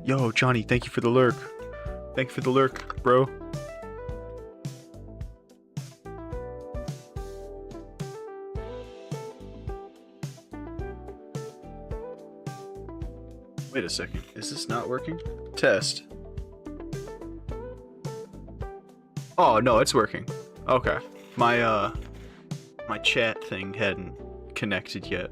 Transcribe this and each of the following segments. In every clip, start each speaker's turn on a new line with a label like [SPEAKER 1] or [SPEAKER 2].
[SPEAKER 1] Yo, Johnny, thank you for the lurk. Thank you for the lurk, bro. Wait a second. Is this not working? Test. Oh, no, it's working. Okay. My chat thing hadn't connected yet.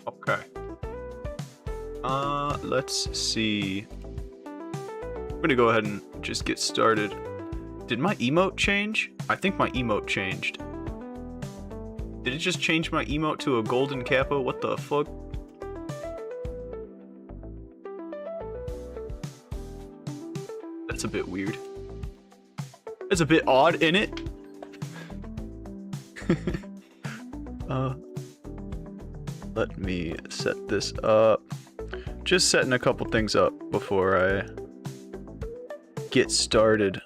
[SPEAKER 1] Okay. Let's see. I'm gonna go ahead and just get started. Did my emote change? I think my emote changed. Did it just change my emote to a golden capo? What the fuck? That's a bit weird. That's a bit odd, isn't it? Let me set this up. Just setting a couple things up before I get started.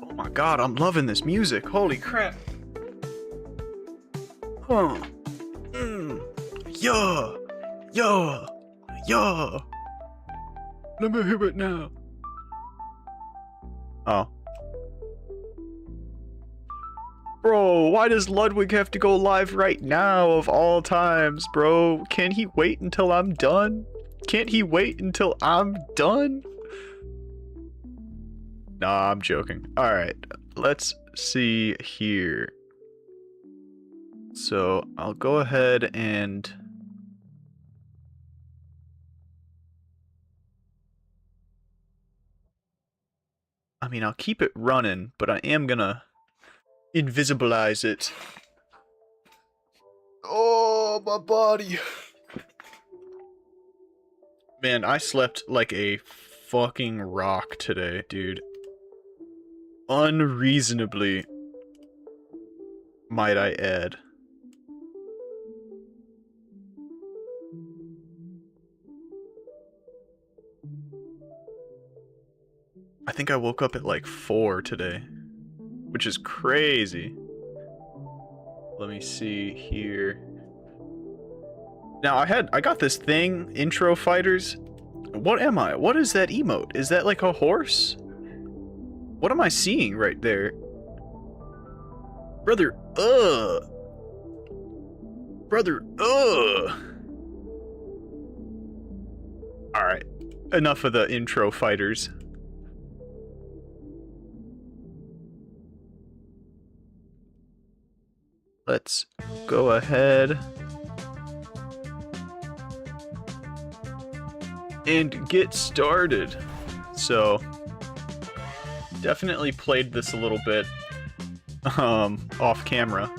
[SPEAKER 1] Oh my god, I'm loving this music. Holy crap. Huh. Yeah. Yeah. Yeah. Let me hear it now. Oh. Bro, why does Ludwig have to go live right now of all times, bro? Can he wait until I'm done? Can't he wait until I'm done? Nah, I'm joking. Alright, let's see here. So, I'll go ahead and... I mean, I'll keep it running, but I am gonna invisibilize it. Oh, my body. Man, I slept like a fucking rock today, dude. Unreasonably, might I add. I think I woke up at like 4 today, which is crazy. Let me see here. Now I got this thing, intro fighters. What am I? What is that emote? Is that like a horse? What am I seeing right there? Brother, Brother, Alright, enough of the intro fighters. Let's go ahead and get started. So, definitely played this a little bit off camera.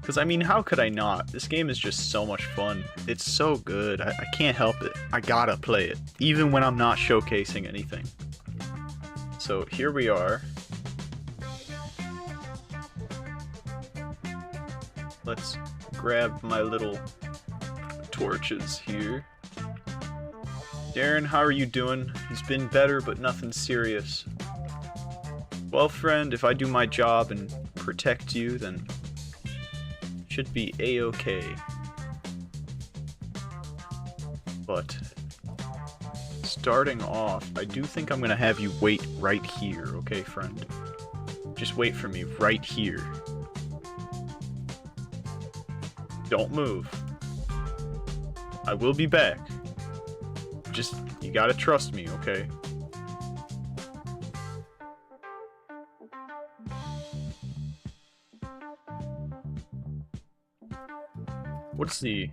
[SPEAKER 1] Because, I mean, how could I not? This game is just so much fun. It's so good. I can't help it. I gotta play it, even when I'm not showcasing anything. So, here we are. Let's grab my little torches here. Darren, how are you doing? He's been better, but nothing serious. Well, friend, if I do my job and protect you, then it should be a-okay. But starting off, I do think I'm gonna have you wait right here, okay, friend? Just wait for me right here. Don't move. I will be back. Just, you gotta trust me, okay? What's the...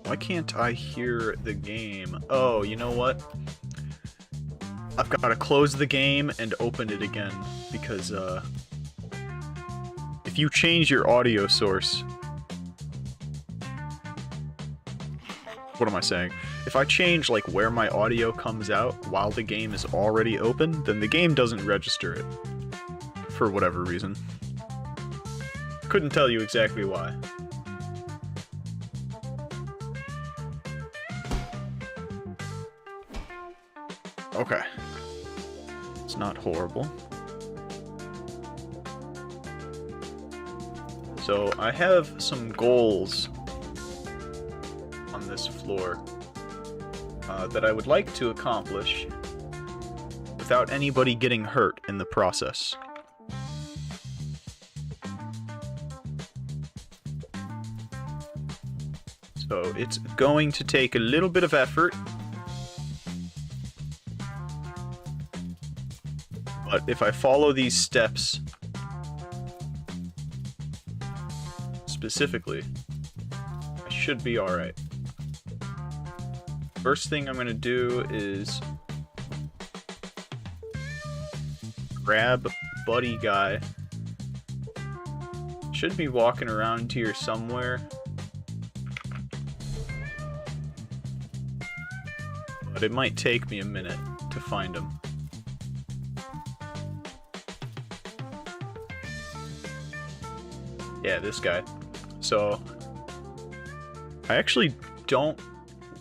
[SPEAKER 1] Why can't I hear the game? Oh, you know what? I've got to close the game and open it again, because, if you change your audio source... What am I saying? If I change, like, where my audio comes out while the game is already open, then the game doesn't register it. For whatever reason. Couldn't tell you exactly why. Okay. It's not horrible. So, I have some goals on this floor that I would like to accomplish without anybody getting hurt in the process. So, it's going to take a little bit of effort. But if I follow these steps specifically, I should be alright. First thing I'm gonna do is grab buddy guy. Should be walking around here somewhere. But it might take me a minute to find him. Yeah, this guy. So, I actually don't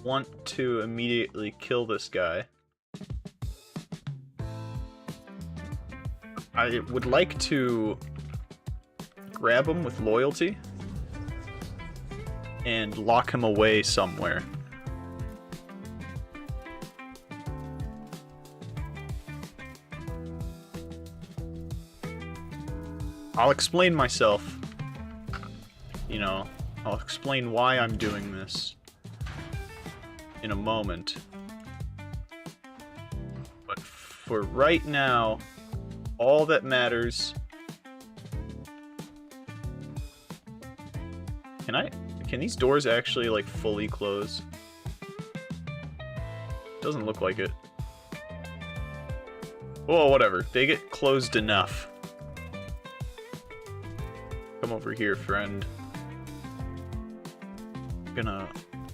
[SPEAKER 1] want to immediately kill this guy. I would like to grab him with loyalty and lock him away somewhere. I'll explain myself. You know, I'll explain why I'm doing this in a moment. But for right now, all that matters... Can these doors actually, like, fully close? Doesn't look like it. Well, whatever. They get closed enough. Come over here, friend. I'm gonna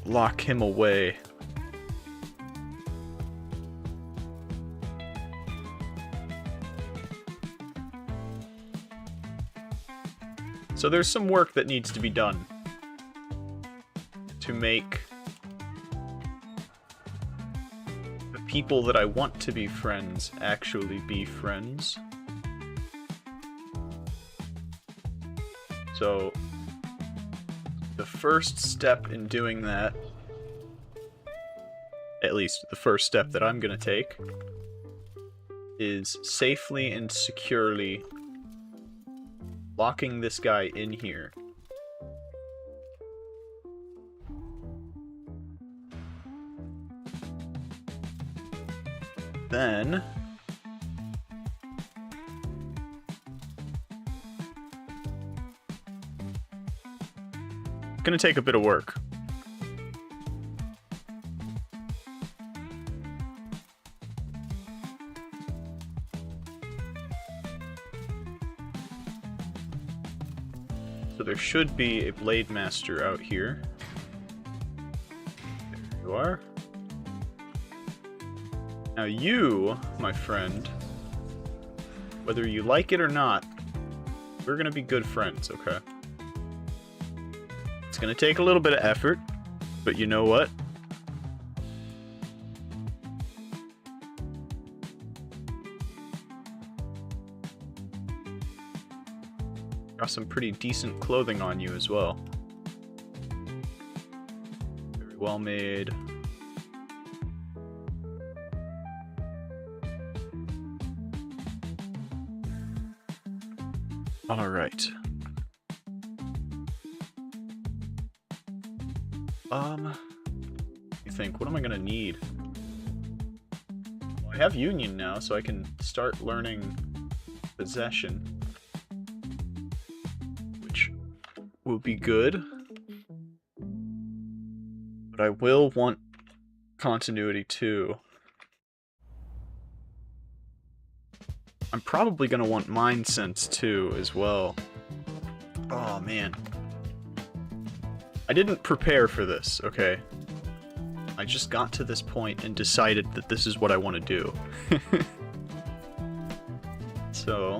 [SPEAKER 1] lock him away. So there's some work that needs to be done to make the people that I want to be friends actually be friends. So the first step in doing that, at least the first step that I'm gonna take, is safely and securely locking this guy in here. Then it's gonna take a bit of work. So there should be a Blade Master out here. There you are. Now you, my friend, whether you like it or not, we're gonna be good friends, okay? It's gonna take a little bit of effort, but you know what? Got some pretty decent clothing on you as well. Very well made. All right. You think, what am I gonna need? Well, I have Union now, so I can start learning Possession. will be good. But I will want continuity too. I'm probably gonna want mind sense too as well. Oh man. I didn't prepare for this, okay? I just got to this point and decided that this is what I want to do. So...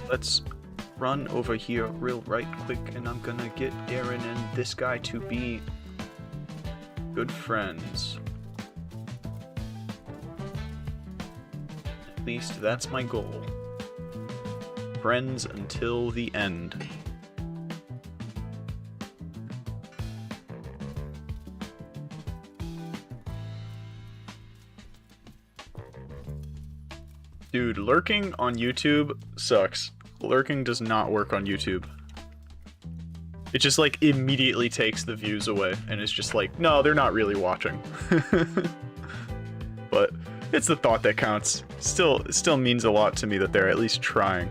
[SPEAKER 1] let's run over here real right quick, and I'm gonna get Darren and this guy to be good friends. At least that's my goal. Friends until the end. Dude, lurking on YouTube sucks. Lurking does not work on YouTube. It just, like, immediately takes the views away, and it's just like, no, they're not really watching. But it's the thought that counts. It still means a lot to me that they're at least trying.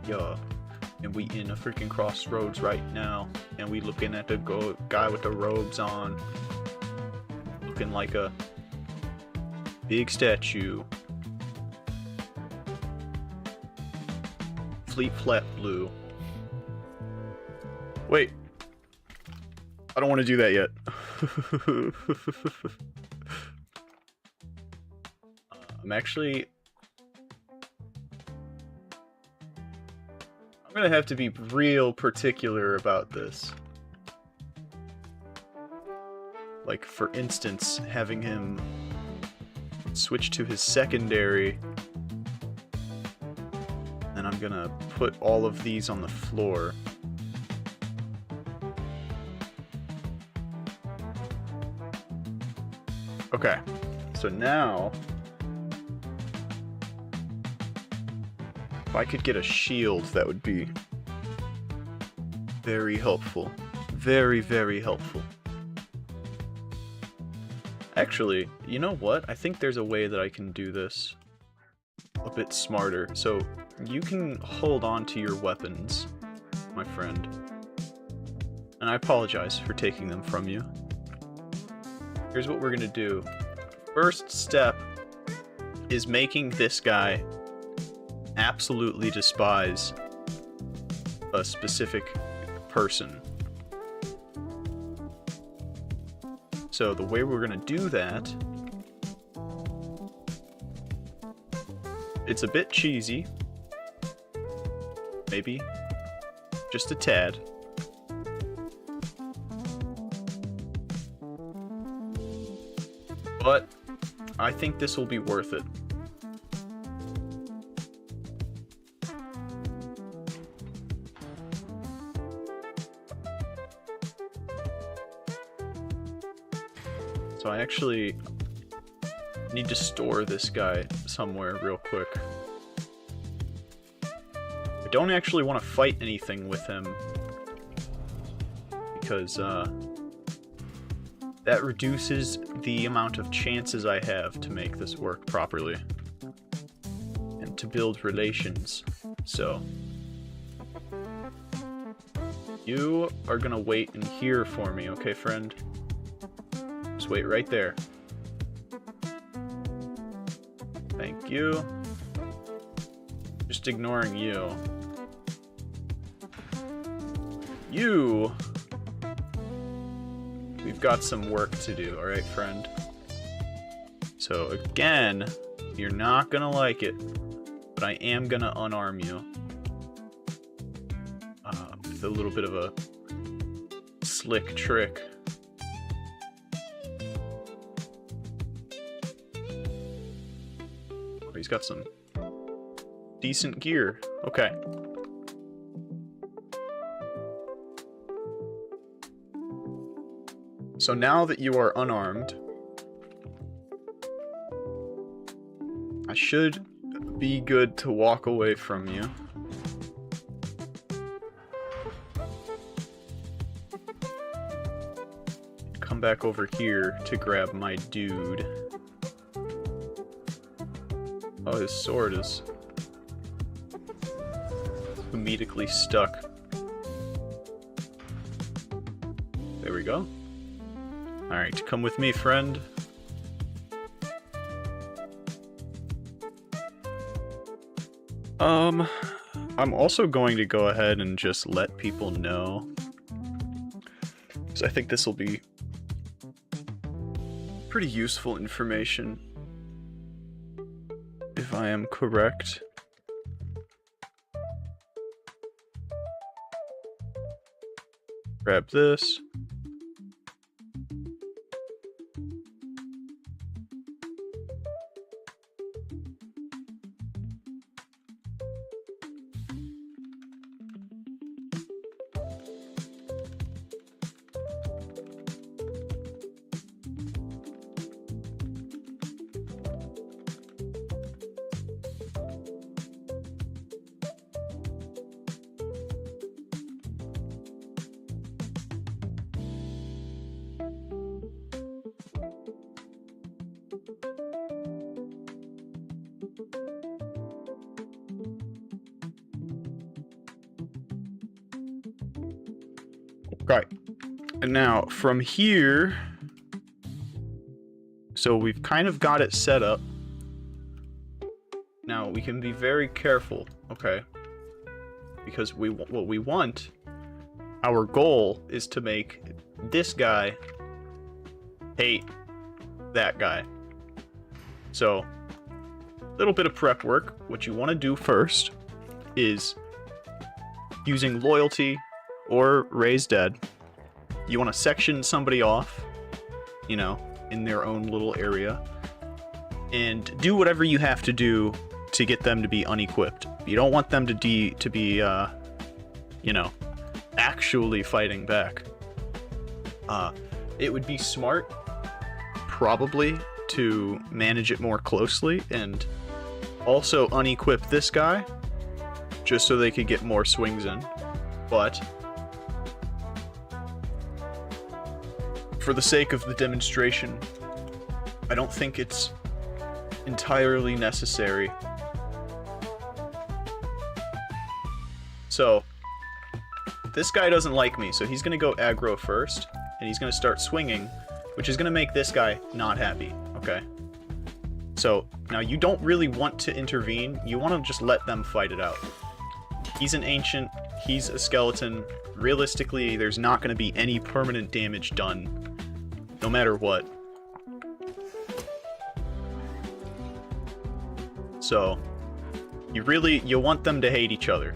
[SPEAKER 1] Yeah, and we in a freaking crossroads right now, and we looking at the guy with the robes on, looking like a big statue. Fleet flat blue. Wait, I don't want to do that yet. I'm gonna have to be real particular about this. Like, for instance, having him switch to his secondary, and I'm gonna put all of these on the floor. Okay, so now, if I could get a shield, that would be very helpful. Very, very helpful. Actually, you know what? I think there's a way that I can do this a bit smarter. So, you can hold on to your weapons, my friend. And I apologize for taking them from you. Here's what we're gonna do. First step is making this guy absolutely despise a specific person. So the way we're gonna do that, it's a bit cheesy, maybe just a tad. But I think this will be worth it. So I actually need to store this guy somewhere real quick. I don't actually want to fight anything with him, because that reduces the amount of chances I have to make this work properly and to build relations. So you are gonna wait in here for me, okay, friend? Just wait right there. Thank you. Just ignoring you. You! We've got some work to do, alright, friend? So, again, you're not gonna like it, but I am gonna unarm you. With a little bit of a slick trick. Oh, he's got some decent gear. Okay. So now that you are unarmed, I should be good to walk away from you. Come back over here to grab my dude. Oh, his sword is comedically stuck. There we go. Alright, come with me, friend. I'm also going to go ahead and just let people know. So I think this will be pretty useful information, if I am correct. Grab this. Right. And now, from here... So we've kind of got it set up. Now, we can be very careful, okay? Because what we want... Our goal is to make this guy hate that guy. So, a little bit of prep work. What you want to do first is using loyalty or raise dead. You want to section somebody off, you know, in their own little area, and do whatever you have to do to get them to be unequipped. You don't want them to be, you know, actually fighting back. It would be smart, probably, to manage it more closely and also unequip this guy, just so they could get more swings in. But for the sake of the demonstration, I don't think it's entirely necessary. So, this guy doesn't like me, so he's gonna go aggro first, and he's gonna start swinging, which is gonna make this guy not happy, okay? So, now you don't really want to intervene, you want to just let them fight it out. He's an ancient, he's a skeleton. Realistically, there's not going to be any permanent damage done, no matter what. So, you want them to hate each other.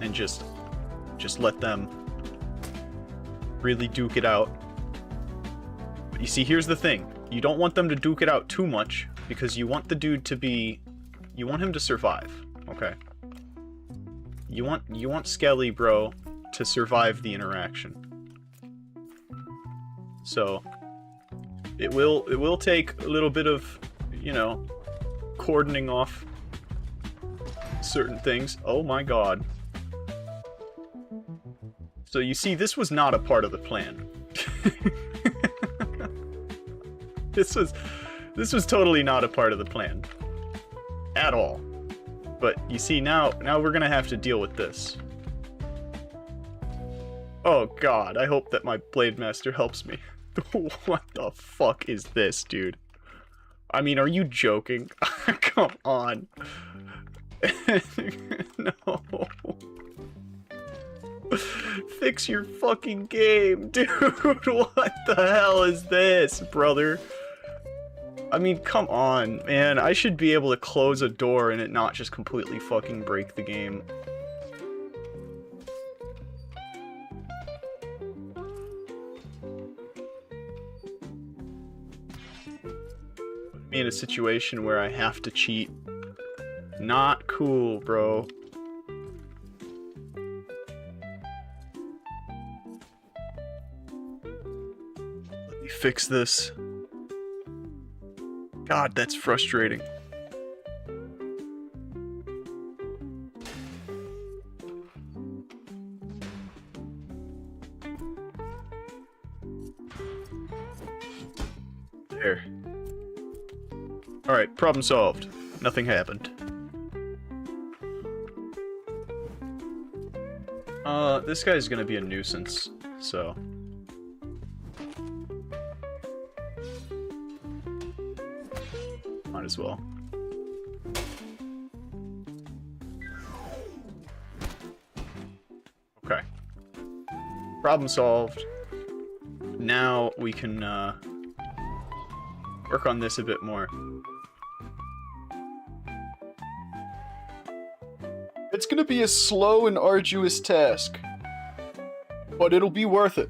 [SPEAKER 1] And just let them really duke it out. But you see, here's the thing. You don't want them to duke it out too much, because you want the dude to be... You want him to survive, okay? You want Skelly, bro, to survive the interaction. So, it will take a little bit of, you know, cordoning off certain things. Oh my god. So you see, this was not a part of the plan. This was totally not a part of the plan. At all. But you see, now we're gonna have to deal with this. Oh god, I hope that my Blade Master helps me. What the fuck is this, dude? I mean, are you joking? Come on. No. Fix your fucking game, dude. What the hell is this, brother? I mean, come on, man. I should be able to close a door and it not just completely fucking break the game. Put me in a situation where I have to cheat. Not cool, bro. fix this. God, that's frustrating. There. Alright, problem solved. Nothing happened. This guy's gonna be a nuisance, so... might as well. Okay. Problem solved. Now we can, work on this a bit more. It's gonna be a slow and arduous task, but it'll be worth it.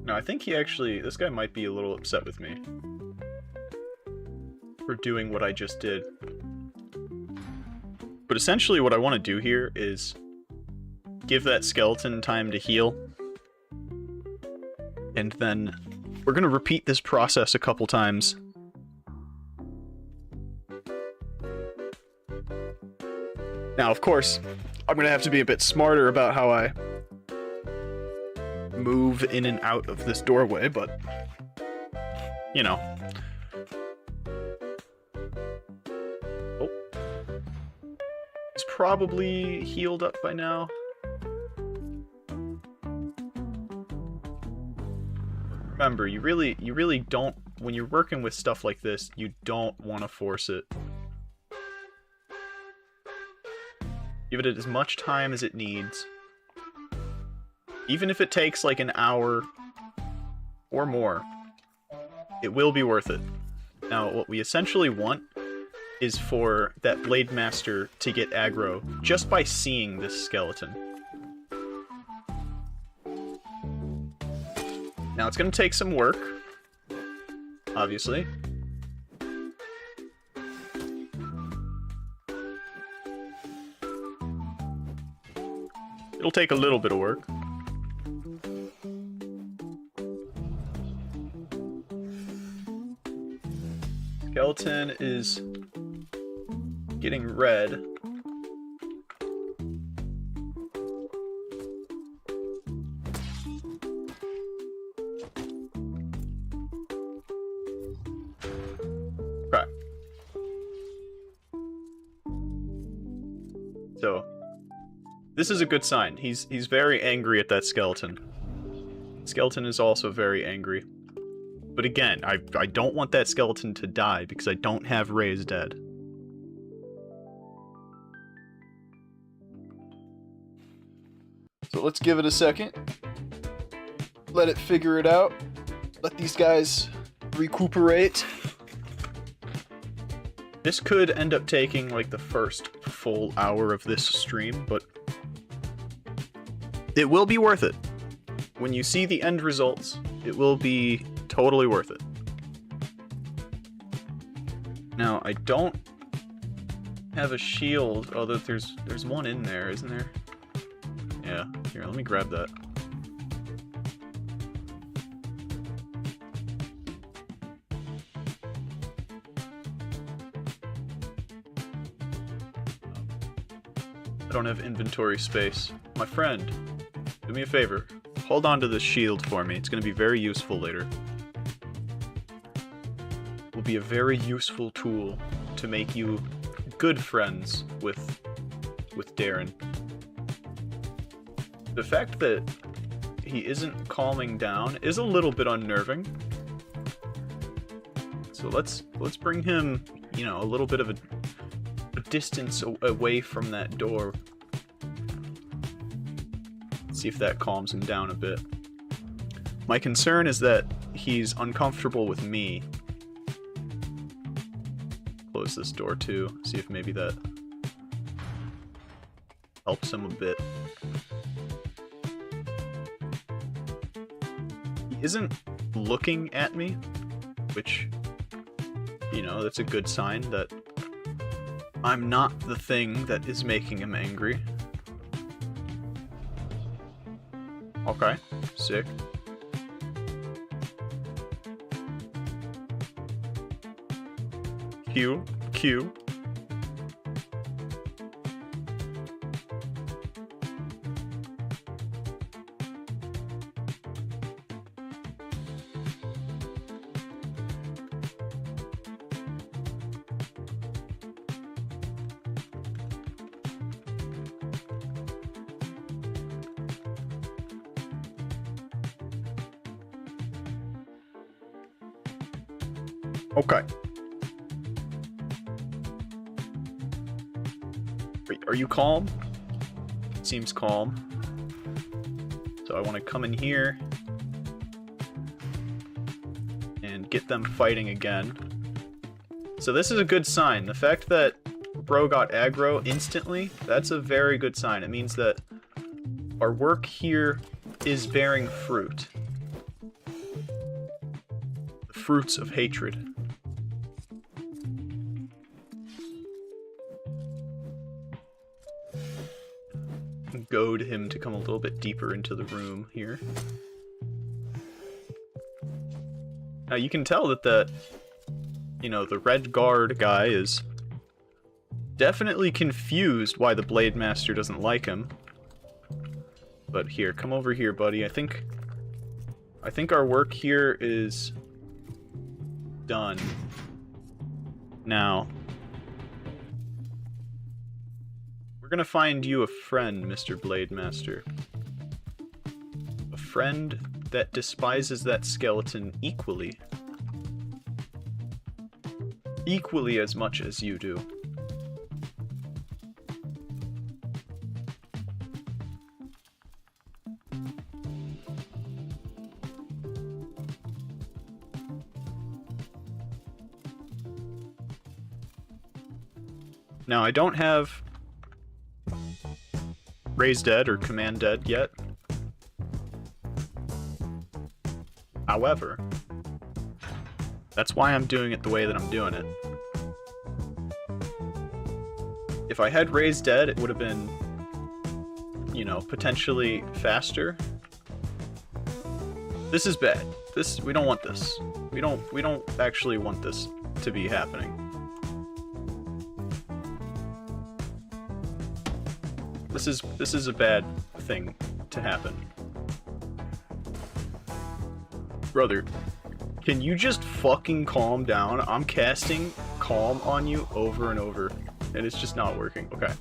[SPEAKER 1] No, I think he actually, this guy might be a little upset with me for doing what I just did. But essentially what I want to do here is give that skeleton time to heal. And then we're going to repeat this process a couple times. Now, of course, I'm going to have to be a bit smarter about how I move in and out of this doorway, but, you know. Oh. He's probably healed up by now. Remember, you really don't, when you're working with stuff like this, you don't want to force it. Give it as much time as it needs. Even if it takes like an hour or more, it will be worth it. Now, what we essentially want is for that Blade Master to get aggro just by seeing this skeleton. Now, it's going to take some work, obviously. It'll take a little bit of work. Skeleton is getting red. Okay. So, this is a good sign. He's very angry at that skeleton. Skeleton is also very angry. But again, I don't want that skeleton to die because I don't have Raise Dead. So let's give it a second. Let it figure it out. Let these guys recuperate. This could end up taking like the first full hour of this stream, but it will be worth it. When you see the end results, it will be totally worth it. Now, I don't have a shield, although there's one in there, isn't there? Yeah, here, let me grab that. I don't have inventory space. My friend, do me a favor. Hold on to this shield for me. It's going to be very useful later. Will be a very useful tool to make you good friends with Darren. The fact that he isn't calming down is a little bit unnerving. So let's bring him, you know, a little bit of a distance away from that door. See if that calms him down a bit. My concern is that he's uncomfortable with me. Close this door too. See if maybe that helps him a bit. He isn't looking at me, which You know, that's a good sign that I'm not the thing that is making him angry. Okay, sick. Q, Q. Okay. Wait, are you calm? Seems calm. So I want to come in here and get them fighting again. So this is a good sign. The fact that bro got aggro instantly, that's a very good sign. It means that our work here is bearing fruit. The fruits of hatred. Goad him to come a little bit deeper into the room here. Now you can tell that you know, the red guard guy is definitely confused why the Blade Master doesn't like him. But here, come over here, buddy. I think our work here is done. Now, we're gonna find you a friend, Mr. Blade Master. A friend that despises that skeleton equally. Equally as much as you do. Now, I don't have Raise Dead or Command Dead yet. However, that's why I'm doing it the way that I'm doing it. If I had Raise Dead, it would have been, you know, potentially faster. This is bad. We don't want this. We don't actually want this to be happening. This is a bad thing to happen. Brother, can you just fucking calm down? I'm casting calm on you over and over, and it's just not working. Okay.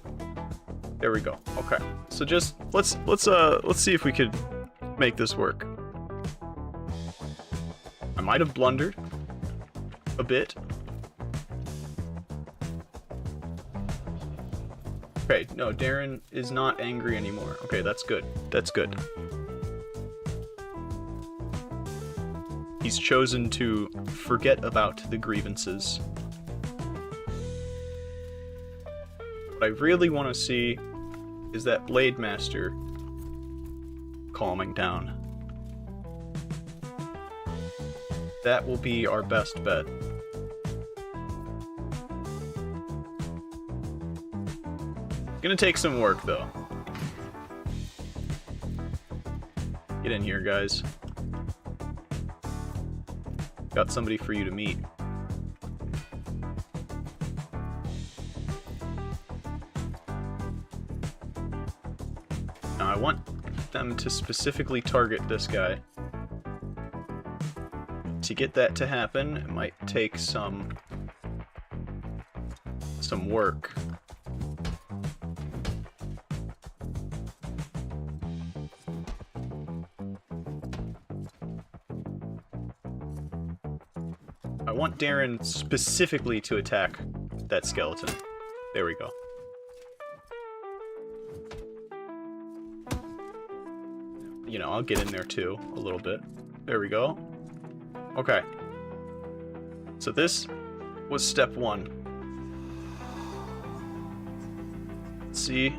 [SPEAKER 1] There we go. Okay. So just let's see if we could make this work. I might have blundered a bit. Okay, no, Darren is not angry anymore. Okay, that's good. That's good. He's chosen to forget about the grievances. What I really want to see is that Blade Master calming down. That will be our best bet. Gonna take some work, though. Get in here, guys. Got somebody for you to meet. Now, I want them to specifically target this guy. To get that to happen, it might take some work. I want Darren specifically to attack that skeleton. There we go. You know, I'll get in there too, a little bit. There we go. Okay. So this was step one. Let's see.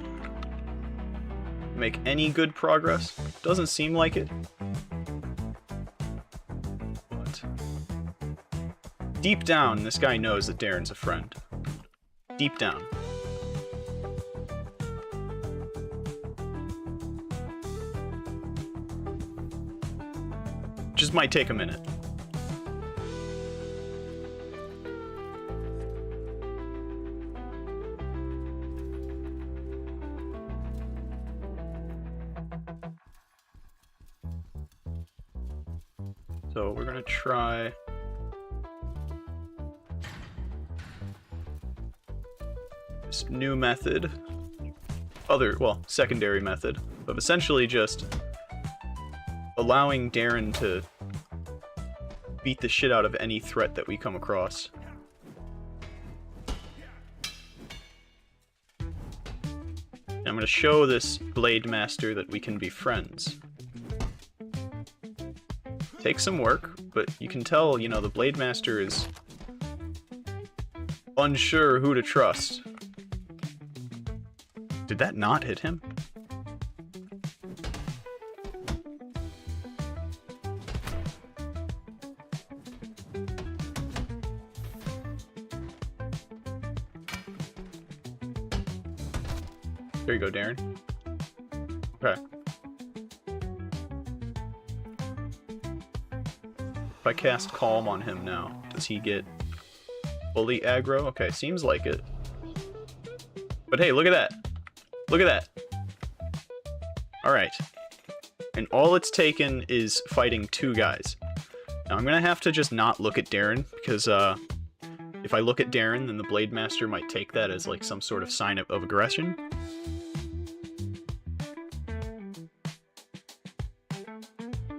[SPEAKER 1] Make any good progress? Doesn't seem like it. Deep down, this guy knows that Darren's a friend. Deep down. Just might take a minute. So we're gonna try this new method, secondary method, of essentially just allowing Darren to beat the shit out of any threat that we come across. And I'm gonna show this Blade Master that we can be friends. Takes some work, but you can tell, you know, the Blade Master is unsure who to trust. Did that not hit him? There you go, Darren. Okay. If I cast Calm on him now, does he get fully aggro? Okay, seems like it. But hey, look at that! Look at that! Alright. And all it's taken is fighting 2 guys. Now I'm gonna have to just not look at Darren, because if I look at Darren, then the Blade Master might take that as like some sort of sign of aggression.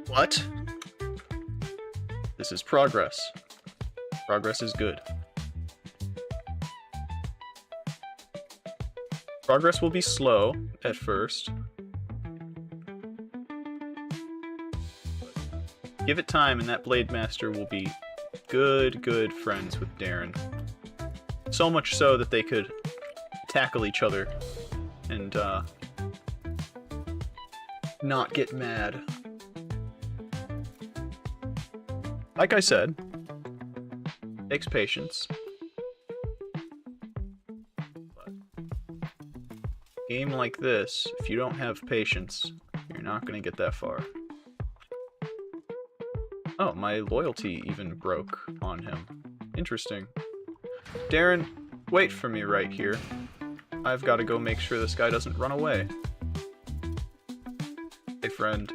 [SPEAKER 1] What? This is progress. Progress is good. Progress will be slow at first. Give it time and that Blade Master will be good friends with Darren. So much so that they could tackle each other and not get mad. Like I said, takes patience. But game like this, if you don't have patience, you're not gonna get that far. Oh, my loyalty even broke on him. Interesting. Darren, wait for me right here. I've got to go make sure this guy doesn't run away. Hey, friend.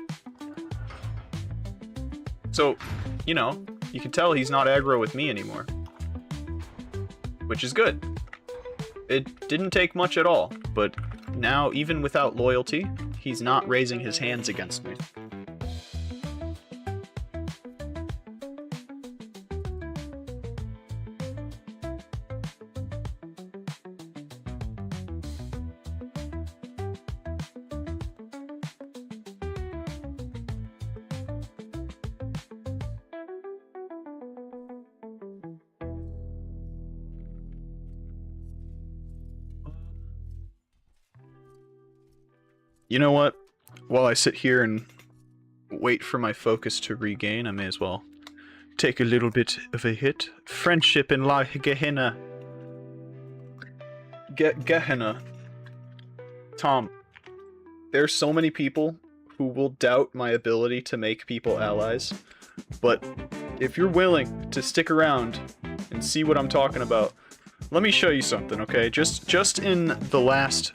[SPEAKER 1] So, you know, you can tell he's not aggro with me anymore. Which is good. It didn't take much at all, but now, even without loyalty, he's not raising his hands against me. You know what? While I sit here and wait for my focus to regain, I may as well take a little bit of a hit. Friendship in La Gehenna. Gehenna. Tom, there's so many people who will doubt my ability to make people allies, but if you're willing to stick around and see what I'm talking about, let me show you something, okay? Just in the last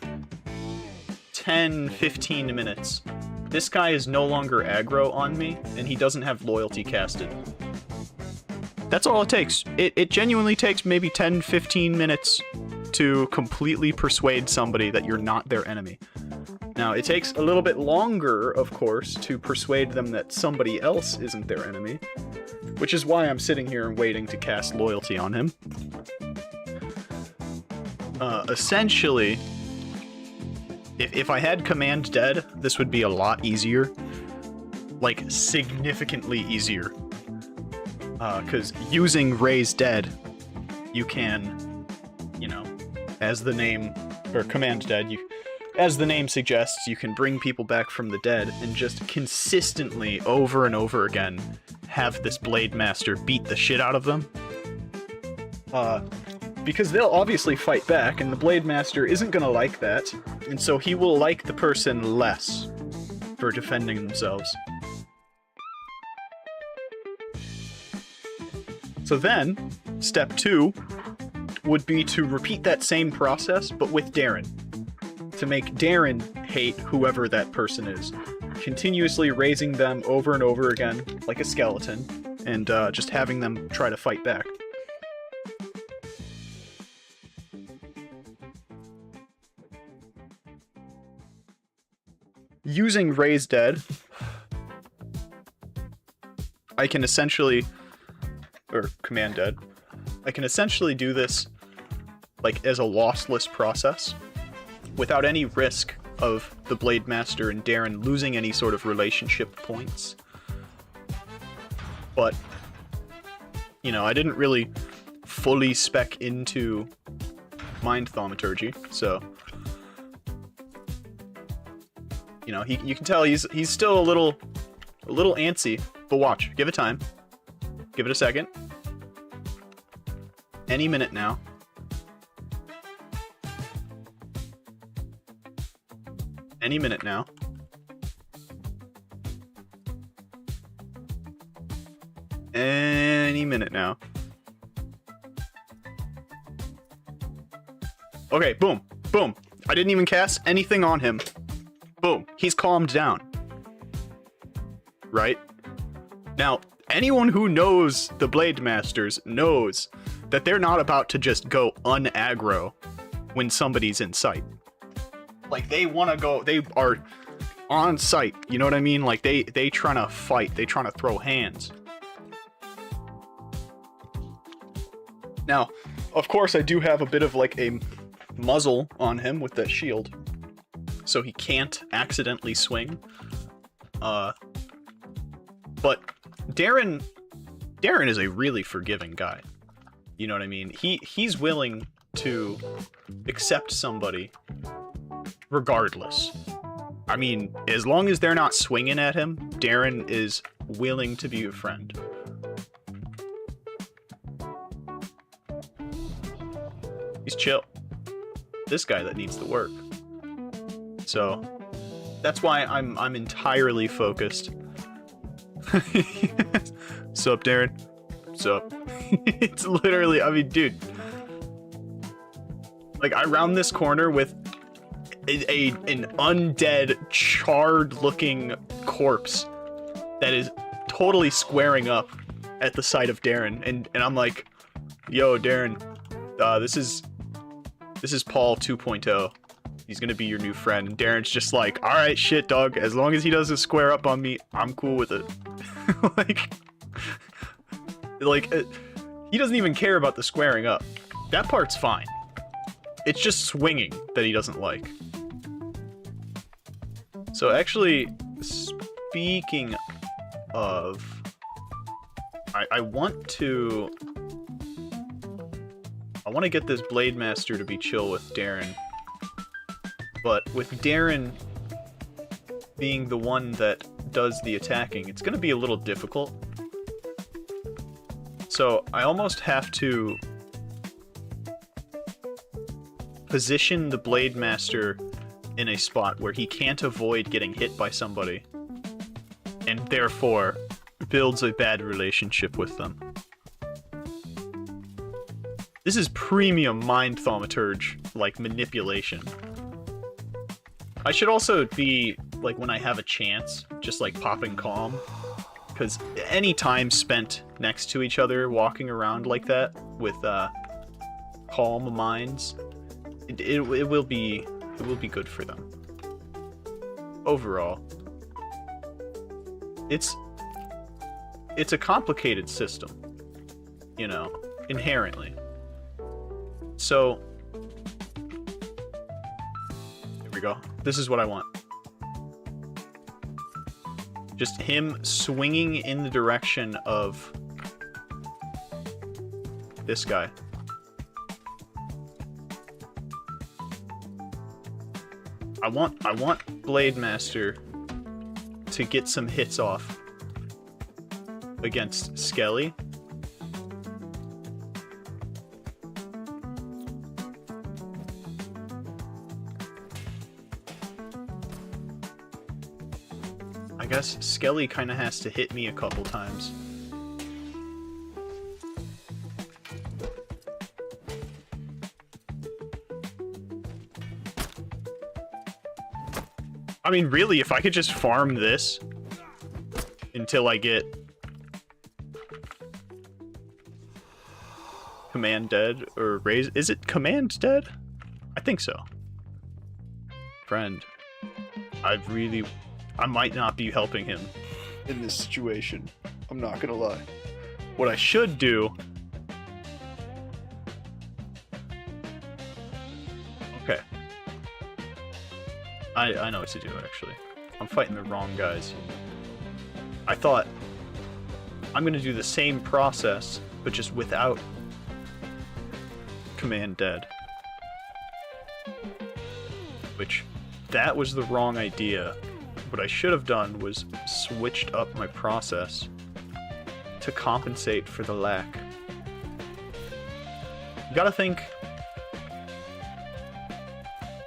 [SPEAKER 1] 10-15 minutes, this guy is no longer aggro on me, and he doesn't have loyalty casted. That's all it takes. It genuinely takes maybe 10-15 minutes to completely persuade somebody that you're not their enemy. Now, it takes a little bit longer, of course, to persuade them that somebody else isn't their enemy, which is why I'm sitting here and waiting to cast loyalty on him. Essentially, if I had Command Dead, this would be a lot easier. Like, significantly easier. Because using Raise Dead, you can, you know, as the name, or Command Dead, as the name suggests, you can bring people back from the dead and just consistently, over and over again, have this Blade Master beat the shit out of them. Because they'll obviously fight back, and the Blade Master isn't gonna like that, and so he will like the person less for defending themselves. So then, step 2 would be to repeat that same process, but with Darren. To make Darren hate whoever that person is. Continuously raising them over and over again, like a skeleton, and just having them try to fight back. Using Raise Dead, I can essentially... or Command Dead. I can essentially do this like as a lossless process without any risk of the Blade Master and Darren losing any sort of relationship points. But, you know, I didn't really fully spec into Mind Thaumaturgy, so... You know, you can tell he's still a little antsy, but watch, give it time. Give it a second. Any minute now. Any minute now. Any minute now. Okay, boom. Boom. I didn't even cast anything on him. Boom. He's calmed down. Right? Now, anyone who knows the Blade Masters knows that they're not about to just go un-aggro when somebody's in sight. Like, they want to go... They are on sight, you know what I mean? Like, they trying to fight. They trying to throw hands. Now, of course, I do have a bit of, like, a muzzle on him with the shield. So he can't accidentally swing. But Darren is a really forgiving guy. You know what I mean? He's willing to accept somebody regardless. I mean, as long as they're not swinging at him, Darren is willing to be a friend. He's chill. This guy that needs the work. So that's why I'm entirely focused. Sup, Darren? Sup? It's literally, I mean, dude. Like, I round this corner with an undead, charred-looking corpse that is totally squaring up at the sight of Darren, and I'm like, yo, Darren, this is Paul 2.0. He's gonna be your new friend. And Darren's just like, alright, shit, dog. As long as he doesn't square up on me, I'm cool with it. He doesn't even care about the squaring up. That part's fine. It's just swinging that he doesn't like. So actually, speaking of... I want to get this Blade Master to be chill with Darren. But with Darren being the one that does the attacking, it's going to be a little difficult. So I almost have to position the Blade Master in a spot where he can't avoid getting hit by somebody, and therefore builds a bad relationship with them. This is premium Mind Thaumaturge, like, manipulation. I should also be, like, when I have a chance, just, like, popping calm. Because any time spent next to each other, walking around like that, with, calm minds, it will be good for them. Overall. It's a complicated system, you know, inherently. So, here we go. This is what I want. Just him swinging in the direction of this guy. I want Blade Master to get some hits off against Skelly. guess Skelly kind of has to hit me a couple times. I mean, really, if I could just farm this until I get command dead or raise. Is it command dead? I think so. Friend, I might not be helping him in this situation. I'm not gonna lie. What I should do. Okay. I know what to do, actually. I'm fighting the wrong guys. I thought I'm gonna do the same process, but just without command dead. Which, that was the wrong idea. What I should have done was switched up my process to compensate for the lack. You gotta think,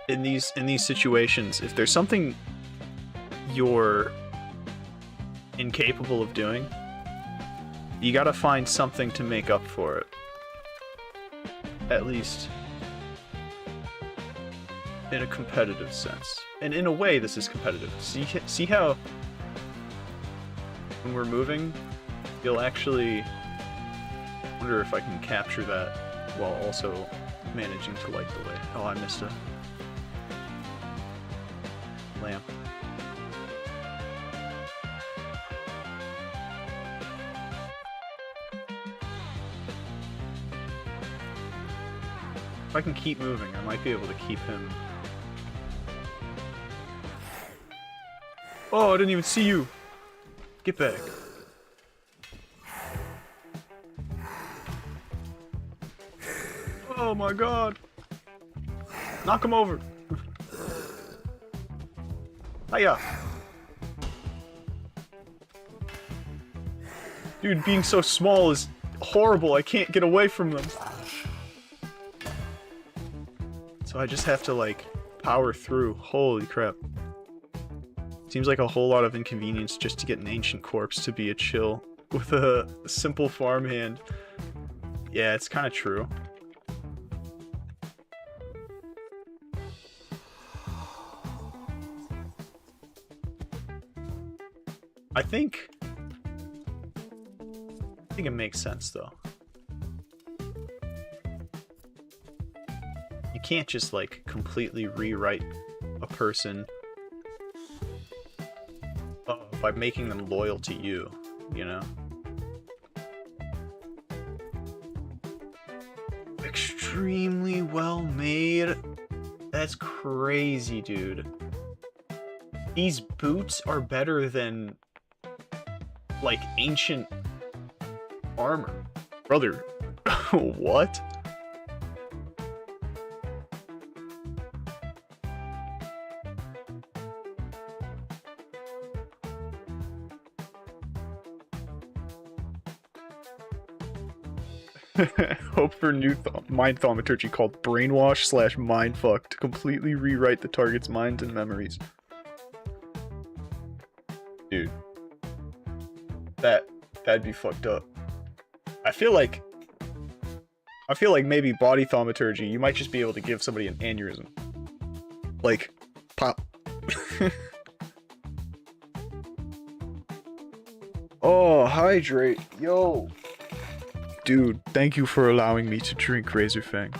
[SPEAKER 1] in these situations, if there's something you're incapable of doing, you gotta find something to make up for it. At least in a competitive sense. And in a way, this is competitive. See how when we're moving, you'll actually wonder if I can capture that while also managing to light the way. Oh, I missed a lamp. If I can keep moving, I might be able to keep him. Oh, I didn't even see you! Get back. Oh my god! Knock him over! Hiya! Dude, being so small is horrible, I can't get away from them. So I just have to, like, power through. Holy crap. Seems like a whole lot of inconvenience just to get an ancient corpse to be a chill with a simple farmhand. Yeah, it's kind of true. I think it makes sense, though. You can't just, like, completely rewrite a person by making them loyal to you, you know? Extremely well made. That's crazy, dude. These boots are better than, like, ancient armor. Brother, what? Hope for new mind thaumaturgy called brainwash/mindfuck to completely rewrite the target's minds and memories. Dude. That'd be fucked up. I feel like maybe body thaumaturgy, you might just be able to give somebody an aneurysm. Like, pop. Oh, hydrate. Yo. Dude, thank you for allowing me to drink Razorfang.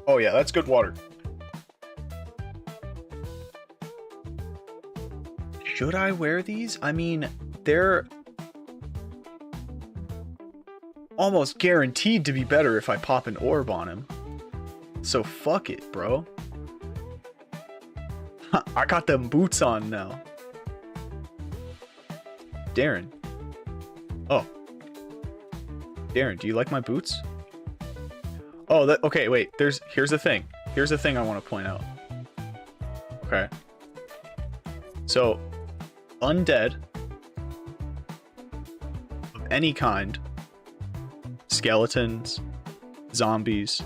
[SPEAKER 1] Oh yeah, that's good water. Should I wear these? I mean, they're almost guaranteed to be better if I pop an orb on him. So fuck it, bro. I got them boots on now. Darren. Oh. Darren, do you like my boots? Oh, okay, wait. Here's the thing. Here's the thing I want to point out. Okay. So, undead of any kind, skeletons, zombies.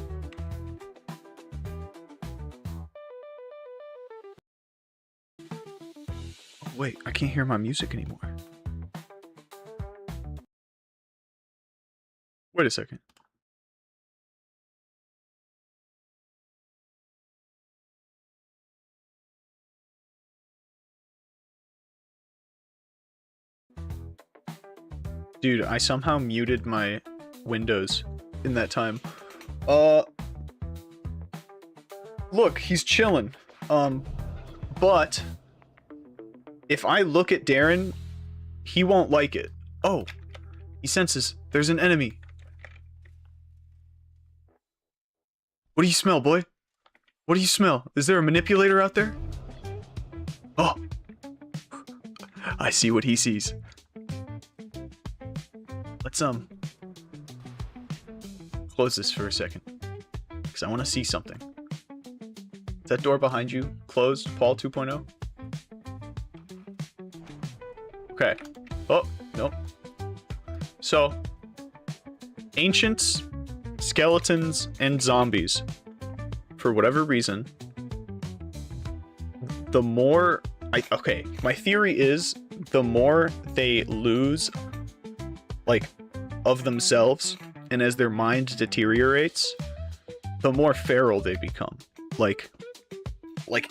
[SPEAKER 1] Wait, I can't hear my music anymore. Wait a second. Dude, I somehow muted my Windows in that time. Look, he's chilling. But if I look at Darren, he won't like it. Oh, he senses there's an enemy. What do you smell, boy? What do you smell? Is there a manipulator out there? Oh, I see what he sees. Let's close this for a second, because I want to see something. Is that door behind you closed, Paul 2.0? Okay. Oh, nope. So, ancients, skeletons, and zombies, for whatever reason, the more... okay, my theory is the more they lose, like, of themselves, and as their mind deteriorates, the more feral they become.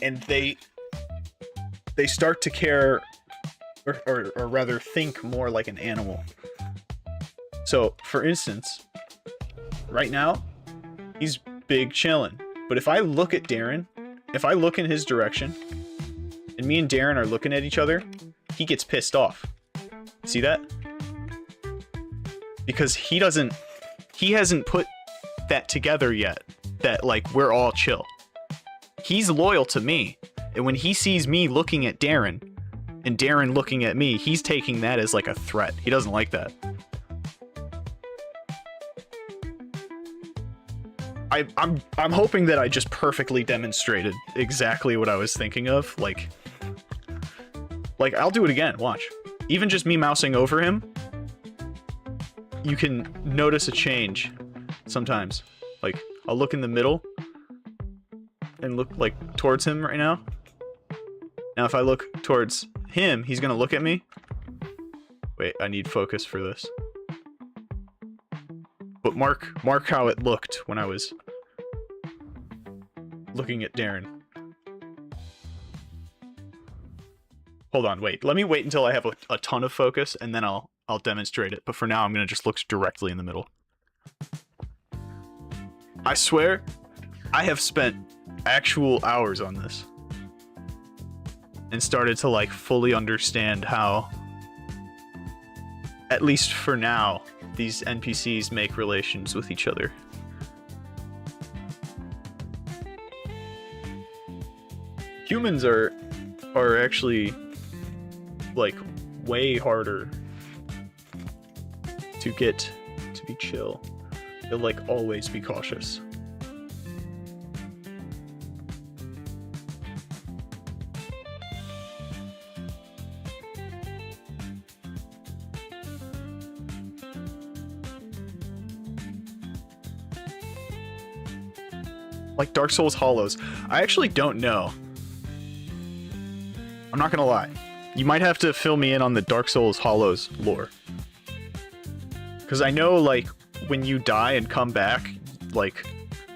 [SPEAKER 1] And they start to care, or rather think more like an animal. So, for instance, right now, he's big chillin'. But if I look at Darren, if I look in his direction, and me and Darren are looking at each other, he gets pissed off. See that? Because he hasn't put that together yet, that, like, we're all chill. He's loyal to me, and when he sees me looking at Darren, and Darren looking at me, he's taking that as, like, a threat. He doesn't like that. I'm hoping that I just perfectly demonstrated exactly what I was thinking of. Like, I'll do it again, watch. Even just me mousing over him, you can notice a change sometimes. Like, I'll look in the middle and look, like, towards him right now. Now, if I look towards him, he's gonna look at me. Wait, I need focus for this. But mark how it looked when I was looking at Darren. Hold on, wait. Let me wait until I have a ton of focus, and then I'll demonstrate it. But for now, I'm gonna just look directly in the middle. I swear, I have spent actual hours on this. And started to, like, fully understand how, at least for now, these NPCs make relations with each other. Humans are actually, like, way harder to get to be chill. They'll, like, always be cautious. Like Dark Souls Hollows. I actually don't know. I'm not gonna lie. You might have to fill me in on the Dark Souls Hollows lore. Because I know, like, when you die and come back, like,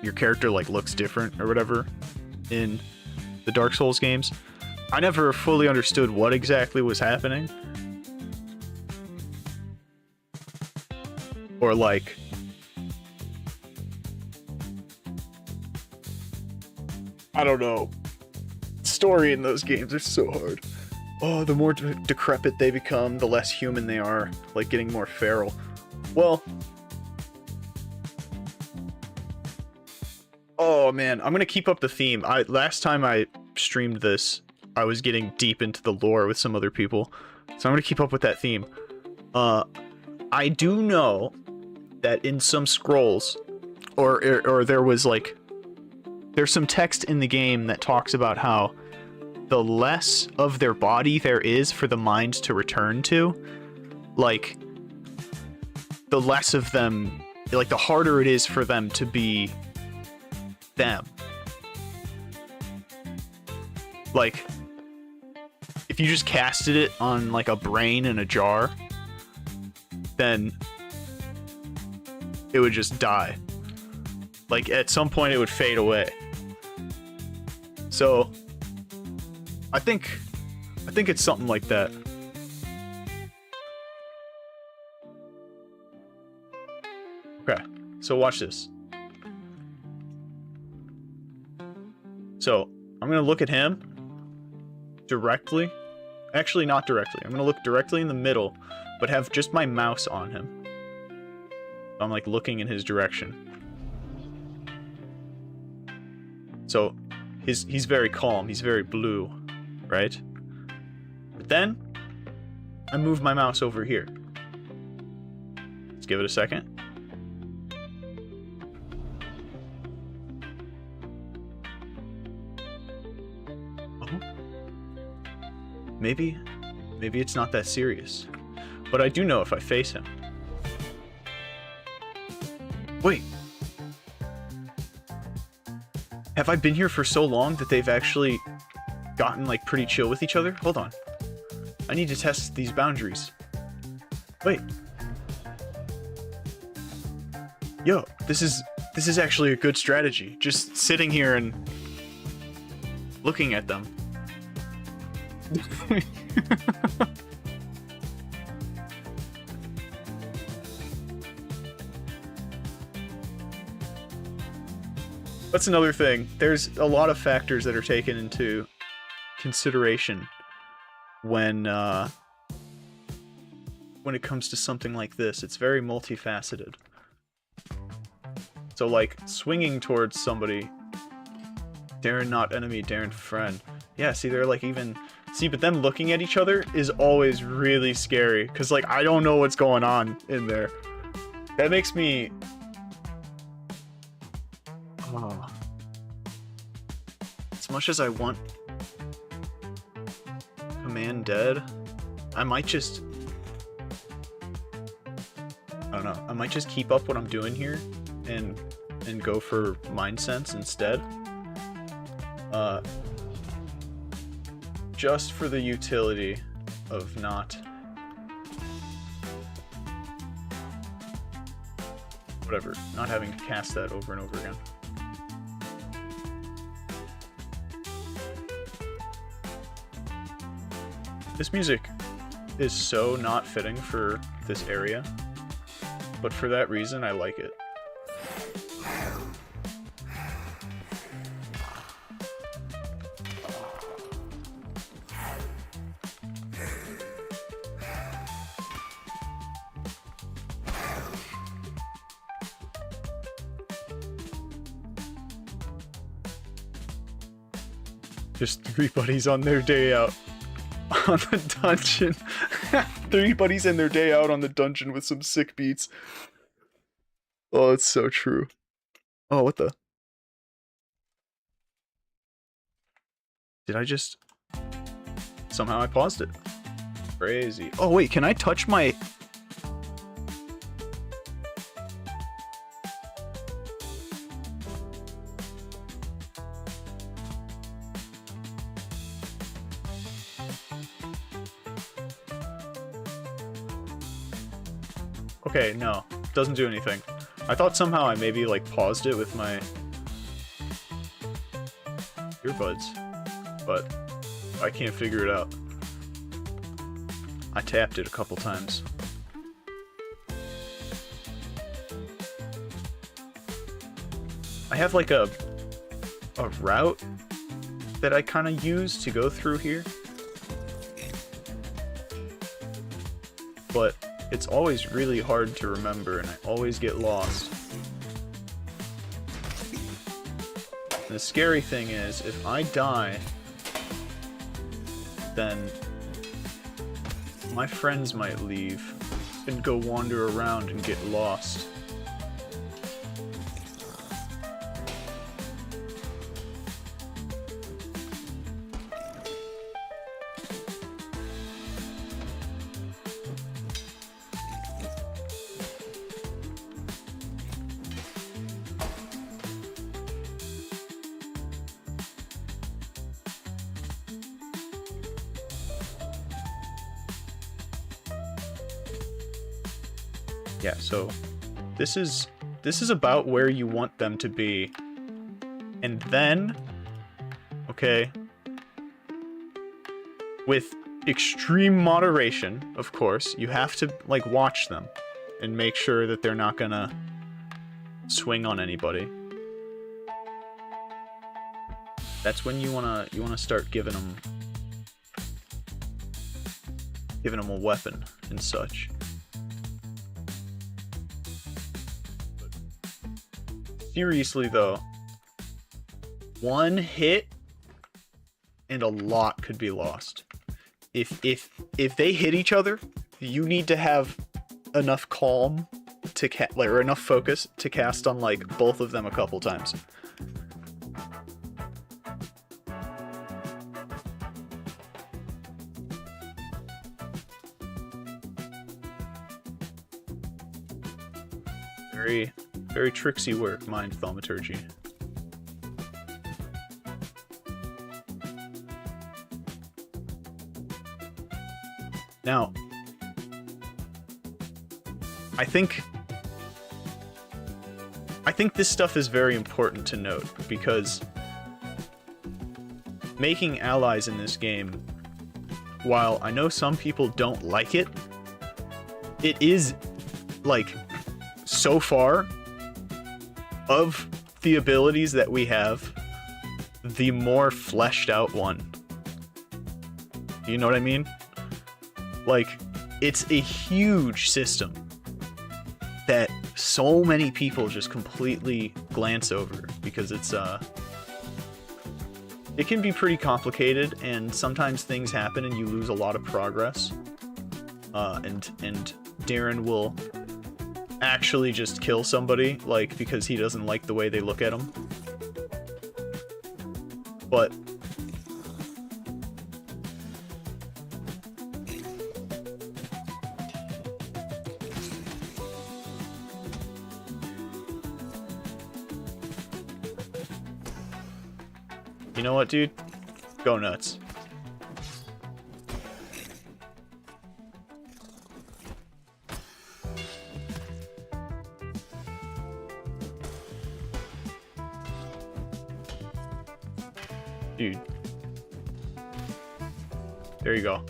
[SPEAKER 1] your character, like, looks different or whatever in the Dark Souls games. I never fully understood what exactly was happening. Or, like... I don't know. Story in those games are so hard. Oh, the more decrepit they become, the less human they are. Like, getting more feral. Well... Oh, man. I'm gonna keep up the theme. Last time I streamed this, I was getting deep into the lore with some other people. So I'm gonna keep up with that theme. I do know that in some scrolls, or there was, like... There's some text in the game that talks about how the less of their body there is for the mind to return to, like, the less of them like the harder it is for them to be them. Like, if you just casted it on like a brain in a jar, then it would just die. Like, at some point it would fade away. So I think it's something like that. Okay, so watch this. So I'm gonna look at him directly. Actually, not directly. I'm gonna look directly in the middle, but have just my mouse on him. I'm like looking in his direction. So he's very calm. He's very blue, right? But then I move my mouse over here. Let's give it a second. Maybe it's not that serious. But I do know if I face him. Wait. Have I been here for so long that they've actually gotten, like, pretty chill with each other? Hold on. I need to test these boundaries. Wait. Yo, this is actually a good strategy. Just sitting here and looking at them. That's another thing. There's a lot of factors that are taken into consideration when it comes to something like this. It's very multifaceted. So, like, swinging towards somebody, Darren not enemy, Darren friend. Yeah, see, they're like even... See, but them looking at each other is always really scary. Because, like, I don't know what's going on in there. That makes me... Oh. As much as I want a man dead, I might just... I don't know. I might just keep up what I'm doing here and go for Mind Sense instead. Just for the utility of not... Whatever. Not having to cast that over and over again. This music is so not fitting for this area, but for that reason, I like it. Just 3 buddies on their day out on the dungeon. 3 buddies in their day out on the dungeon with some sick beats. Oh, it's so true. Oh, what the? Did I just... Somehow I paused it. Crazy. Oh, wait, can I touch my... Okay, no. Doesn't do anything. I thought somehow I maybe, like, paused it with my earbuds, but I can't figure it out. I tapped it a couple times. I have, like, a route that I kind of use to go through here, but it's always really hard to remember, and I always get lost. And the scary thing is, if I die, then my friends might leave and go wander around and get lost. Yeah, so this is about where you want them to be. And then, okay, with extreme moderation, of course, you have to, like, watch them and make sure that they're not gonna swing on anybody. That's when you wanna start giving them a weapon and such. Seriously though, one hit and a lot could be lost. If they hit each other, you need to have enough calm to or enough focus to cast on, like, both of them a couple times. Very, very tricksy work, mind thaumaturgy. Now, I think this stuff is very important to note, because making allies in this game, while I know some people don't like it, it is, like, so far, of the abilities that we have, the more fleshed out one. You know what I mean? Like, it's a huge system that so many people just completely glance over, because it's, it can be pretty complicated, and sometimes things happen and you lose a lot of progress. And Darren will actually just kill somebody, like, because he doesn't like the way they look at him. But you know what, dude? Go nuts. Dude. There you go.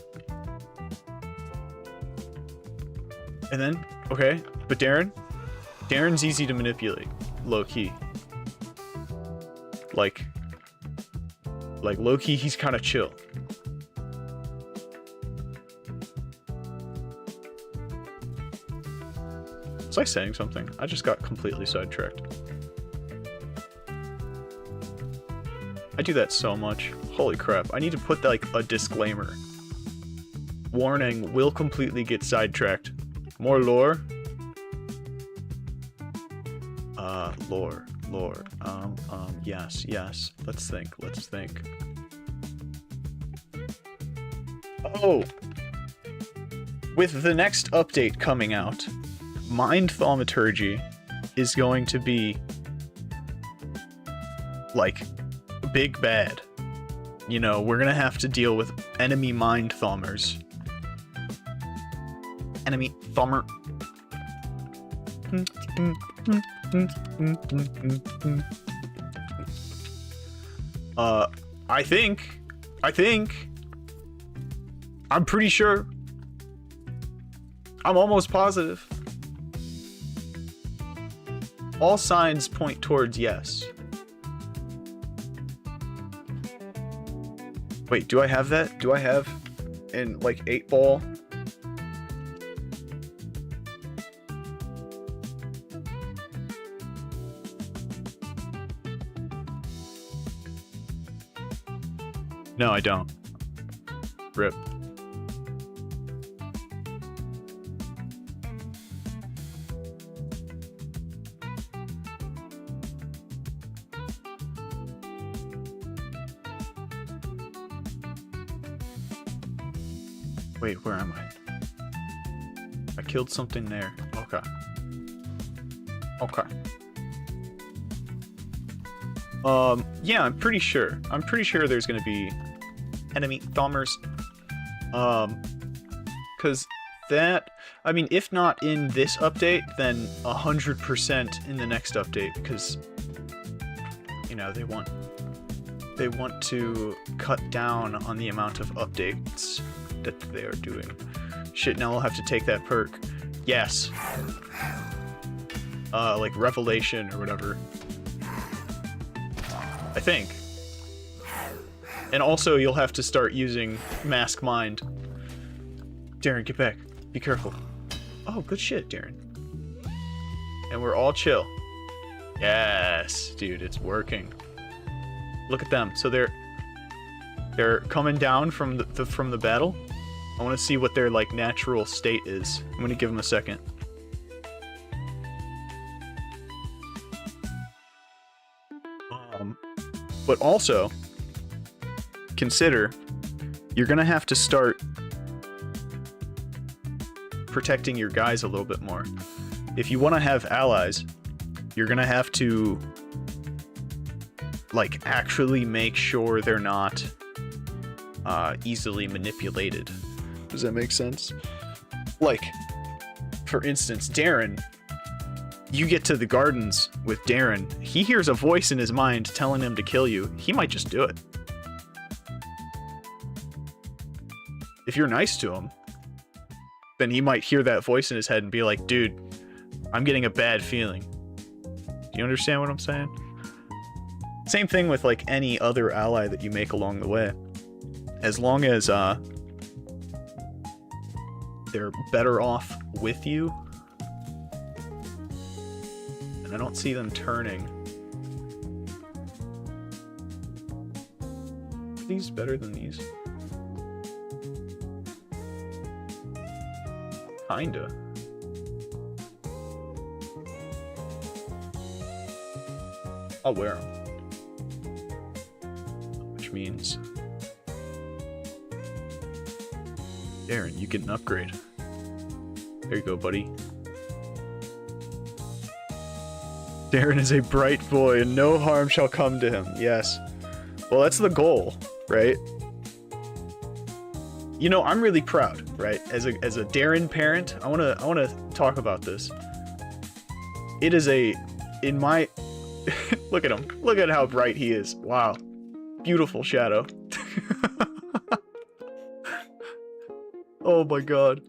[SPEAKER 1] And then, okay, but Darren's easy to manipulate, low-key. Like low-key, he's kind of chill. Was I saying something? I just got completely sidetracked. I do that so much. Holy crap. I need to put, like, a disclaimer. Warning, will completely get sidetracked. More lore? Lore. Yes. Let's think. Oh! With the next update coming out, mind thaumaturgy is going to be, like, big bad. You know, we're gonna have to deal with enemy mind thaumers. Enemy thaumer. I think I'm pretty sure, I'm almost positive, all signs point towards yes. Wait, do I have that? Do I have in, like, 8-ball? No, I don't. Rip. Wait, where am I? I killed something there. Okay. Yeah, I'm pretty sure. There's gonna be enemy thaumers. Cause that, I mean, if not in this update, then 100% in the next update, because, you know, they want to cut down on the amount of updates that they are doing. Shit, now I'll have to take that perk. Yes. Like Revelation or whatever. I think. And also, you'll have to start using Mask Mind. Darren, get back. Be careful. Oh, good shit, Darren. And we're all chill. Yes, dude, it's working. Look at them. So they're coming down from the battle. I want to see what their like natural state is. I'm gonna give them a second. But also consider you're gonna have to start protecting your guys a little bit more. If you want to have allies, you're gonna have to like actually make sure they're not easily manipulated. Does that make sense? Like, for instance, Darren, you get to the gardens with Darren, he hears a voice in his mind telling him to kill you. He might just do it. If you're nice to him, then he might hear that voice in his head and be like, dude, I'm getting a bad feeling. Do you understand what I'm saying? Same thing with like any other ally that you make along the way. As long as they're better off with you. And I don't see them turning. Are these better than these? Kinda. I'll wear them. Which means... Darren, you get an upgrade. There you go, buddy. Darren is a bright boy, and no harm shall come to him. Yes. Well, that's the goal, right? You know, I'm really proud, right? As a Darren parent, I wanna talk about this. It is in my look at him. Look at how bright he is. Wow. Beautiful shadow. Oh my god.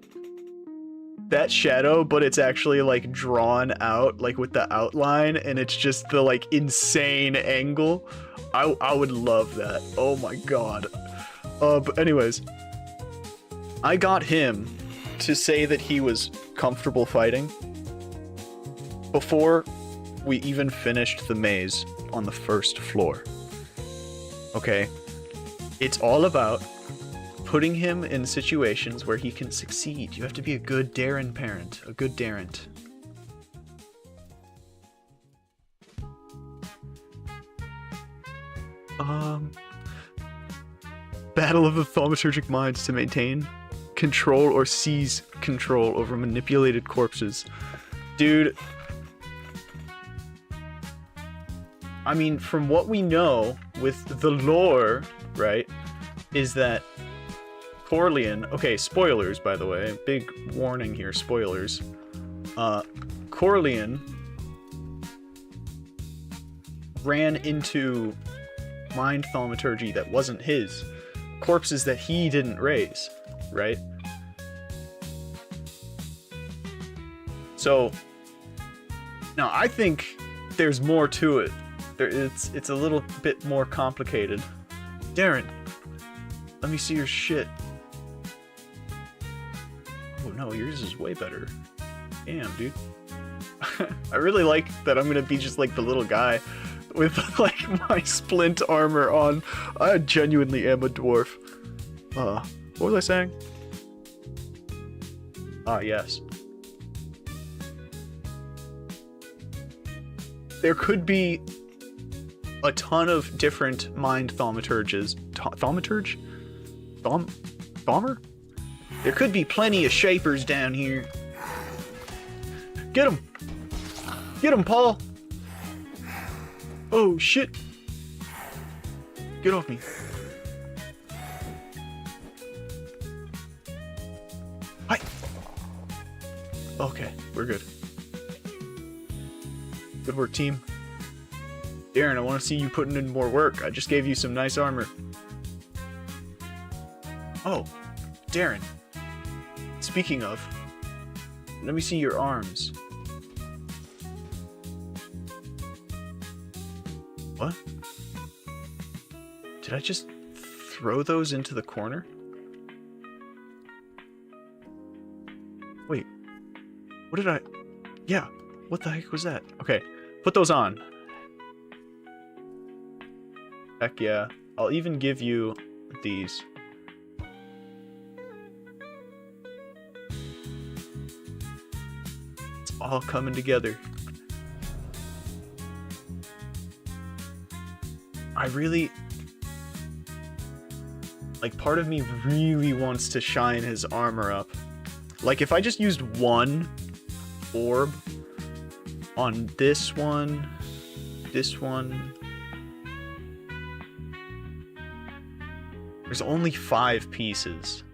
[SPEAKER 1] That shadow, but it's actually like drawn out, like with the outline, and it's just the like insane angle. I would love that. Oh my god. But anyways, I got him to say that he was comfortable fighting before we even finished the maze on the first floor. Okay? It's all about putting him in situations where he can succeed. You have to be a good Darren parent, a good Darren. Battle of the thaumaturgic minds to maintain control or seize control over manipulated corpses. Dude, I mean, from what we know with the lore, right, is that Corleone, okay, spoilers, by the way, big warning here, spoilers. Corleone ran into mind thaumaturgy that wasn't his, corpses that he didn't raise, right? So, now I think there's more to it. It's a little bit more complicated. Darren, let me see your shit. Oh no, yours is way better. Damn, dude. I really like that I'm gonna be just like the little guy with like my splint armor on. I genuinely am a dwarf. What was I saying? Ah, yes. There could be a ton of different mind thaumaturges. Thaumaturge? Thaumer? There could be plenty of shapers down here. Get him! Get him, Paul! Oh, shit! Get off me. Hi! Okay, we're good. Good work, team. Darren, I want to see you putting in more work. I just gave you some nice armor. Oh, Darren. Speaking of, let me see your arms. What? Did I just throw those into the corner? Wait. What did I... Yeah. What the heck was that? Okay. Put those on. Heck yeah. I'll even give you these. It's all coming together. I really... Like, part of me really wants to shine his armor up. Like, if I just used one orb on this one... There's only 5 pieces.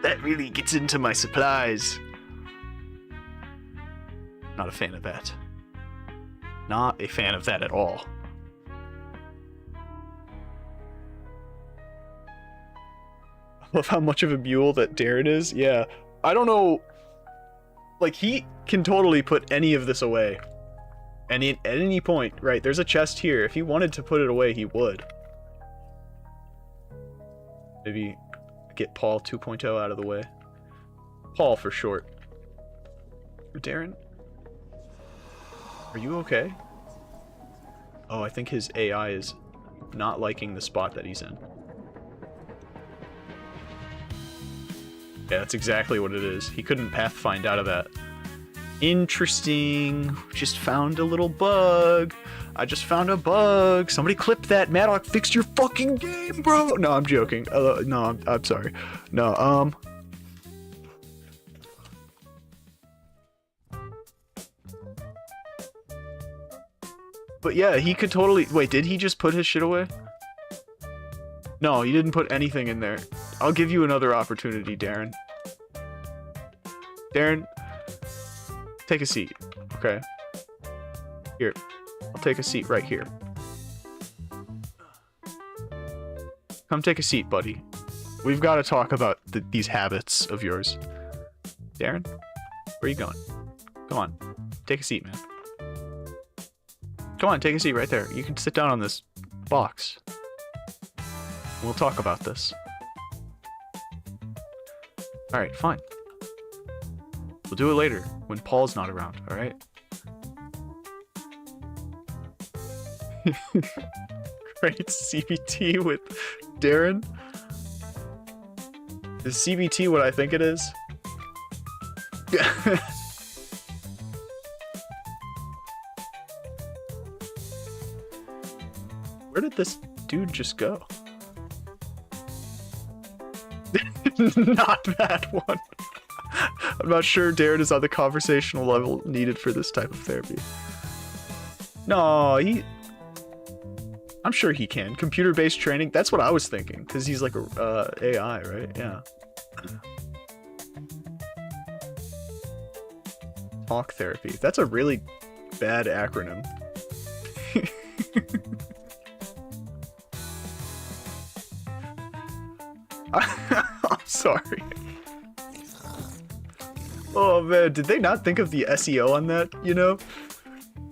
[SPEAKER 1] That really gets into my supplies. Not a fan of that. Not a fan of that at all. I love how much of a mule that Darren is. Yeah. I don't know. Like, he can totally put any of this away. And at any point, right, there's a chest here. If he wanted to put it away, he would. Maybe get Paul 2.0 out of the way. Paul for short. Darren? Are you okay? Oh, I think his AI is not liking the spot that he's in. Yeah, that's exactly what it is. He couldn't pathfind out of that. Interesting. Just found a little bug. I just found a bug. Somebody clip that. Maddock, fix your fucking game, bro. No, I'm joking. No, I'm sorry. No, But yeah, he could totally... Wait, did he just put his shit away? No, he didn't put anything in there. I'll give you another opportunity, Darren. Darren, take a seat, okay? Here, I'll take a seat right here. Come take a seat, buddy. We've got to talk about these habits of yours. Darren, where are you going? Come on, take a seat, man. Come on, take a seat right there. You can sit down on this box. We'll talk about this. Alright, fine. We'll do it later, when Paul's not around, alright? Great CBT with Darren. Is CBT what I think it is? Where did this dude just go? Not that one. I'm not sure Darren is on the conversational level needed for this type of therapy. No, I'm sure he can. Computer-based training, that's what I was thinking. Because he's like a AI, right? Yeah. Talk therapy. That's a really bad acronym. I'm sorry. Oh man, did they not think of the SEO on that, you know?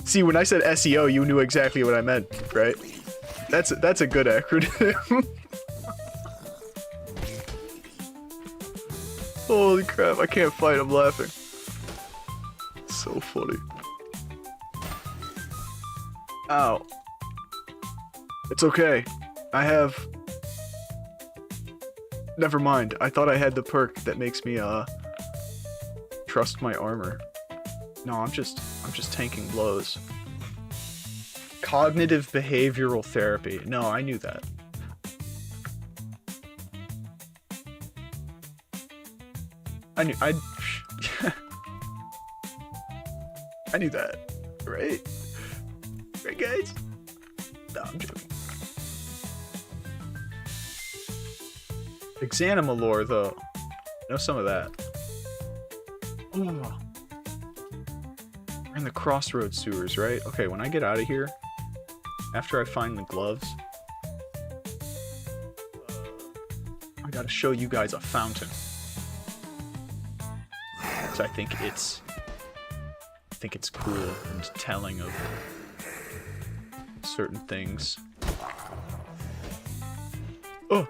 [SPEAKER 1] See, when I said SEO, you knew exactly what I meant, right? That's a good acronym. Holy crap, I can't fight, I'm laughing. So funny. Ow. It's okay. I have... Never mind, I thought I had the perk that makes me, trust my armor. No, I'm just tanking blows. Cognitive behavioral therapy. No, I knew that. I knew that, right? Right, guys? No, I'm joking. Exanima lore, though. know some of that. Oh. We're in the crossroads sewers, right? Okay, when I get out of here, after I find the gloves, I gotta show you guys a fountain. So I think it's cool and telling of certain things. Oh.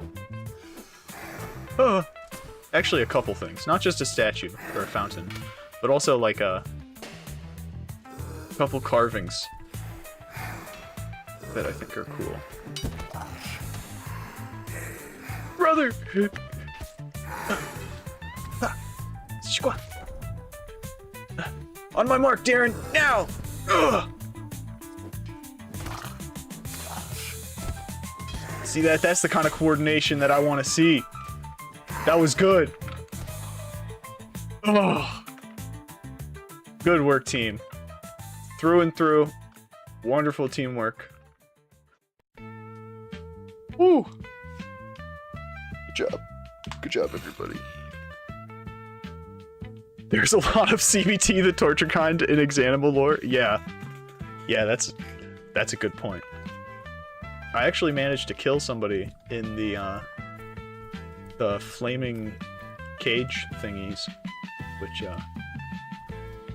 [SPEAKER 1] Oh. Actually, a couple things. Not just a statue or a fountain, but also like a couple carvings that I think are cool. Brother! On my mark, Darren, now! Ugh. See that? That's the kind of coordination that I want to see. That was good. Oh. Good work, team. Through and through. Wonderful teamwork. Woo! Good job. Good job, everybody. There's a lot of CBT, the torture kind, in exanima lore. Yeah. Yeah, that's a good point. I actually managed to kill somebody in the flaming cage thingies, which,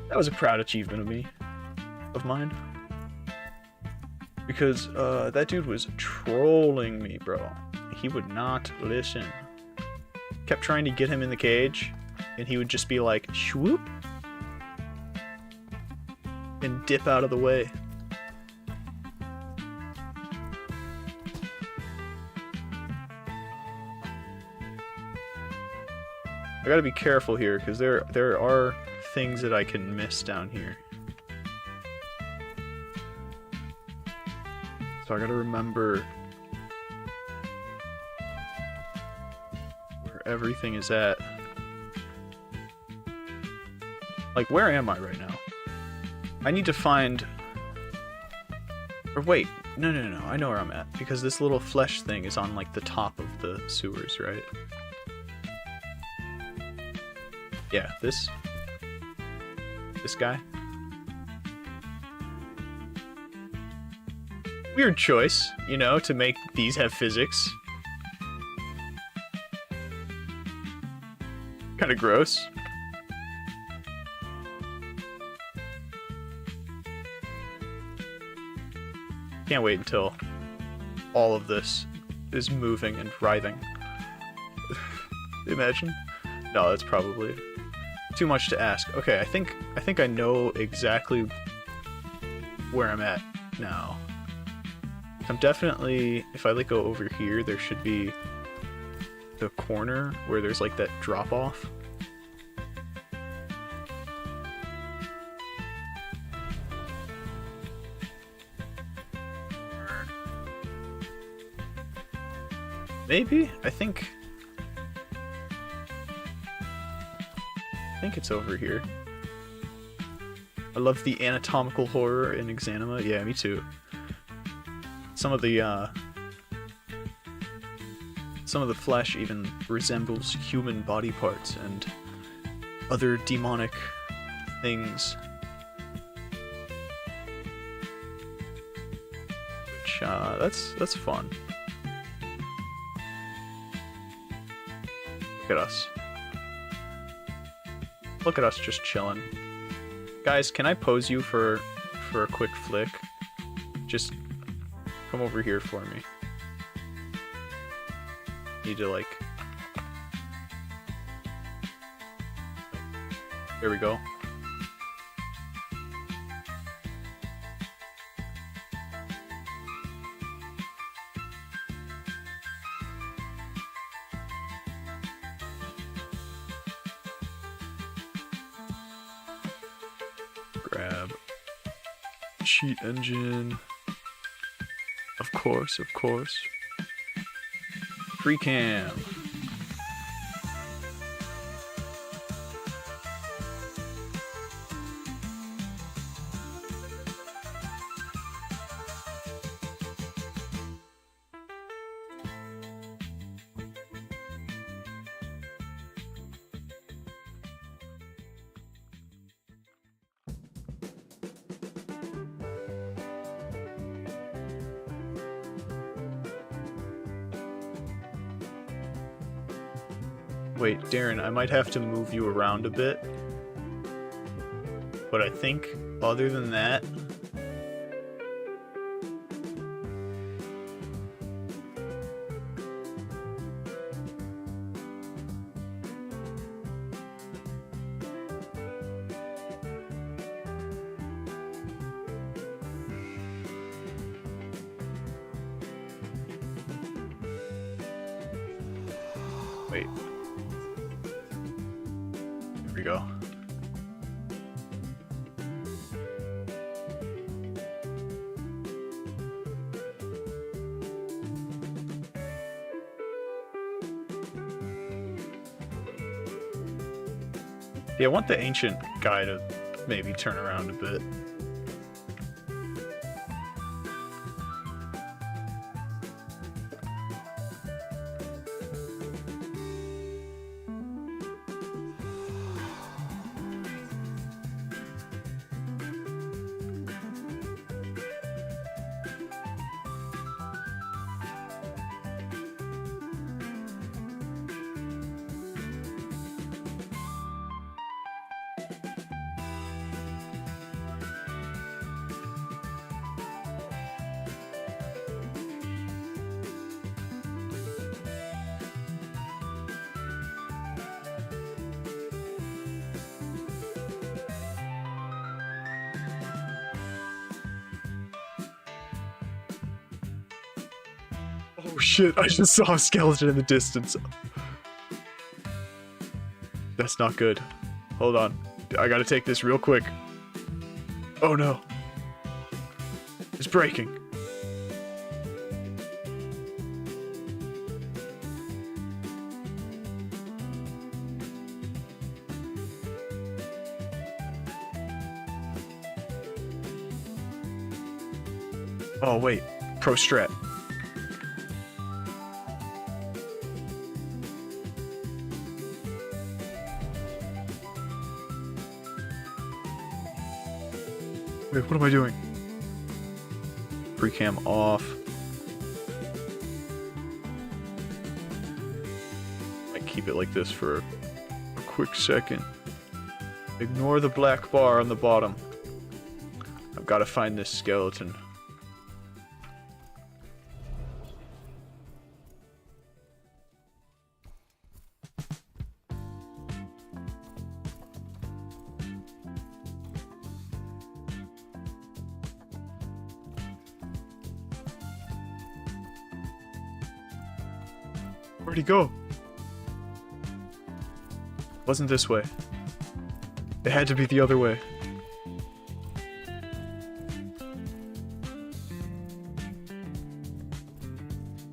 [SPEAKER 1] that was a proud achievement of mine. Because, that dude was trolling me, bro. He would not listen. Kept trying to get him in the cage, and he would just be like, swoop, and dip out of the way. I gotta be careful here, because there are things that I can miss down here. So I gotta remember where everything is at. Like, where am I right now? I need to find... Or wait, no, I know where I'm at. Because this little flesh thing is on, like, the top of the sewers, right? Yeah, this guy. Weird choice, you know, to make these have physics. Kinda gross. Can't wait until all of this is moving and writhing. Imagine? No, that's probably too much to ask. Okay, I think I know exactly where I'm at now. I'm definitely, if I like go over here, there should be the corner where there's like that drop off. Maybe? I think it's over here. I love the anatomical horror in exanima. Yeah, me too. Some of the flesh even resembles human body parts and other demonic things. Which, that's fun. Look at us. Look at us just chilling. Guys, can I pose you for a quick flick? Just come over here for me. Need to, like... There we go. Grab cheat engine. Of course. Free cam. Wait, Darren, I might have to move you around a bit. But I think, other than that... Wait. Here we go. Yeah, I want the ancient guy to maybe turn around a bit. Oh shit, I just saw a skeleton in the distance. That's not good. Hold on. I gotta take this real quick. Oh no. It's breaking. Oh wait, pro strat. Wait, what am I doing? Pre-cam off. I keep it like this for a quick second. Ignore the black bar on the bottom. I've got to find this skeleton. Where'd he go? Wasn't this way. It had to be the other way.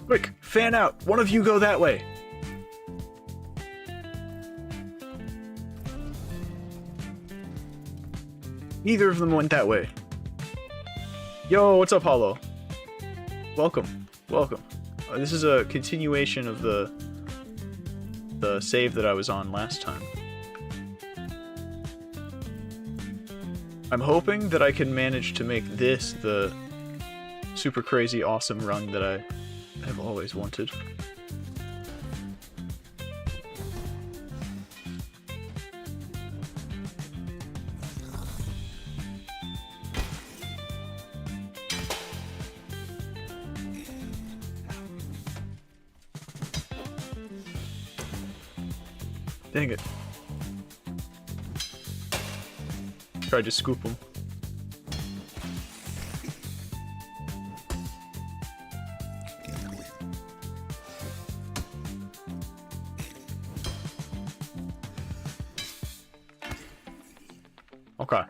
[SPEAKER 1] Quick, fan out. One of you go that way. Neither of them went that way. Yo, what's up, Hollow? Welcome. Welcome. This is a continuation of the save that I was on last time. I'm hoping that I can manage to make this the super crazy awesome run that I have always wanted. Dang it. Tried to scoop him. Okay.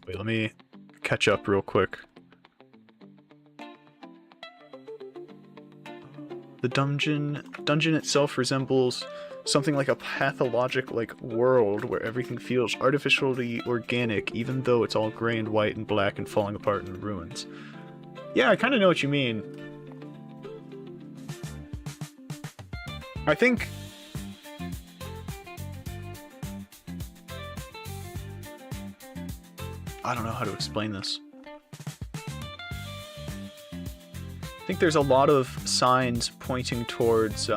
[SPEAKER 1] Wait, let me catch up real quick. The dungeon itself resembles something like a pathologic world where everything feels artificially organic, even though it's all gray and white and black and falling apart in ruins. Yeah, I kind of know what you mean. I think... I don't know how to explain this. I think there's a lot of signs pointing towards,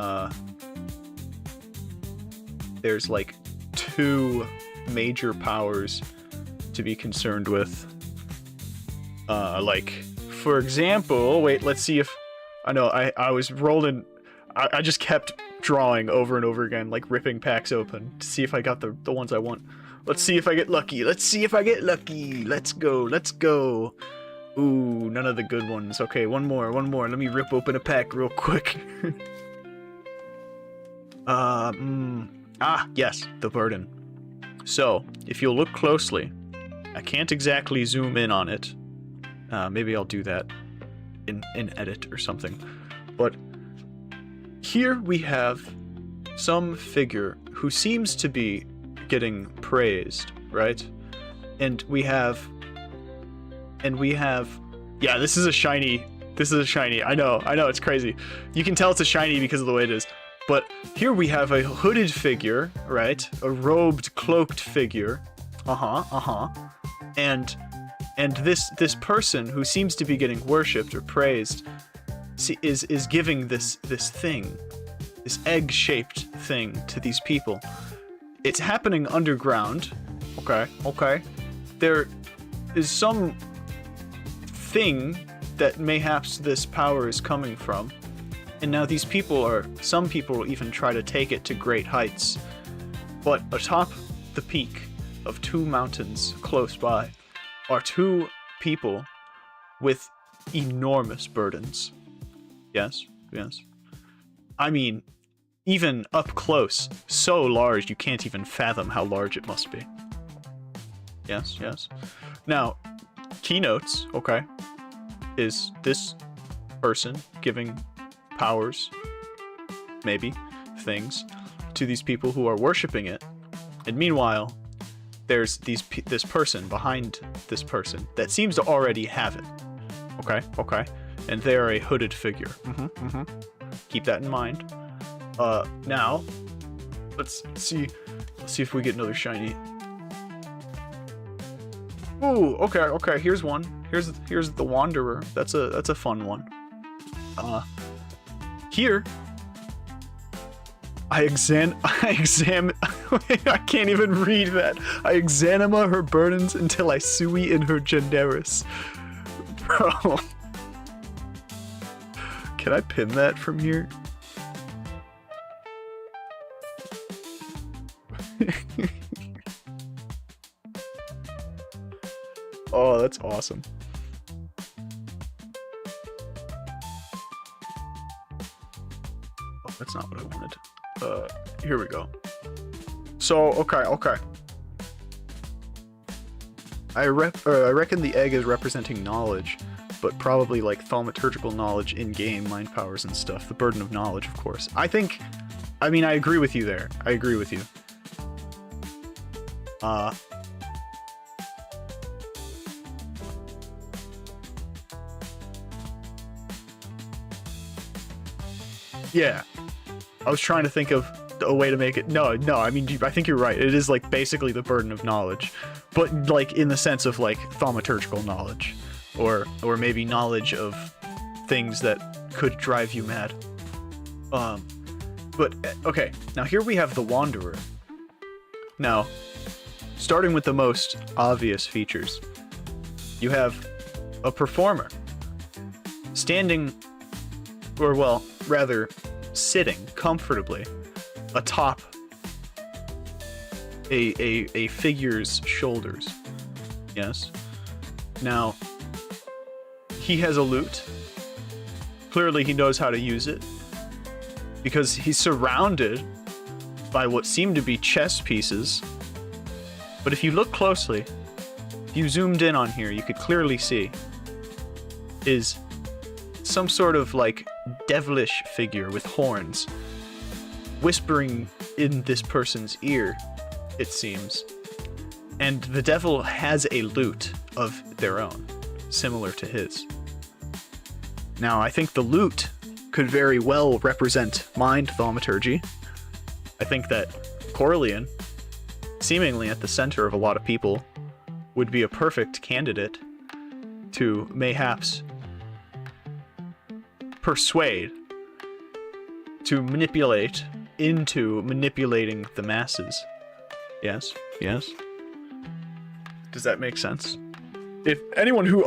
[SPEAKER 1] there's like 2 major powers to be concerned with. Like, for example, wait, let's see if... I know, I was rolling... I just kept drawing over and over again, like ripping packs open to see if I got the ones I want. Let's see if I get lucky. Let's see if I get lucky. Let's go. Let's go. Ooh, none of the good ones. Okay, one more. Let me rip open a pack real quick. Yes, the burden. So, if you'll look closely, I can't exactly zoom in on it. Maybe I'll do that in edit or something. But here we have some figure who seems to be getting praised, right? And we have, yeah, this is a shiny, I know, it's crazy. You can tell it's a shiny because of the way it is. But here we have a hooded figure, right? A robed, cloaked figure. And this person who seems to be getting worshipped or praised is giving this thing, this egg-shaped thing to these people. It's happening underground. Okay. There is some thing that mayhaps this power is coming from. And now these people some people even try to take it to great heights. But atop the peak of 2 mountains close by are 2 people with enormous burdens. Yes. I mean, even up close, so large you can't even fathom how large it must be. Yes. Now, keynotes, okay, is this person giving powers, maybe, things, to these people who are worshipping it. And meanwhile, there's this person behind this person that seems to already have it. Okay. And they are a hooded figure. Keep that in mind. Now, let's see if we get another shiny. Ooh, okay. Here's one. Here's the Wanderer. That's a fun one. Here, I examine. I can't even read that. I exanima her burdens until I sui in her generis. Bro. Can I pin that from here? Oh, that's awesome. Oh, that's not what I wanted. Here we go. So, okay. I reckon the egg is representing knowledge, but probably like thaumaturgical knowledge in-game, mind powers and stuff. The burden of knowledge, of course. I agree with you there. I agree with you. Yeah. I was trying to think of a way to make it. No, I mean, I think you're right. It is like basically the burden of knowledge, but like in the sense of like thaumaturgical knowledge, or maybe knowledge of things that could drive you mad. But okay, now here we have the Wanderer. Now, starting with the most obvious features, you have a performer standing, or well, rather sitting comfortably atop a figure's shoulders. Yes. Now, he has a lute. Clearly he knows how to use it, because he's surrounded by what seem to be chess pieces. But if you look closely, if you zoomed in on here, you could clearly see is some sort of like devilish figure with horns whispering in this person's ear, it seems. And the devil has a lute of their own, similar to his. Now, I think the lute could very well represent mind thaumaturgy. I think that Corleone, seemingly at the center of a lot of people, would be a perfect candidate to mayhaps persuade, to manipulate into manipulating the masses. Yes, yes. Does that make sense? If anyone who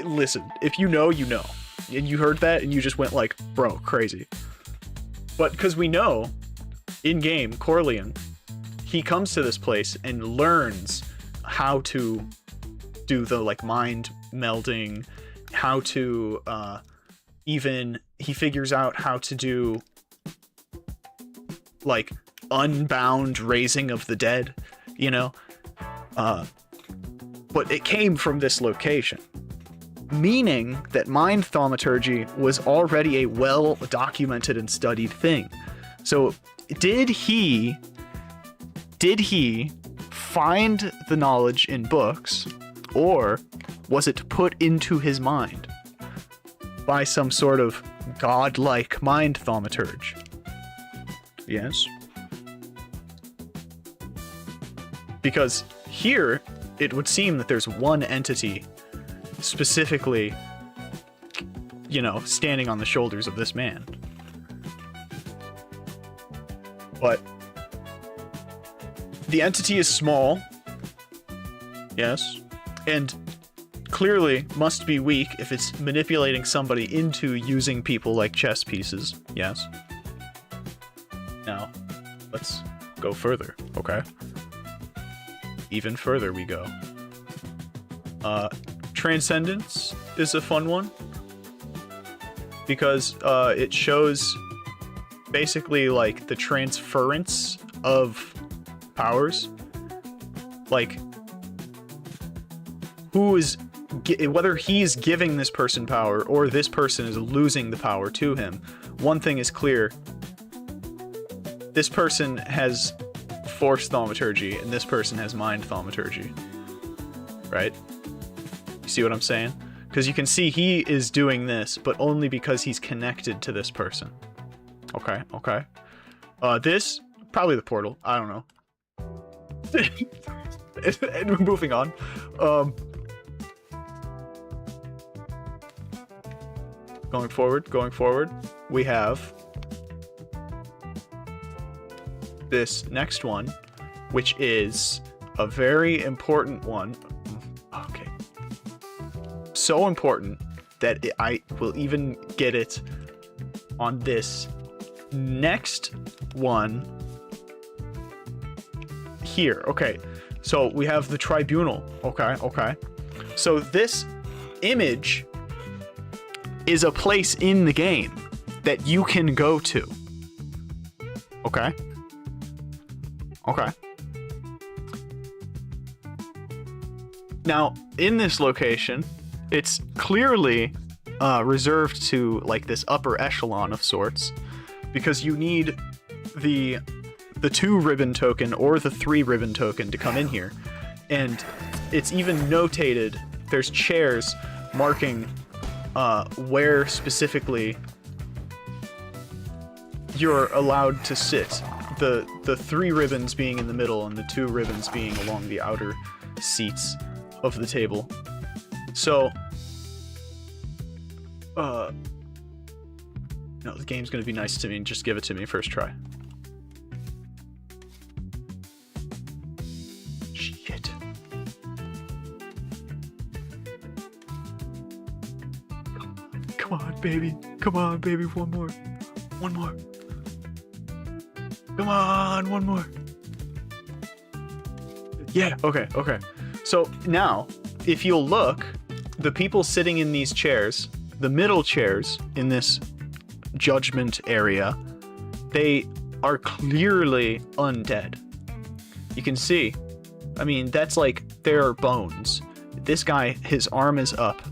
[SPEAKER 1] listen, if you know, and you heard that and you just went like, bro, crazy. But because we know, in game, Corleone, he comes to this place and learns how to do the like mind melding, how to he figures out how to do like unbound raising of the dead, you know? But it came from this location, meaning that mind thaumaturgy was already a well-documented and studied thing. So did he find the knowledge in books, or was it put into his mind by some sort of godlike mind thaumaturge? Yes. Because here, it would seem that there's one entity specifically, you know, standing on the shoulders of this man. But the entity is small, yes, and clearly must be weak if it's manipulating somebody into using people like chess pieces, yes. Now, let's go further, okay? Even further we go. Transcendence is a fun one, because it shows basically like the transference of powers, like whether he's giving this person power or this person is losing the power to him. One thing is clear: this person has force thaumaturgy and this person has mind thaumaturgy, right? You see what I'm saying? Because you can see he is doing this, but only because he's connected to this person. Okay, okay. This, probably the portal. I don't know. And moving on. Going forward, we have this next one, which is a very important one. Okay. So important that I will even get it on this next one here. Okay, so we have the tribunal. Okay. So this image is a place in the game that you can go to. Okay. Now, in this location, it's clearly reserved to like this upper echelon of sorts, because you need the 2 ribbon token or the 3 ribbon token to come in here. And it's even notated, there's chairs marking where specifically you're allowed to sit. The 3 ribbons being in the middle and the 2 ribbons being along the outer seats of the table. So, no, the game's gonna be nice to me and just give it to me first try. Shit. Come on, baby. Come on, baby. One more. Come on, one more. Yeah, okay. So now, if you'll look, the people sitting in these chairs, the middle chairs in this judgment area, they are clearly undead. You can see, I mean, that's like their bones. This guy, his arm is up.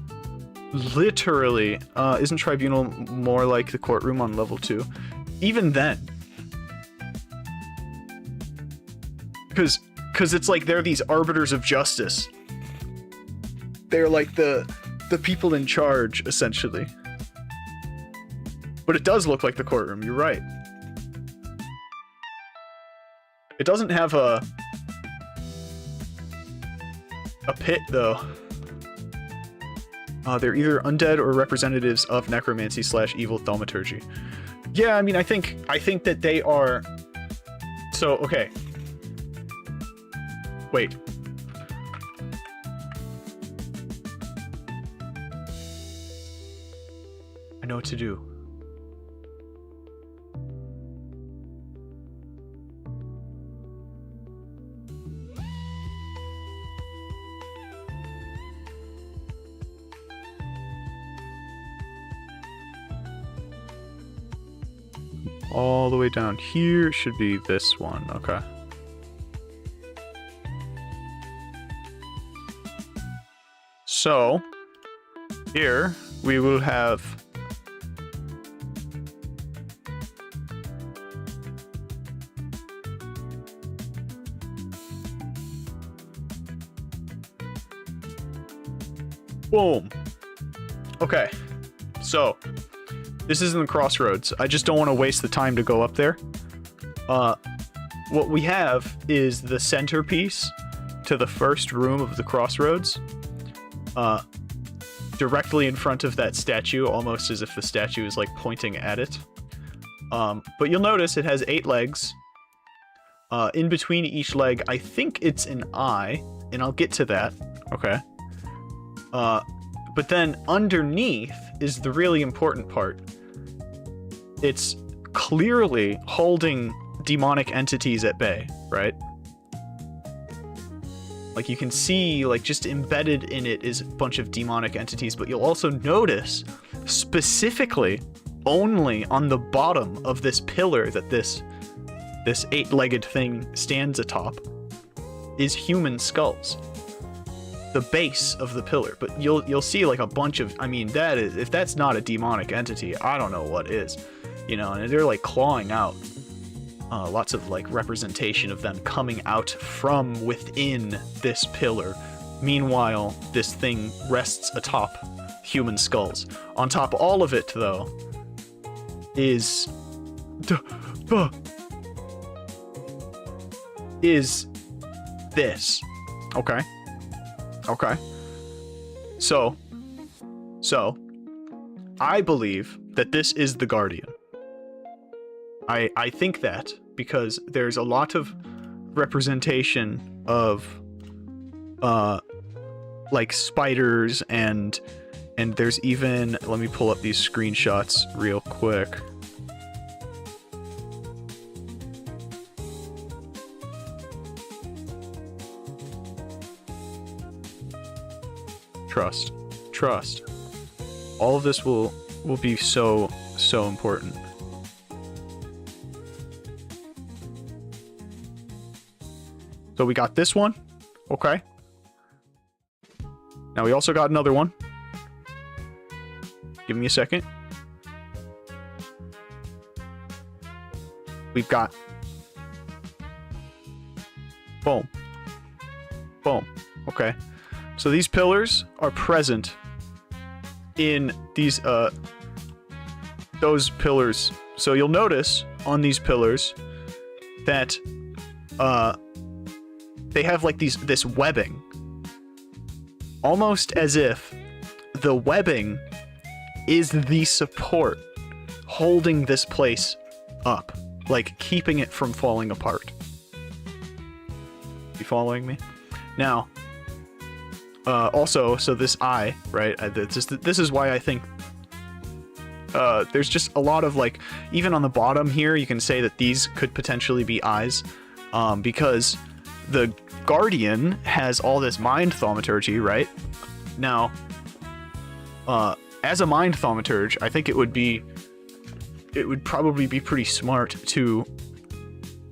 [SPEAKER 1] Literally, isn't Tribunal more like the courtroom on level 2? Even then. Because it's like they're these arbiters of justice. They're like the people in charge, essentially. But it does look like the courtroom, you're right. It doesn't have a pit, though. They're either undead or representatives of necromancy / evil thaumaturgy. Yeah, I mean, I think that they are... So, okay. Wait. I know what to do. All the way down here should be this one. Okay. So, here we will have boom. Okay. So, this isn't the crossroads. I just don't want to waste the time to go up there. What we have is the centerpiece to the first room of the crossroads. Directly in front of that statue, almost as if the statue is like pointing at it. But you'll notice it has 8 legs. In between each leg, I think it's an eye, and I'll get to that. Okay. But then underneath is the really important part. It's clearly holding demonic entities at bay, right? Like, you can see, like, just embedded in it is a bunch of demonic entities, but you'll also notice, specifically, only on the bottom of this pillar that this 8-legged thing stands atop, is human skulls. The base of the pillar, but you'll see, like, a bunch of, I mean, that is, if that's not a demonic entity, I don't know what is, you know, and they're, like, clawing out. Lots of, like, representation of them coming out from within this pillar. Meanwhile, this thing rests atop human skulls. On top of all of it, though, is this. Okay. Okay. So, I believe that this is the Guardian. I think that because there's a lot of representation of like spiders and there's even, let me pull up these screenshots real quick. Trust. All of this will be so important. So we got this one. Okay. Now we also got another one. Give me a second. We've got... Boom. Boom. Okay. So these pillars are present in these, those pillars. So you'll notice on these pillars that, they have like this webbing. Almost as if the webbing is the support holding this place up. Like keeping it from falling apart. You following me? Now, also, so this eye, right? This is why I think there's just a lot of like, even on the bottom here, you can say that these could potentially be eyes, because the Guardian has all this mind thaumaturgy, right? Now, as a mind thaumaturge, I think it would probably be pretty smart to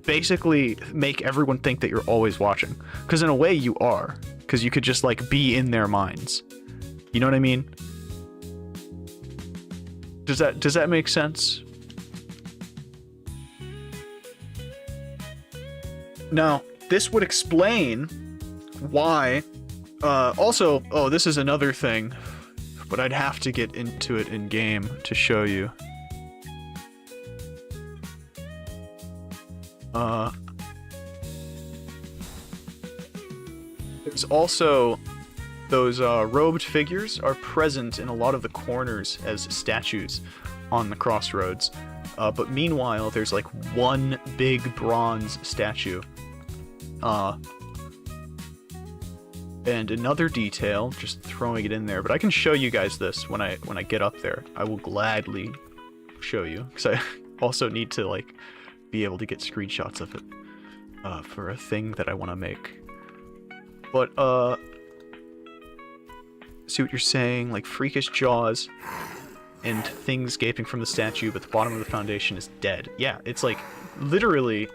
[SPEAKER 1] basically make everyone think that you're always watching. Because in a way you are. Because you could just like be in their minds. You know what I mean? Does that make sense? Now, this would explain why... also, oh, this is another thing, but I'd have to get into it in-game to show you. There's also... Those robed figures are present in a lot of the corners as statues on the crossroads. But meanwhile, there's like one big bronze statue. And another detail, just throwing it in there, but I can show you guys this when I get up there. I will gladly show you, because I also need to like be able to get screenshots of it for a thing that I want to make. But see what you're saying, like freakish jaws and things gaping from the statue, but the bottom of the foundation is dead. Yeah, it's like literally,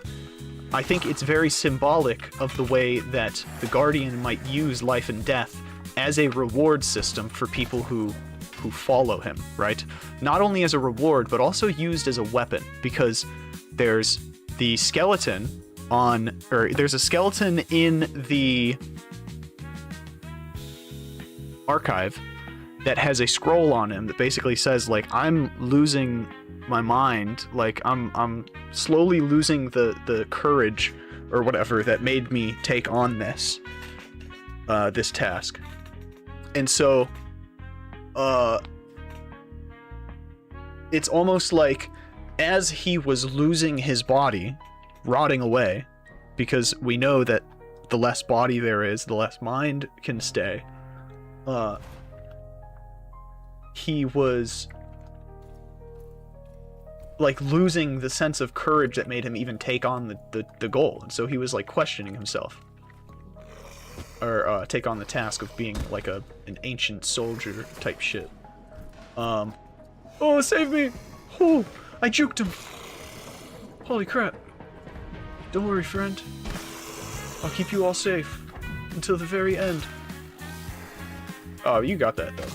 [SPEAKER 1] I think it's very symbolic of the way that the Guardian might use life and death as a reward system for people who follow him, right? Not only as a reward, but also used as a weapon, because there's the skeleton there's a skeleton in the archive that has a scroll on him that basically says, like, I'm losing my mind, like I'm slowly losing the courage or whatever that made me take on this this task. And so it's almost like as he was losing his body, rotting away, because we know that the less body there is, the less mind can stay, he was like losing the sense of courage that made him even take on the goal. And so he was like questioning himself, or take on the task of being like an ancient soldier type shit. Oh, save me! Oh, I juked him! Holy crap. Don't worry, friend. I'll keep you all safe until the very end. Oh, you got that, though.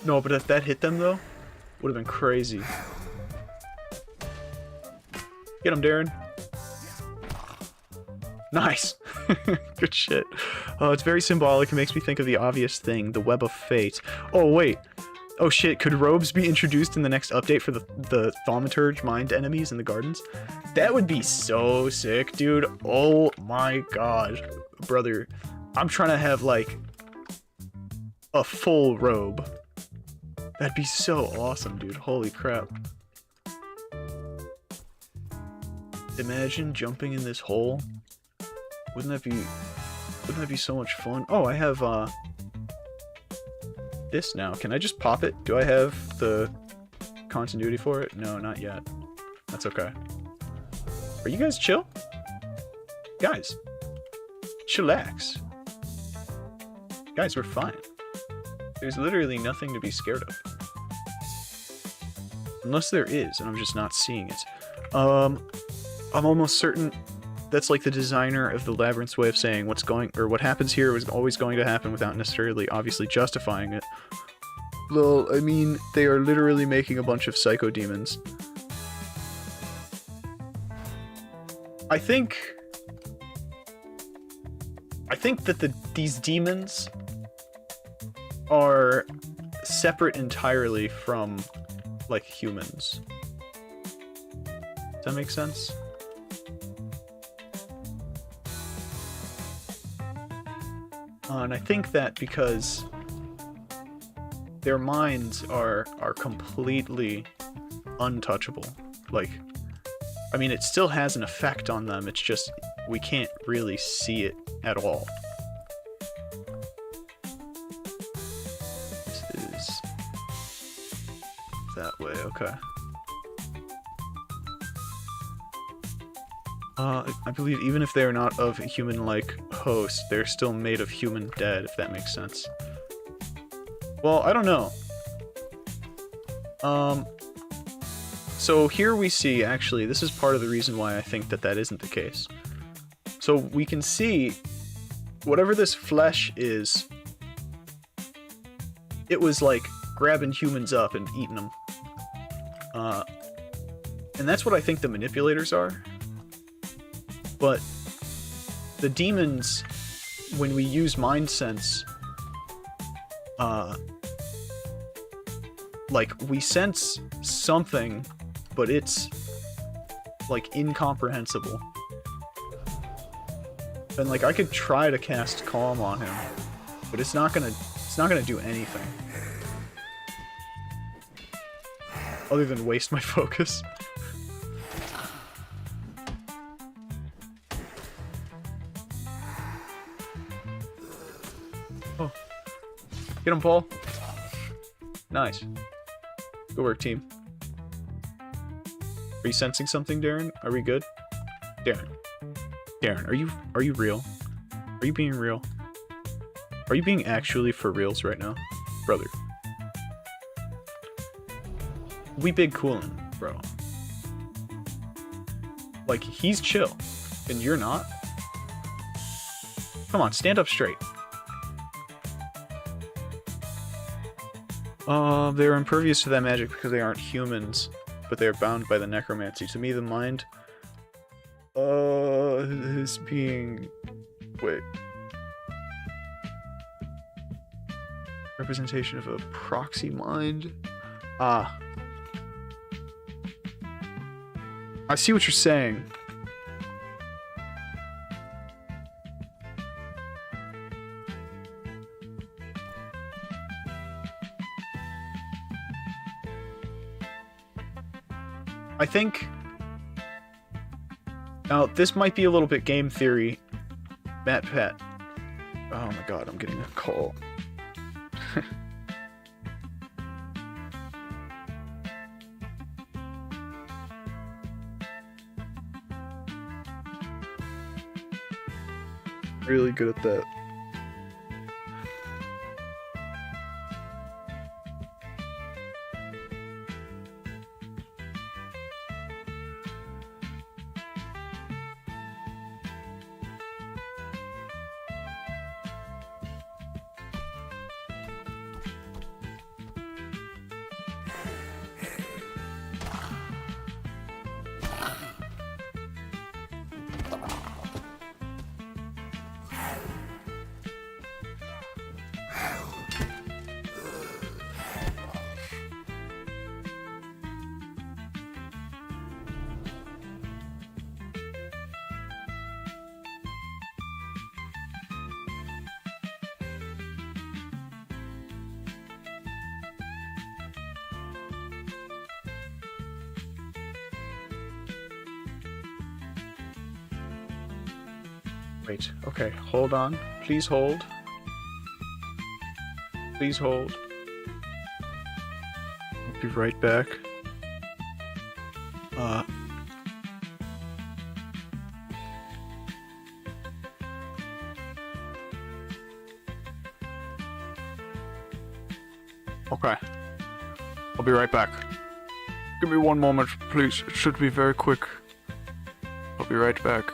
[SPEAKER 1] No, but if that hit them, though, would have been crazy. Get him, Darren. Nice. Good shit. It's very symbolic. It makes me think of the obvious thing, the Web of Fate. Oh, wait. Oh, shit. Could robes be introduced in the next update for the thaumaturge mind enemies in the gardens? That would be so sick, dude. Oh, my gosh. Brother, I'm trying to have, like, a full robe. That'd be so awesome, dude. Holy crap. Imagine jumping in this hole. Wouldn't that be so much fun? Oh, I have this now. Can I just pop it? Do I have the continuity for it? No, not yet. That's okay. Are you guys chill? Guys, chillax. Guys, we're fine. There's literally nothing to be scared of. Unless there is, and I'm just not seeing it. I'm almost certain that's like the designer of the Labyrinth's way of saying what happens here is always going to happen without necessarily obviously justifying it. Well, I mean, they are literally making a bunch of psycho demons. I think that these demons are separate entirely from, like, humans. Does that make sense? And I think that because their minds are completely untouchable. Like, I mean, it still has an effect on them, it's just we can't really see it at all. This is that way, okay. I believe even if they're not of a human-like host, they're still made of human dead, if that makes sense. Well, I don't know. So here we see, actually, this is part of the reason why I think that isn't the case. So we can see, whatever this flesh is, it was like grabbing humans up and eating them. And that's what I think the manipulators are. But the demons, when we use mind sense, like, we sense something, but it's, like, incomprehensible. And like I could try to cast Calm on him, but it's not gonna do anything. Other than waste my focus. Oh. Get him, Paul. Nice. Good work, team. Are you sensing something, Darren? Are we good? Darren. Darren, are you real? Are you being real? Are you being actually for reals right now? Brother. We big coolin', bro. Like, he's chill. And you're not? Come on, stand up straight. They are impervious to that magic because they aren't humans, but they are bound by the necromancy. To me, the mind is being... Wait. Representation of a proxy mind? Ah. I see what you're saying. I think... Now, this might be a little bit game theory. Matt Pat. Oh my god, I'm getting a call. Really good at that. Wait, okay, hold on. Please hold. Please hold. I'll be right back. Okay. I'll be right back. Give me one moment, please. It should be very quick. I'll be right back.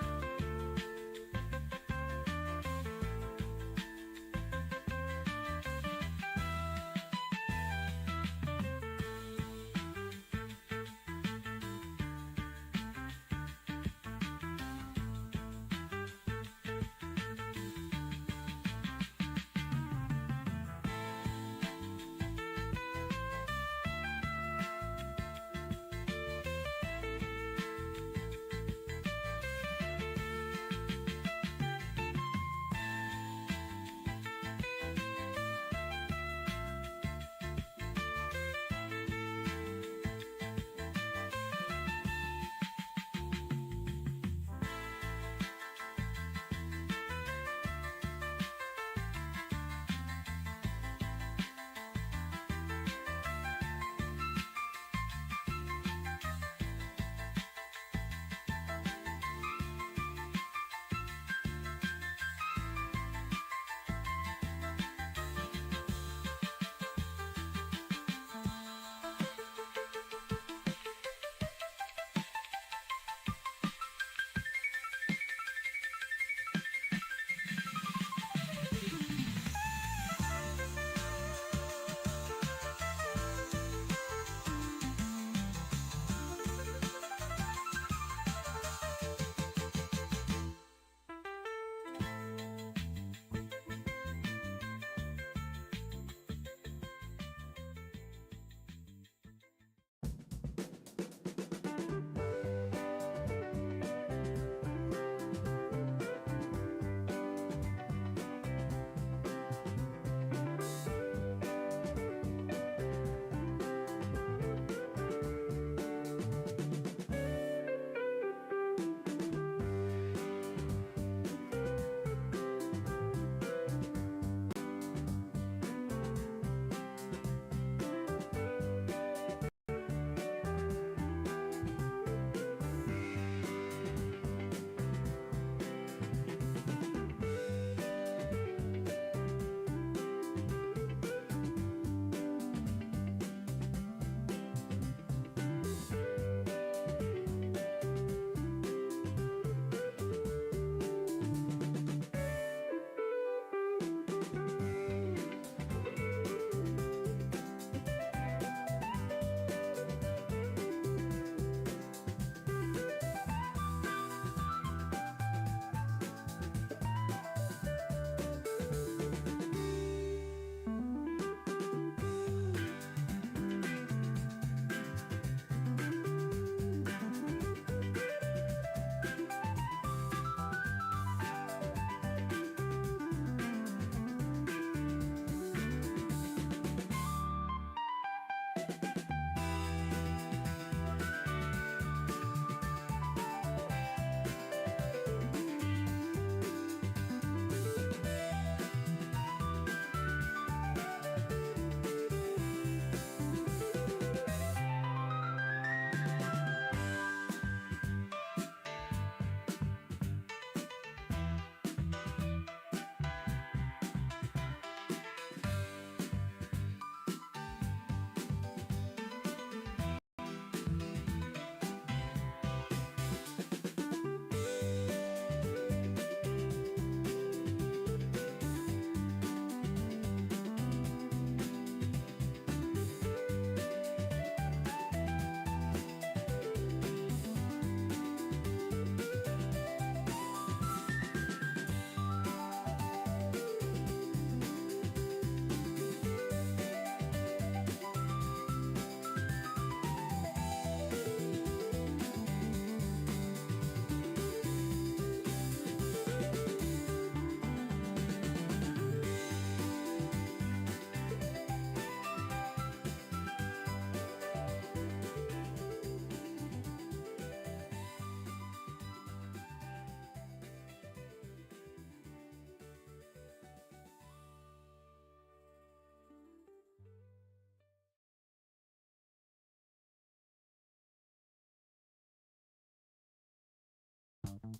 [SPEAKER 1] God.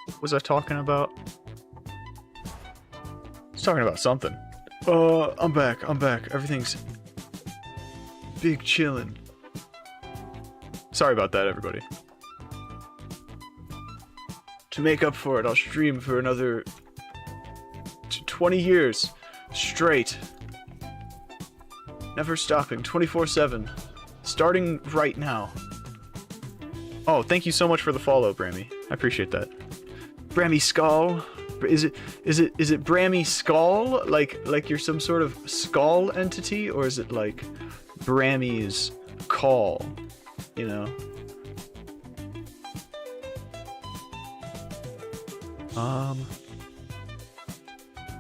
[SPEAKER 1] What was I talking about? I was talking about something. I'm back. Everything's big chillin'. Sorry about that, everybody. To make up for it, I'll stream for another 20 years straight. Never stopping, 24/7. Starting right now. Oh, thank you so much for the follow, Brammy. I appreciate that. Brammy Skull? Is it Brammy Skull? Like you're some sort of skull entity? Or is it like Brammy's call? You know?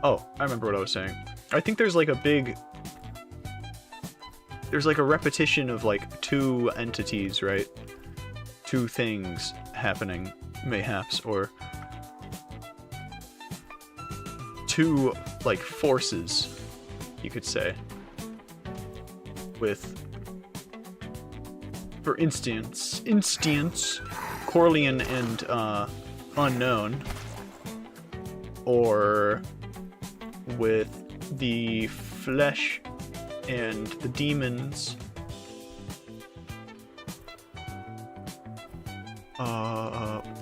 [SPEAKER 1] Oh, I remember what I was saying. I think there's like a big... There's like a repetition of like two entities, right? Two things happening, mayhaps, or two, like, forces, you could say. With, for instance, Corleone and, Unknown, or with the flesh and the demons,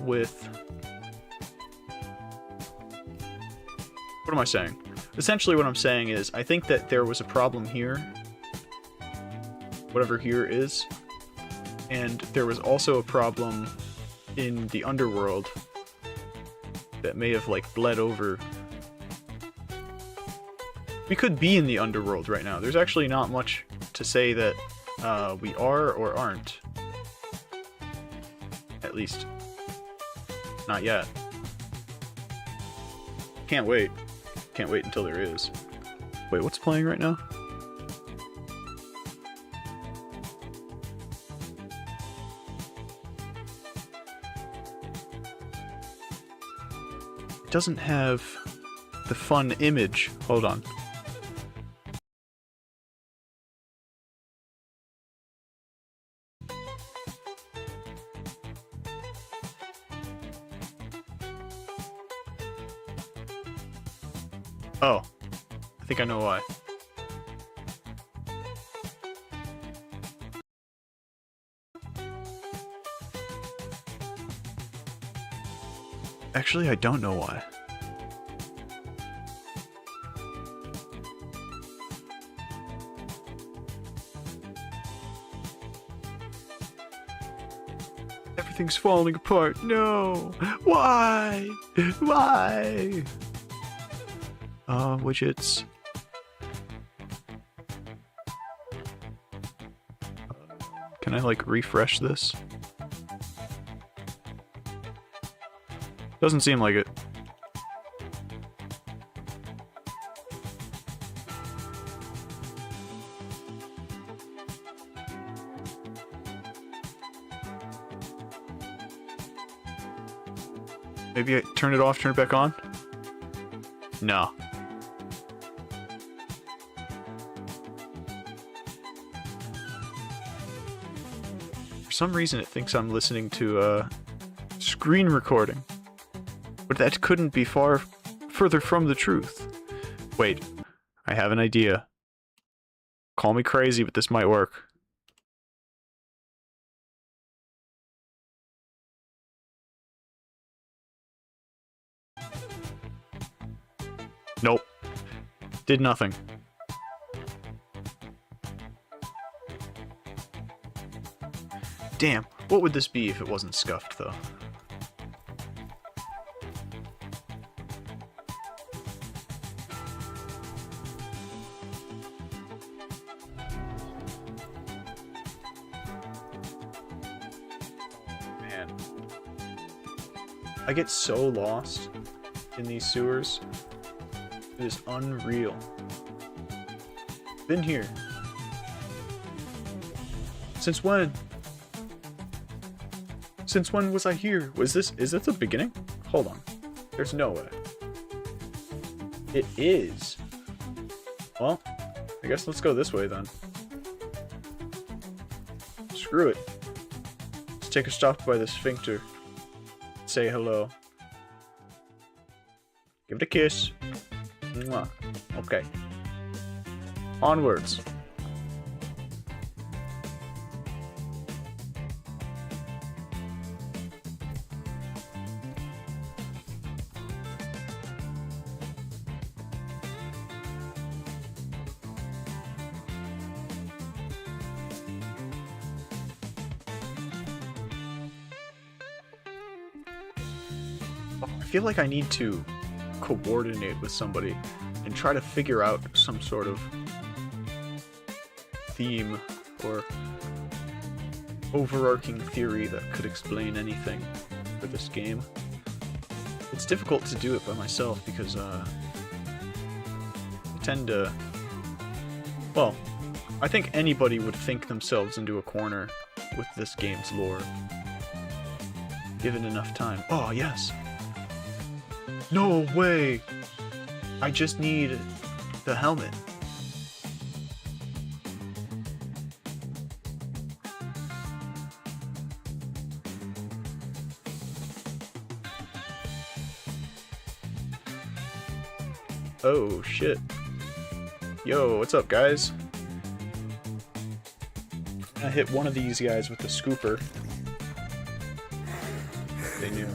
[SPEAKER 1] with... What am I saying? Essentially what I'm saying is, I think that there was a problem here, whatever here is, and there was also a problem in the underworld that may have, like, bled over. We could be in the underworld right now. There's actually not much to say that we are or aren't. At least. Not yet. Can't wait. Can't wait until there is. Wait, what's playing right now? It doesn't have the fun image. Hold on. Oh, I think I know why. Actually, I don't know why. Everything's falling apart. No! Why? Why? Widgets. Can I, like, refresh this? Doesn't seem like it. Maybe I turn it off, turn it back on? No. For some reason it thinks I'm listening to a screen recording. But that couldn't be further from the truth. Wait, I have an idea. Call me crazy, but this might work. Nope. Did nothing. Damn, what would this be if it wasn't scuffed, though? Man. I get so lost in these sewers. It is unreal. Been here. Since when? Since when was I here? Is this the beginning? Hold on. There's no way. It is. Well, I guess let's go this way then. Screw it. Let's take a stop by the sphincter. Say hello. Give it a kiss. Mwah. Okay. Onwards. I feel like I need to coordinate with somebody and try to figure out some sort of theme or overarching theory that could explain anything for this game. It's difficult to do it by myself because I tend to... Well, I think anybody would think themselves into a corner with this game's lore, given enough time. Oh, yes! No way! I just need the helmet. Oh, shit. Yo, what's up, guys? I hit one of these guys with the scooper. They knew.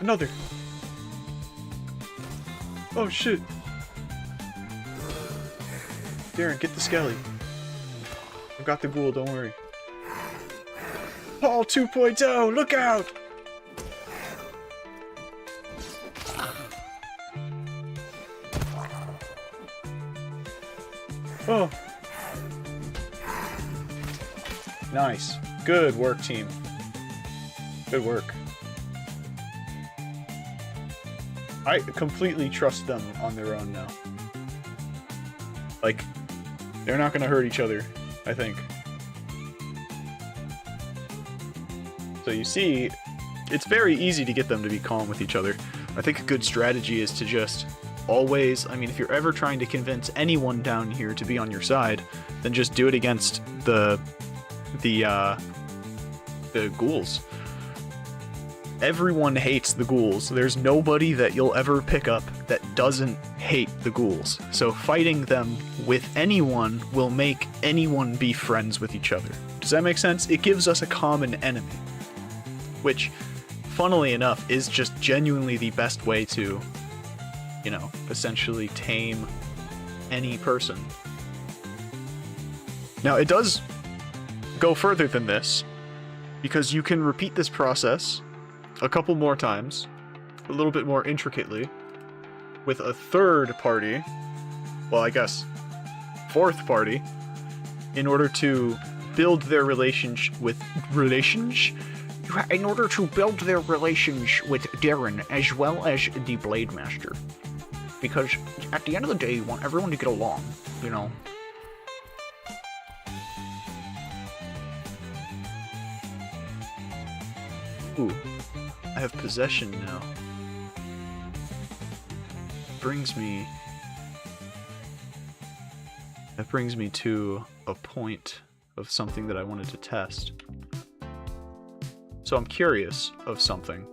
[SPEAKER 1] Another. Oh shit. Darren, get the skelly. I've got the ghoul, don't worry. Paul 2.0, look out! Oh. Nice. Good work, team. Good work. I completely trust them on their own now. Like, they're not gonna hurt each other, I think. So you see, it's very easy to get them to be calm with each other. I think a good strategy is to just always, I mean, if you're ever trying to convince anyone down here to be on your side, then just do it against the ghouls. Everyone hates the ghouls. There's nobody that you'll ever pick up that doesn't hate the ghouls. So fighting them with anyone will make anyone be friends with each other. Does that make sense? It gives us a common enemy. Which, funnily enough, is just genuinely the best way to, you know, essentially tame any person. Now, it does go further than this, because you can repeat this process a couple more times, a little bit more intricately, with a third party, well, I guess, fourth party, in order to build their relationship with Darren, as well as the Blade Master. Because at the end of the day, you want everyone to get along, you know? Ooh. I have possession now. That brings me to a point of something that I wanted to test. So I'm curious of something.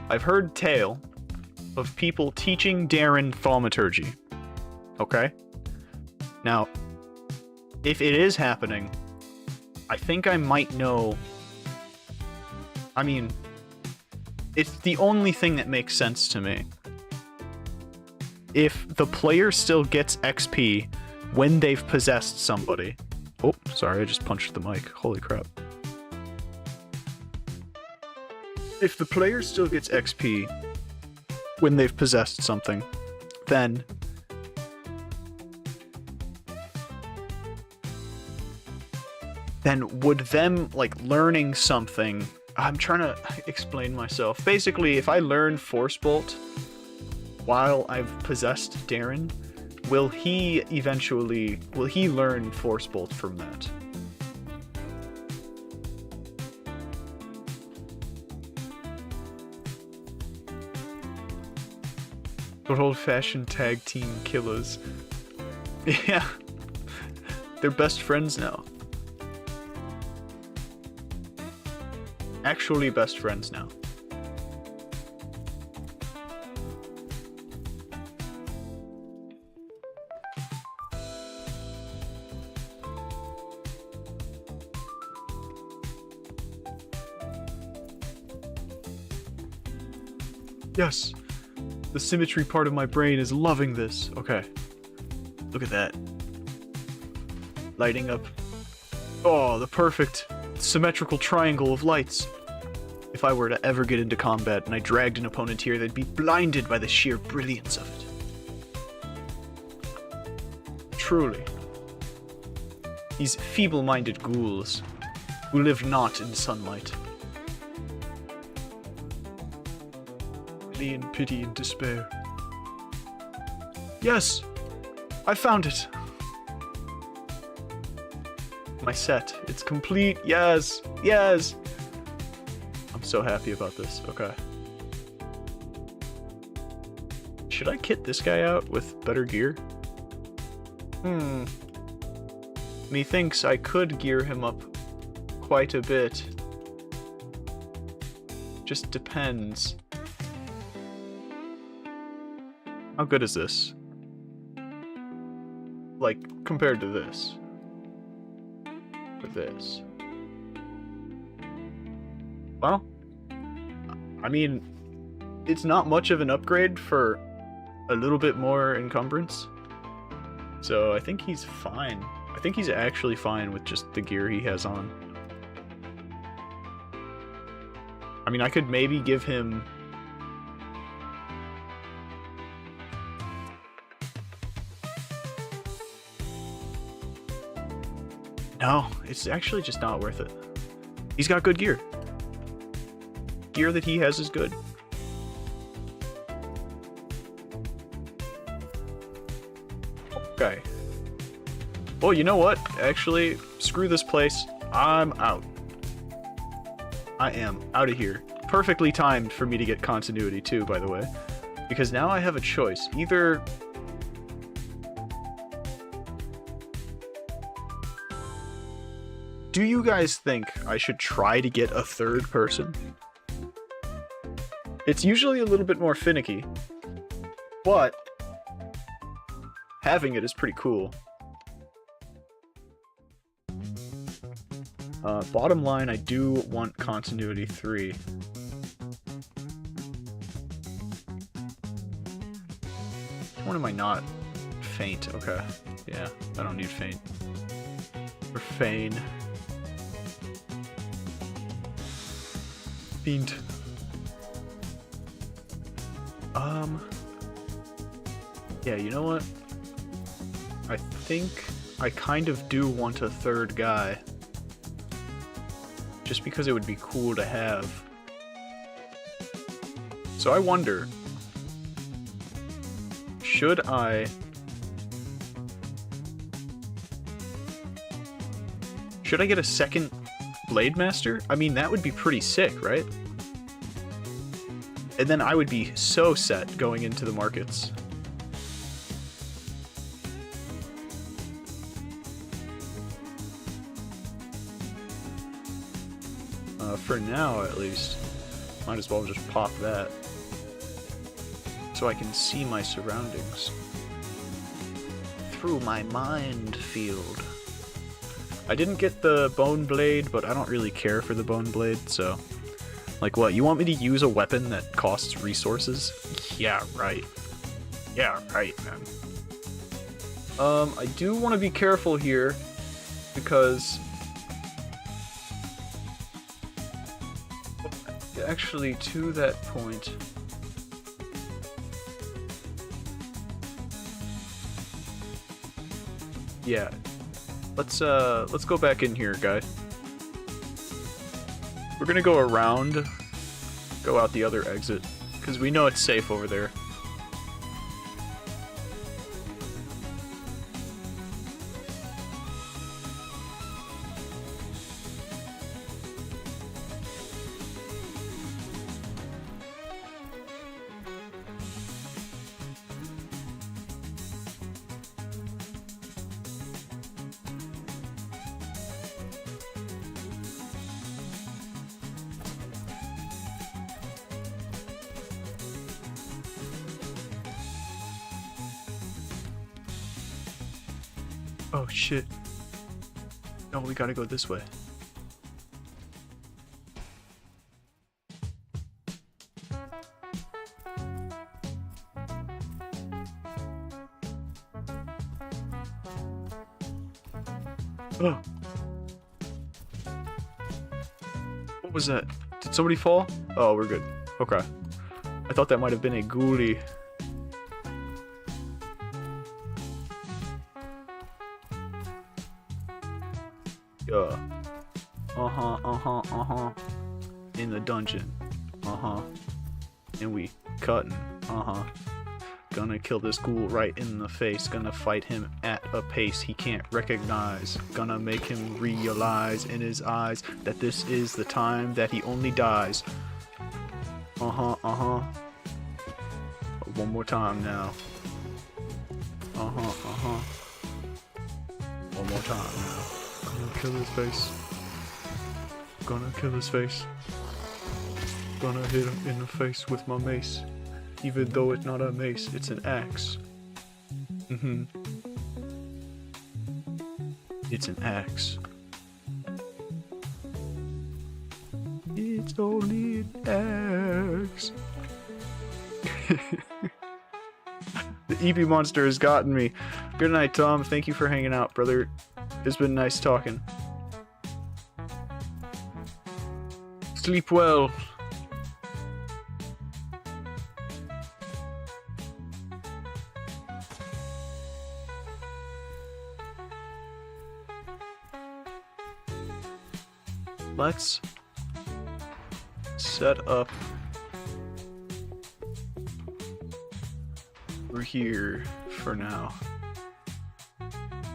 [SPEAKER 1] I've heard tale of people teaching Darren thaumaturgy. Okay? Now, if it is happening, I think I might know... I mean, it's the only thing that makes sense to me. If the player still gets XP when they've possessed somebody, Oh, sorry, I just punched the mic. Holy crap. If the player still gets XP when they've possessed something, then would them, like, learning something... I'm trying to explain myself. Basically, if I learn Force Bolt while I've possessed Darren, will he learn Force Bolt from that? Good old-fashioned tag team killers. Yeah. They're best friends now. Actually best friends now. Yes. The symmetry part of my brain is loving this. Okay. Look at that. Lighting up. Oh, the perfect symmetrical triangle of lights. If I were to ever get into combat and I dragged an opponent here, they'd be blinded by the sheer brilliance of it. Truly. These feeble-minded ghouls who live not in sunlight. In pity and despair. Yes! I found it! My set. It's complete. Yes! Yes! I'm so happy about this. Okay. Should I kit this guy out with better gear? Methinks I could gear him up quite a bit. Just depends. How good is this? Like, compared to this. Or this. Well, I mean, it's not much of an upgrade for a little bit more encumbrance. So I think he's fine. I think he's actually fine with just the gear he has on. I mean, I could maybe give him... No, it's actually just not worth it. He's got good gear. Gear that he has is good. Okay. Well, you know what? Actually, screw this place. I'm out. I am out of here. Perfectly timed for me to get continuity too, by the way. Because now I have a choice. Either... Do you guys think I should try to get a third person? It's usually a little bit more finicky, but having it is pretty cool. Bottom line, I do want continuity 3. When am I not? Faint, okay. Yeah, I don't need faint. Or feign. Fiend. Yeah, you know what? I think I kind of do want a third guy. Just because it would be cool to have. So I wonder, should I get a second Blade Master? I mean, that would be pretty sick, right? And then I would be so set going into the markets. For now, at least. Might as well just pop that. So I can see my surroundings. Through my mind field. I didn't get the Bone Blade, but I don't really care for the Bone Blade, so... Like what, you want me to use a weapon that costs resources? Yeah, right. Yeah, right, man. I do want to be careful here because actually to that point, yeah, let's go back in here, guy. We're gonna go around, go out the other exit, because we know it's safe over there. Oh shit. No, we gotta go this way. Oh. What was that? Did somebody fall? Oh, we're good. Okay. I thought that might have been a ghoulie. Yeah. In the dungeon. And we cutting. Gonna kill this ghoul right in the face. Gonna fight him at a pace he can't recognize. Gonna make him realize in his eyes that this is the time that he only dies. One more time now. One more time now. Gonna kill his face. Gonna kill his face. Gonna hit him in the face with my mace. Even though it's not a mace, it's an axe. It's an axe. It's only an axe. The Eevee monster has gotten me. Good night, Tom. Thank you for hanging out, brother. It's been nice talking. Sleep well. Let's set up over here for now.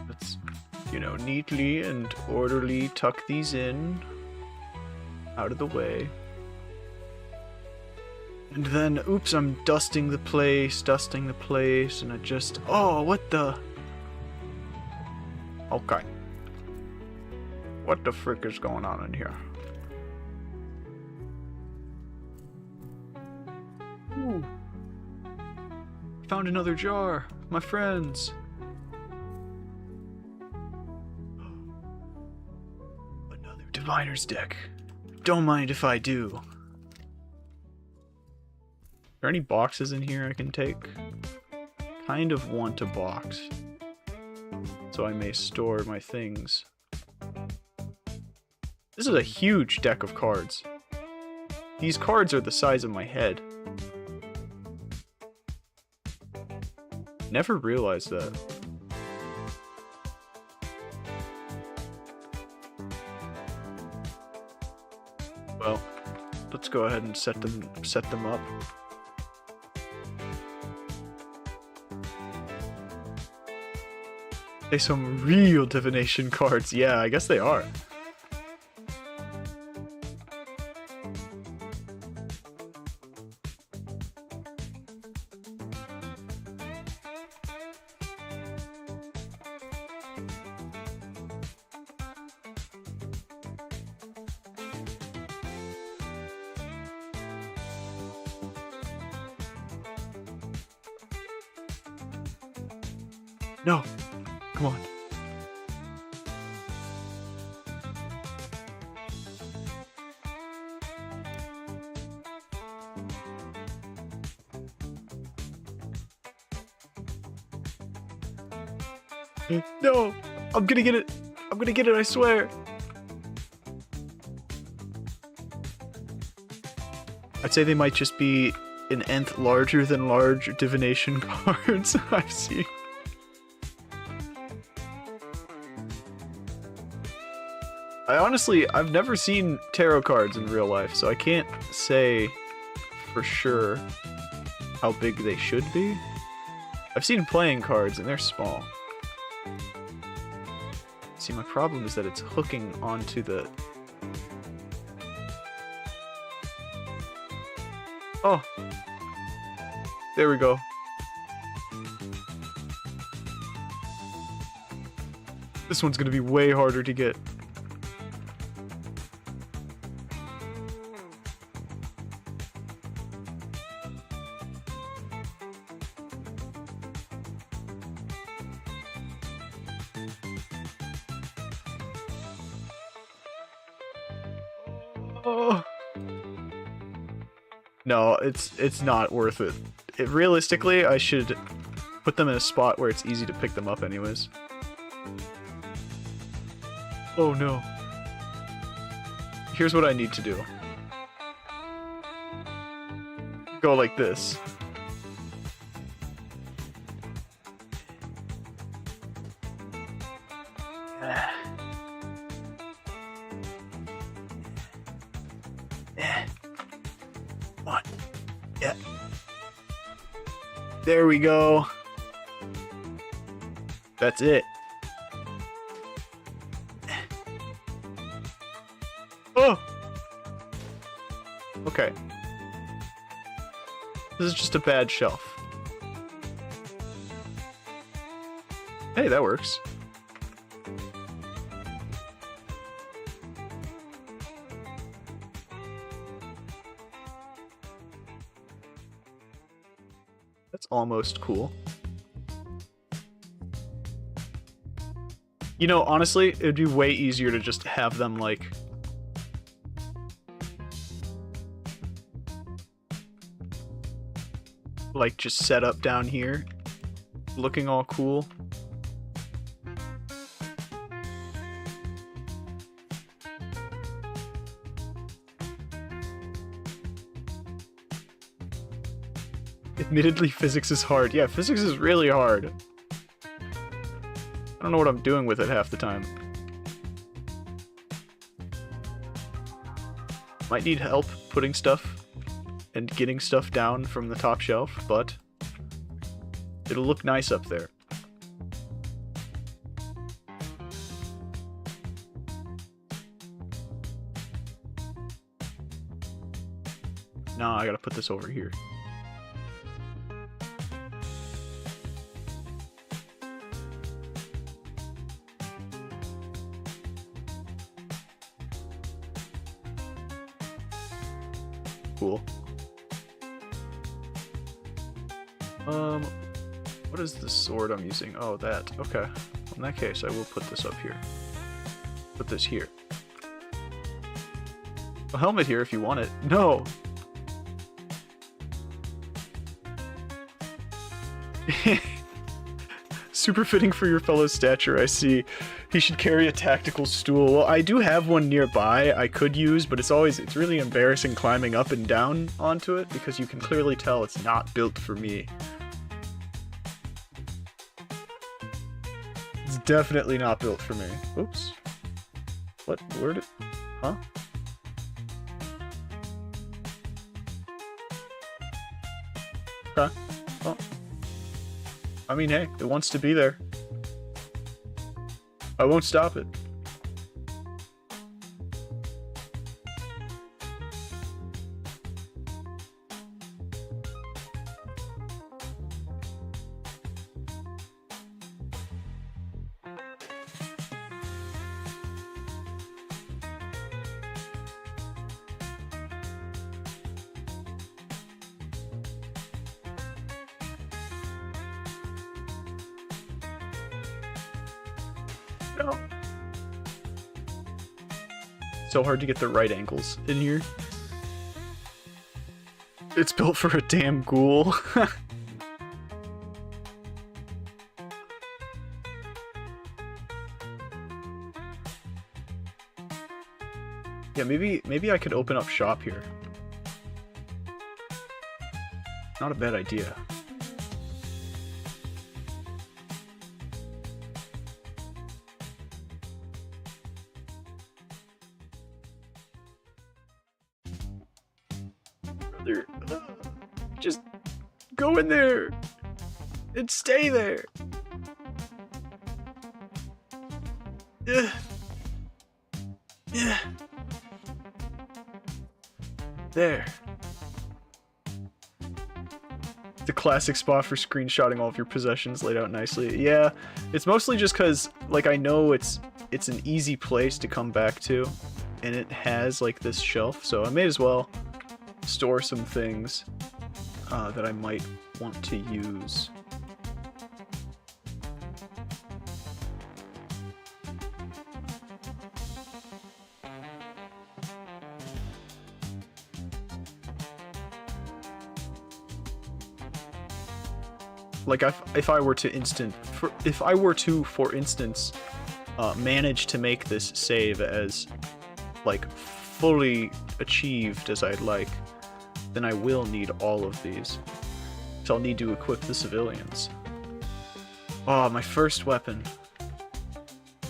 [SPEAKER 1] Let's, you know, neatly and orderly tuck these in out of the way. And then, oops, I'm dusting the place, and I just, oh, what the? Okay. What the frick is going on in here? Ooh. Found another jar. My friends. Another diviner's deck. Don't mind if I do. Are there any boxes in here I can take? Kind of want a box, so I may store my things. This is a huge deck of cards. These cards are the size of my head. Never realized that. Well, let's go ahead and set them up. They some real divination cards. Yeah, I guess they are. No, come on. No, I'm gonna get it. I'm gonna get it, I swear. I'd say they might just be an nth larger than large divination cards I've seen. I've never seen tarot cards in real life, so I can't say for sure how big they should be. I've seen playing cards and they're small. See, my problem is that it's hooking onto the... Oh! There we go. This one's gonna be way harder to get. Oh. No, it's not worth it. Realistically, I should put them in a spot where it's easy to pick them up anyways. Oh no. Here's what I need to do. Go like this. What? Yeah. There we go. That's it. Oh! Okay. This is just a bad shelf. Hey, that works. That's almost cool. You know, honestly, it'd be way easier to just have them, like... just set up down here, looking all cool. Admittedly, physics is hard. Yeah, physics is really hard. I don't know what I'm doing with it half the time. Might need help putting stuff and getting stuff down from the top shelf, but it'll look nice up there. Nah, I gotta put this over here. Cool. What is the sword I'm using? Oh, that. Okay. In that case, I will put this up here. Put this here. A helmet here if you want it. No! Super fitting for your fellow's stature, I see. He should carry a tactical stool. Well, I do have one nearby I could use, but it's really embarrassing climbing up and down onto it because you can clearly tell it's not built for me. It's definitely not built for me. Oops. What? Where did... Huh? Okay. Well, I mean, hey, it wants to be there. I won't stop it. No. So hard to get the right angles in here. It's built for a damn ghoul. Yeah, maybe I could open up shop here. Not a bad idea. Brother, just go in there and stay there. Yeah. Yeah. There. The classic spot for screenshotting all of your possessions laid out nicely. Yeah, it's mostly just because, like, I know it's an easy place to come back to, and it has, like, this shelf, so I may as well store some things that I might want to use. Like, if I were to, for instance, manage to make this save as, like, fully achieved as I'd like, then I will need all of these. So I'll need to equip the civilians. Oh, my first weapon.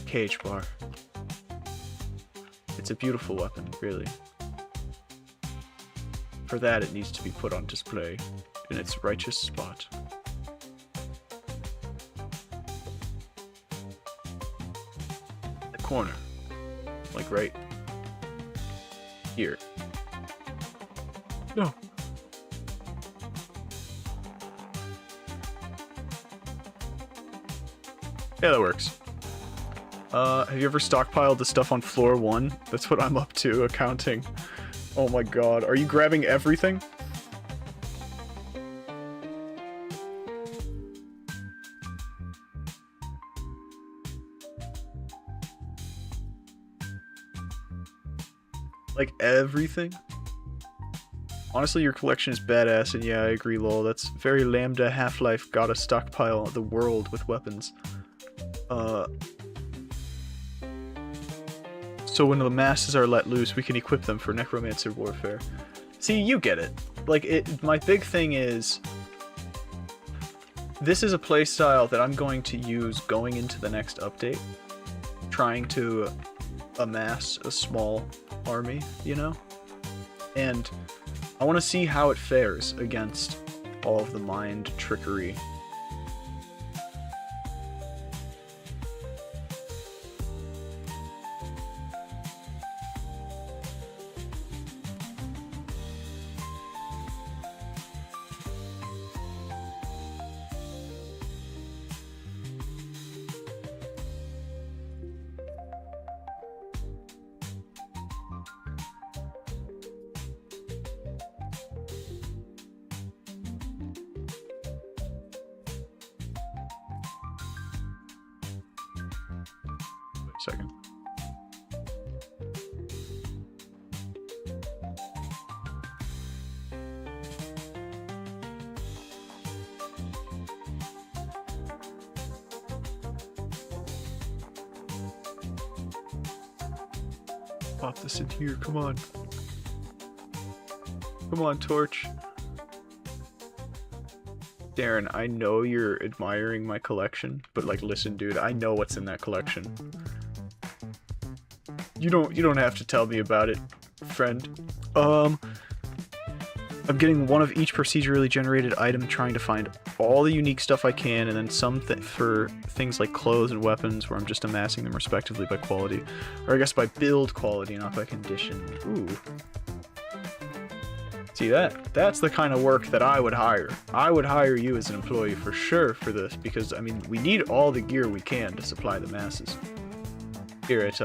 [SPEAKER 1] Cage bar. It's a beautiful weapon, really. For that, it needs to be put on display in its righteous spot. Corner, like right here. No. Yeah, that works. Have you ever stockpiled the stuff on floor 1? That's what I'm up to, accounting. Oh my god, are you grabbing everything? Like, everything? Honestly, your collection is badass, and yeah, I agree, lol. That's very Lambda Half-Life, gotta stockpile the world with weapons. So when the masses are let loose, we can equip them for necromancer warfare. See, you get it. Like, my big thing is, this is a playstyle that I'm going to use going into the next update. Trying to amass a small army, you know? And I want to see how it fares against all of the mind trickery. Second. Pop this in here, come on. Come on, Torch. Darren, I know you're admiring my collection, but like, listen, dude, I know what's in that collection. You don't have to tell me about it, friend. I'm getting one of each procedurally generated item, trying to find all the unique stuff I can, and then some for things like clothes and weapons, where I'm just amassing them respectively by quality. Or I guess by build quality, not by condition. Ooh. See, that's the kind of work that I would hire. I would hire you as an employee for sure for this, because, I mean, we need all the gear we can to supply the masses. Here at,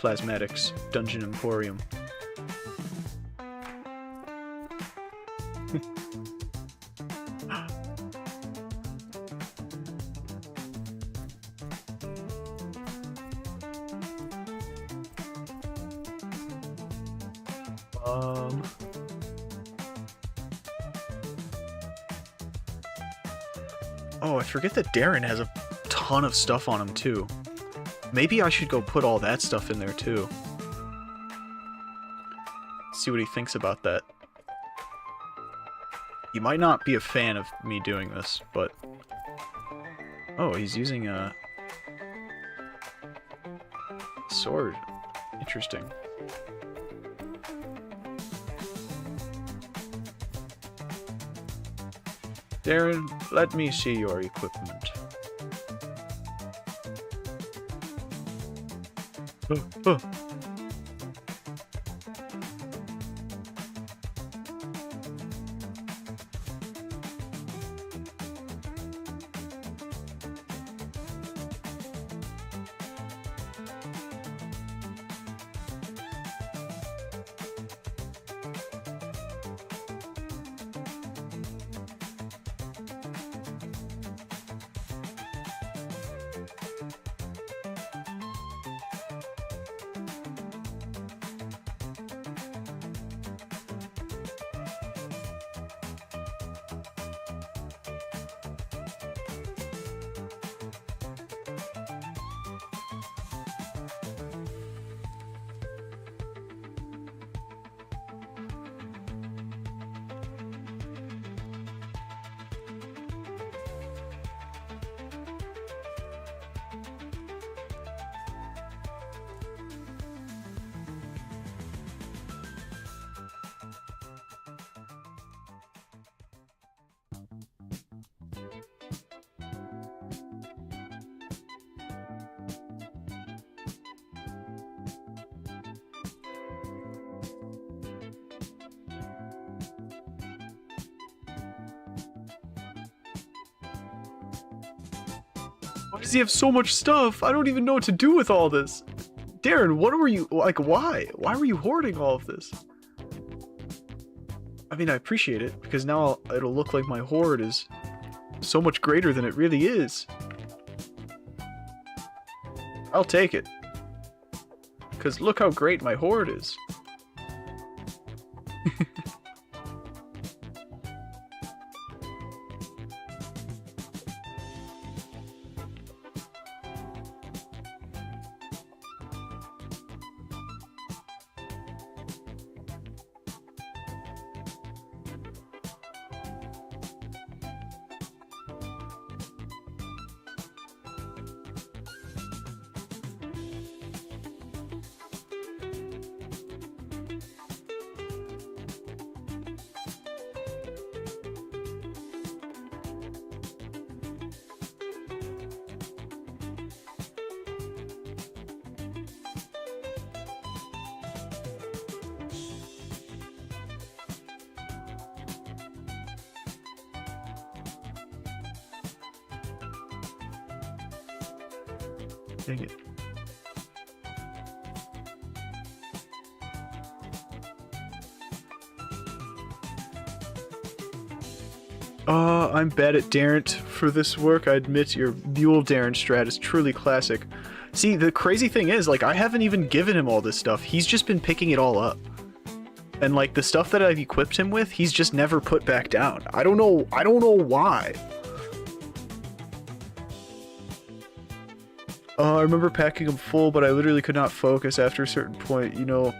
[SPEAKER 1] Plasmatics Dungeon Emporium. Oh, I forget that Darren has a ton of stuff on him too. Maybe I should go put all that stuff in there too. see what he thinks about that. He might not be a fan of me doing this, but... Oh, he's using a... sword. Interesting. Darren, let me see your equipment. Oh. Why does he have so much stuff? I don't even know what to do with all this. Darren, what were you, like, why? Why were you hoarding all of this? I mean, I appreciate it, because now it'll look like my hoard is so much greater than it really is. I'll take it. Because look how great my hoard is. Dang it. I'm bad at Darren for this work. I admit your mule Darren strat is truly classic. See, the crazy thing is, like, I haven't even given him all this stuff. He's just been picking it all up. And, like, the stuff that I've equipped him with, he's just never put back down. I don't know why. I remember packing him full, but I literally could not focus after a certain point. You know,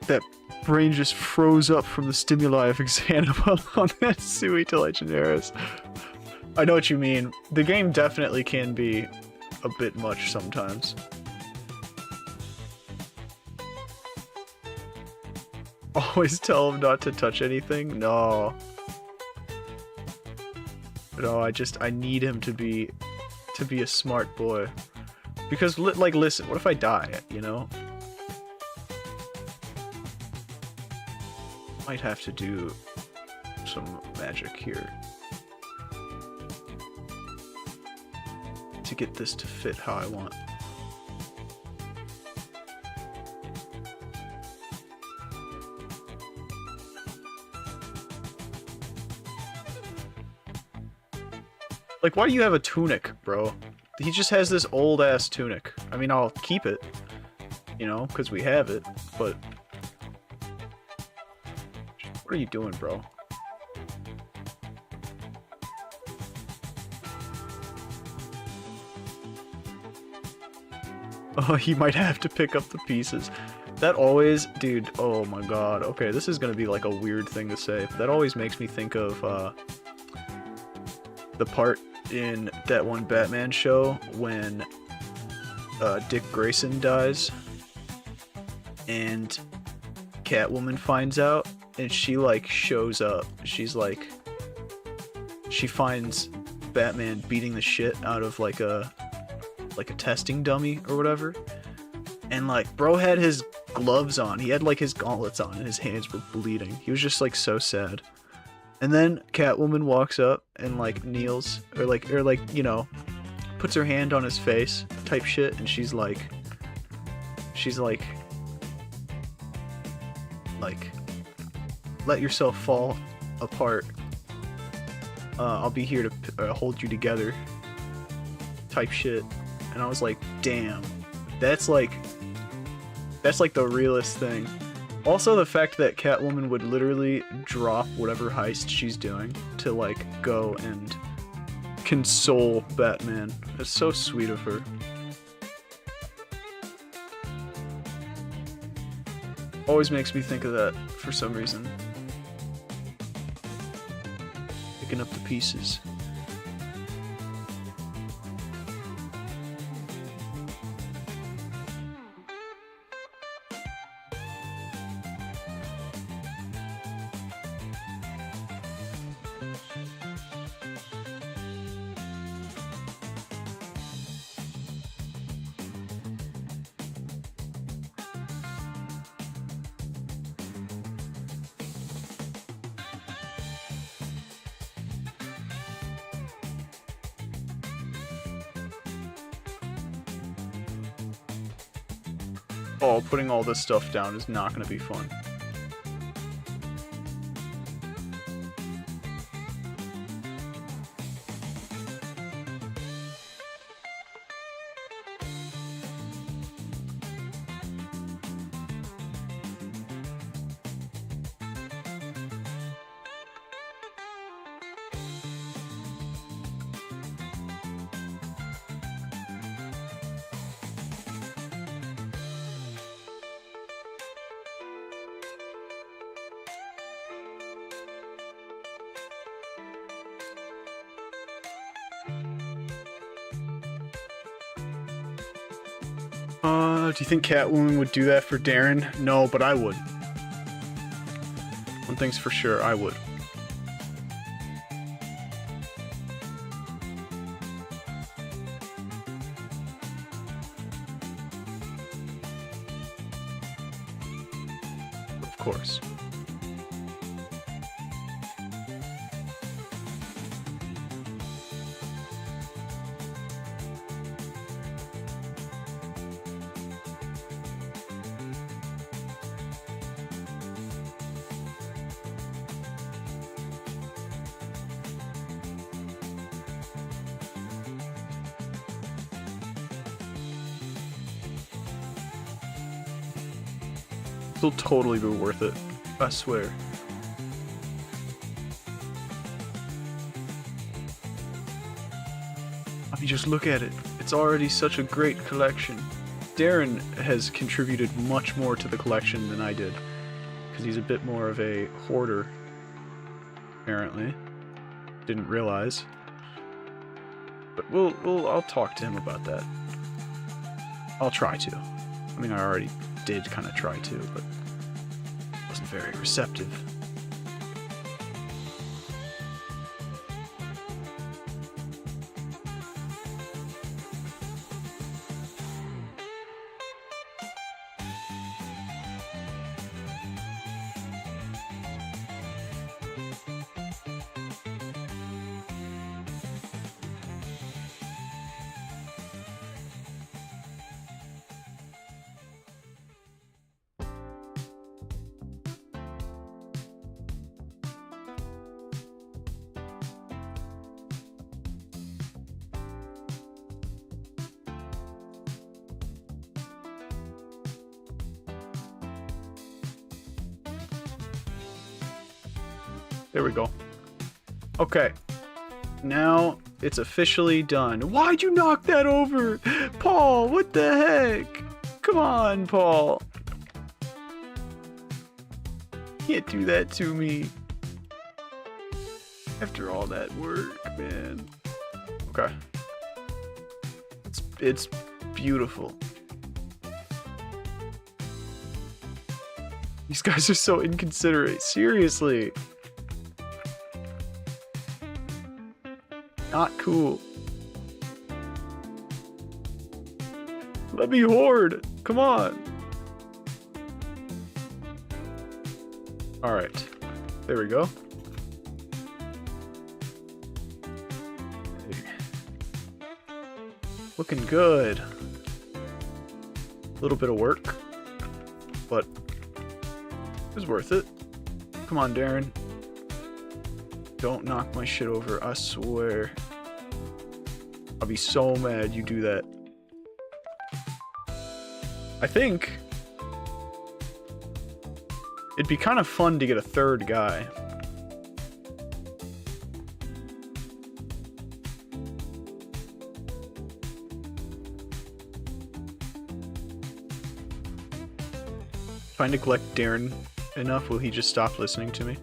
[SPEAKER 1] that brain just froze up from the stimuli of exanima on that Sui to Legendaris. I know what you mean. The game definitely can be a bit much sometimes. Always tell him not to touch anything? No. No, I need him to be a smart boy. Because, like, listen, what if I die, you know? Might have to do some magic here to get this to fit how I want. Like, why do you have a tunic, bro? He just has this old-ass tunic. I mean, I'll keep it, you know, because we have it, but... What are you doing, bro? Oh, he might have to pick up the pieces. That always, dude, oh my god. Okay, this is gonna be like a weird thing to say, but that always makes me think of the part in that one Batman show when Dick Grayson dies and Catwoman finds out and she like shows up. She's like, she finds Batman beating the shit out of like a testing dummy or whatever, and like bro had his gloves on, he had like his gauntlets on and his hands were bleeding. He was just like so sad. And then Catwoman walks up and like kneels or like you know, puts her hand on his face type shit, and she's like let yourself fall apart, I'll be here to hold you together type shit. And I was like, damn, that's like the realest thing. Also, the fact that Catwoman would literally drop whatever heist she's doing to like go and console Batman. It's so sweet of her. Always makes me think of that for some reason. Picking up the pieces. Oh, putting all this stuff down is not going to be fun. Do you think Catwoman would do that for Darren? No, but I would. One thing's for sure, I would. Of course. It'll totally be worth it, I swear. I mean, just look at it. It's already such a great collection. Darren has contributed much more to the collection than I did, because he's a bit more of a hoarder, apparently. Didn't realize. But I'll talk to him about that. I'll try to. I mean, I already did kind of try to, but wasn't very receptive. There we go. Okay. Now it's officially done. Why'd you knock that over? Paul, what the heck? Come on, Paul. Can't do that to me. After all that work, man. Okay. It's beautiful. These guys are so inconsiderate. Seriously. Not cool. Let me hoard. Come on. Alright. There we go. Looking good. A little bit of work, but it was worth it. Come on, Darren. Don't knock my shit over, I swear. I'll be so mad you do that. I think it'd be kind of fun to get a third guy. If I neglect Darren enough, will he just stop listening to me?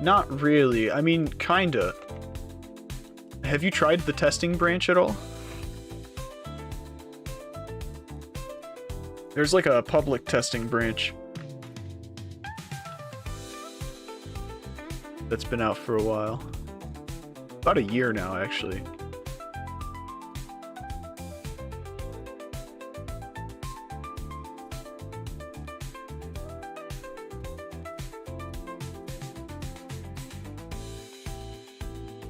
[SPEAKER 1] Not really. I mean, kinda. Have you tried the testing branch at all? There's like a public testing branch that's been out for a while. About a year now, actually.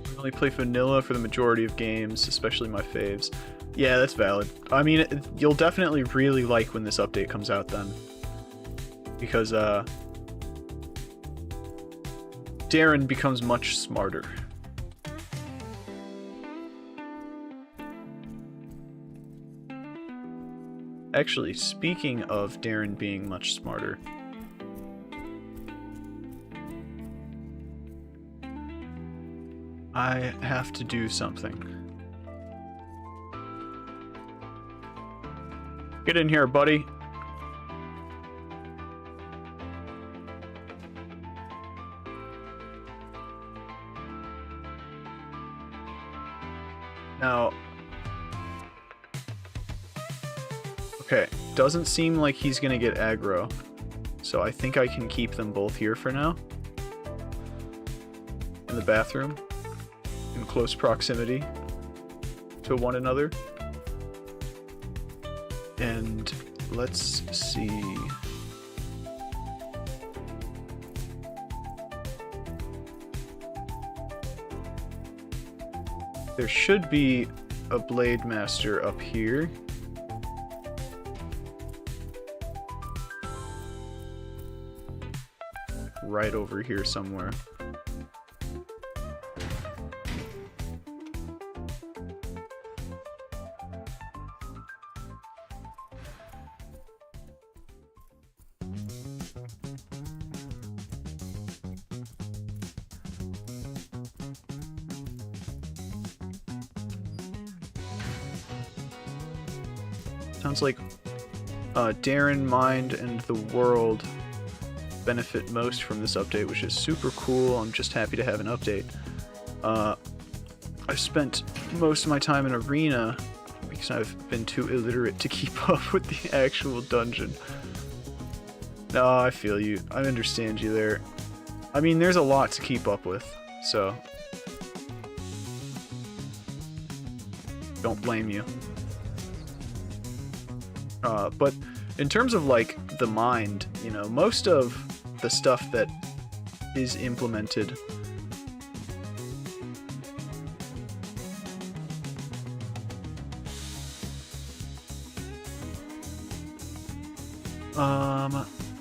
[SPEAKER 1] I only play vanilla for the majority of games, especially my faves. Yeah, that's valid. I mean, you'll definitely really like when this update comes out then. Because, Darren becomes much smarter. Actually, speaking of Darren being much smarter, I have to do something. Get in here, buddy. Now, okay, doesn't seem like he's gonna get aggro, so I think I can keep them both here for now. In the bathroom, in close proximity to one another. And let's see. There should be a Blade Master up here. Right over here somewhere. Sounds like Darren, Mind, and the world benefit most from this update, which is super cool. I'm just happy to have an update. I've spent most of my time in Arena because I've been too illiterate to keep up with the actual dungeon. No, I feel you. I understand you there. I mean, there's a lot to keep up with, so don't blame you. But in terms of, like, the mind, you know, most of the stuff that is implemented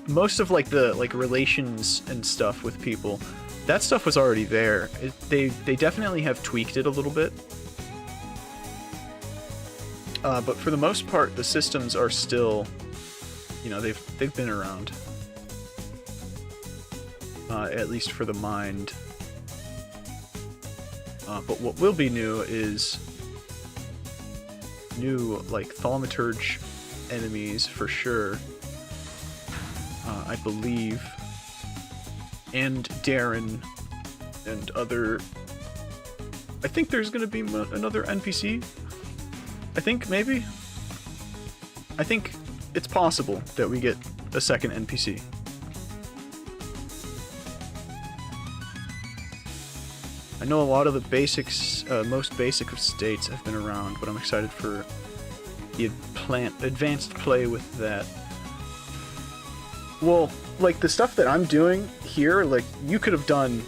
[SPEAKER 1] most of, like, the, like, relations and stuff with people, that stuff was already there. They definitely have tweaked it a little bit. But for the most part, the systems are still, you know, they've been around. At least for the mind. But what will be new is new, like, thaumaturge enemies for sure. I believe. and Darren and other... I think there's gonna be another NPC. I think, maybe? I think it's possible that we get a second NPC. I know a lot of the basics, most basic of states have been around, but I'm excited for the advanced play with that. Well, like, the stuff that I'm doing here, like, you could have done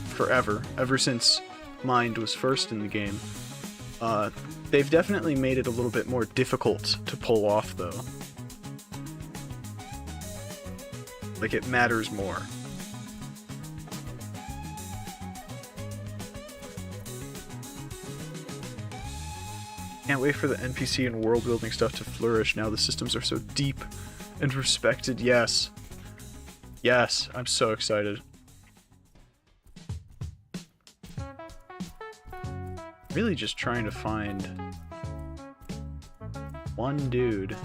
[SPEAKER 1] forever, ever since Mind was first in the game. They've definitely made it a little bit more difficult to pull off, though. Like, it matters more. Can't wait for the NPC and world-building stuff to flourish now the systems are so deep and respected. Yes. Yes, I'm so excited. Really just trying to find one dude.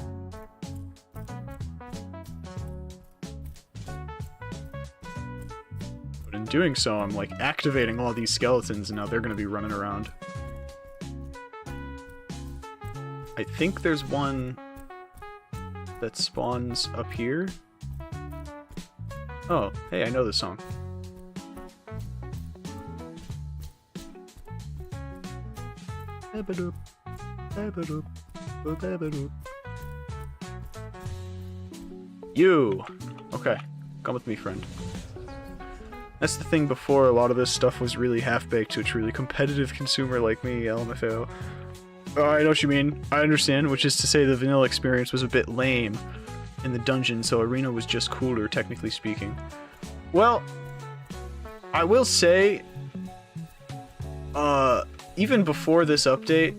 [SPEAKER 1] But in doing so, I'm like activating all these skeletons and now they're gonna be running around. I think there's one that spawns up here. Oh, hey, I know this song. You! Okay, come with me, friend. That's the thing before, a lot of this stuff was really half-baked to a truly competitive consumer like me, LMFAO. Oh, I know what you mean. I understand, which is to say the vanilla experience was a bit lame in the dungeon, so Arena was just cooler, technically speaking. Well, I will say, even before this update,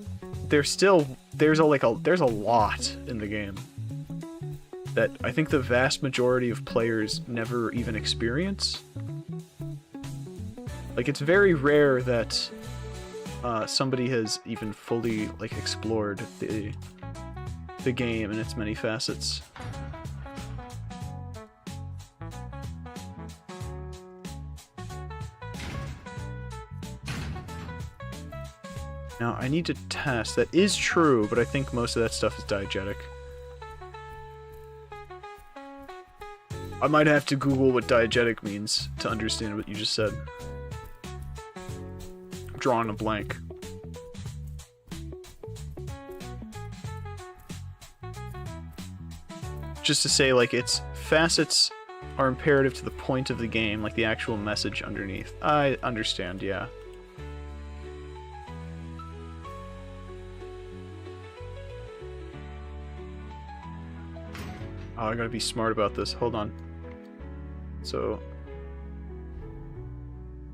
[SPEAKER 1] there's a lot in the game that I think the vast majority of players never even experience. Like, it's very rare that somebody has even fully, like, explored the game and its many facets. Now, I need to test. That is true, but I think most of that stuff is diegetic. I might have to Google what diegetic means to understand what you just said. I'm drawing a blank. Just to say, like, its facets are imperative to the point of the game, like the actual message underneath. I understand, yeah. Oh, I gotta be smart about this. Hold on. So,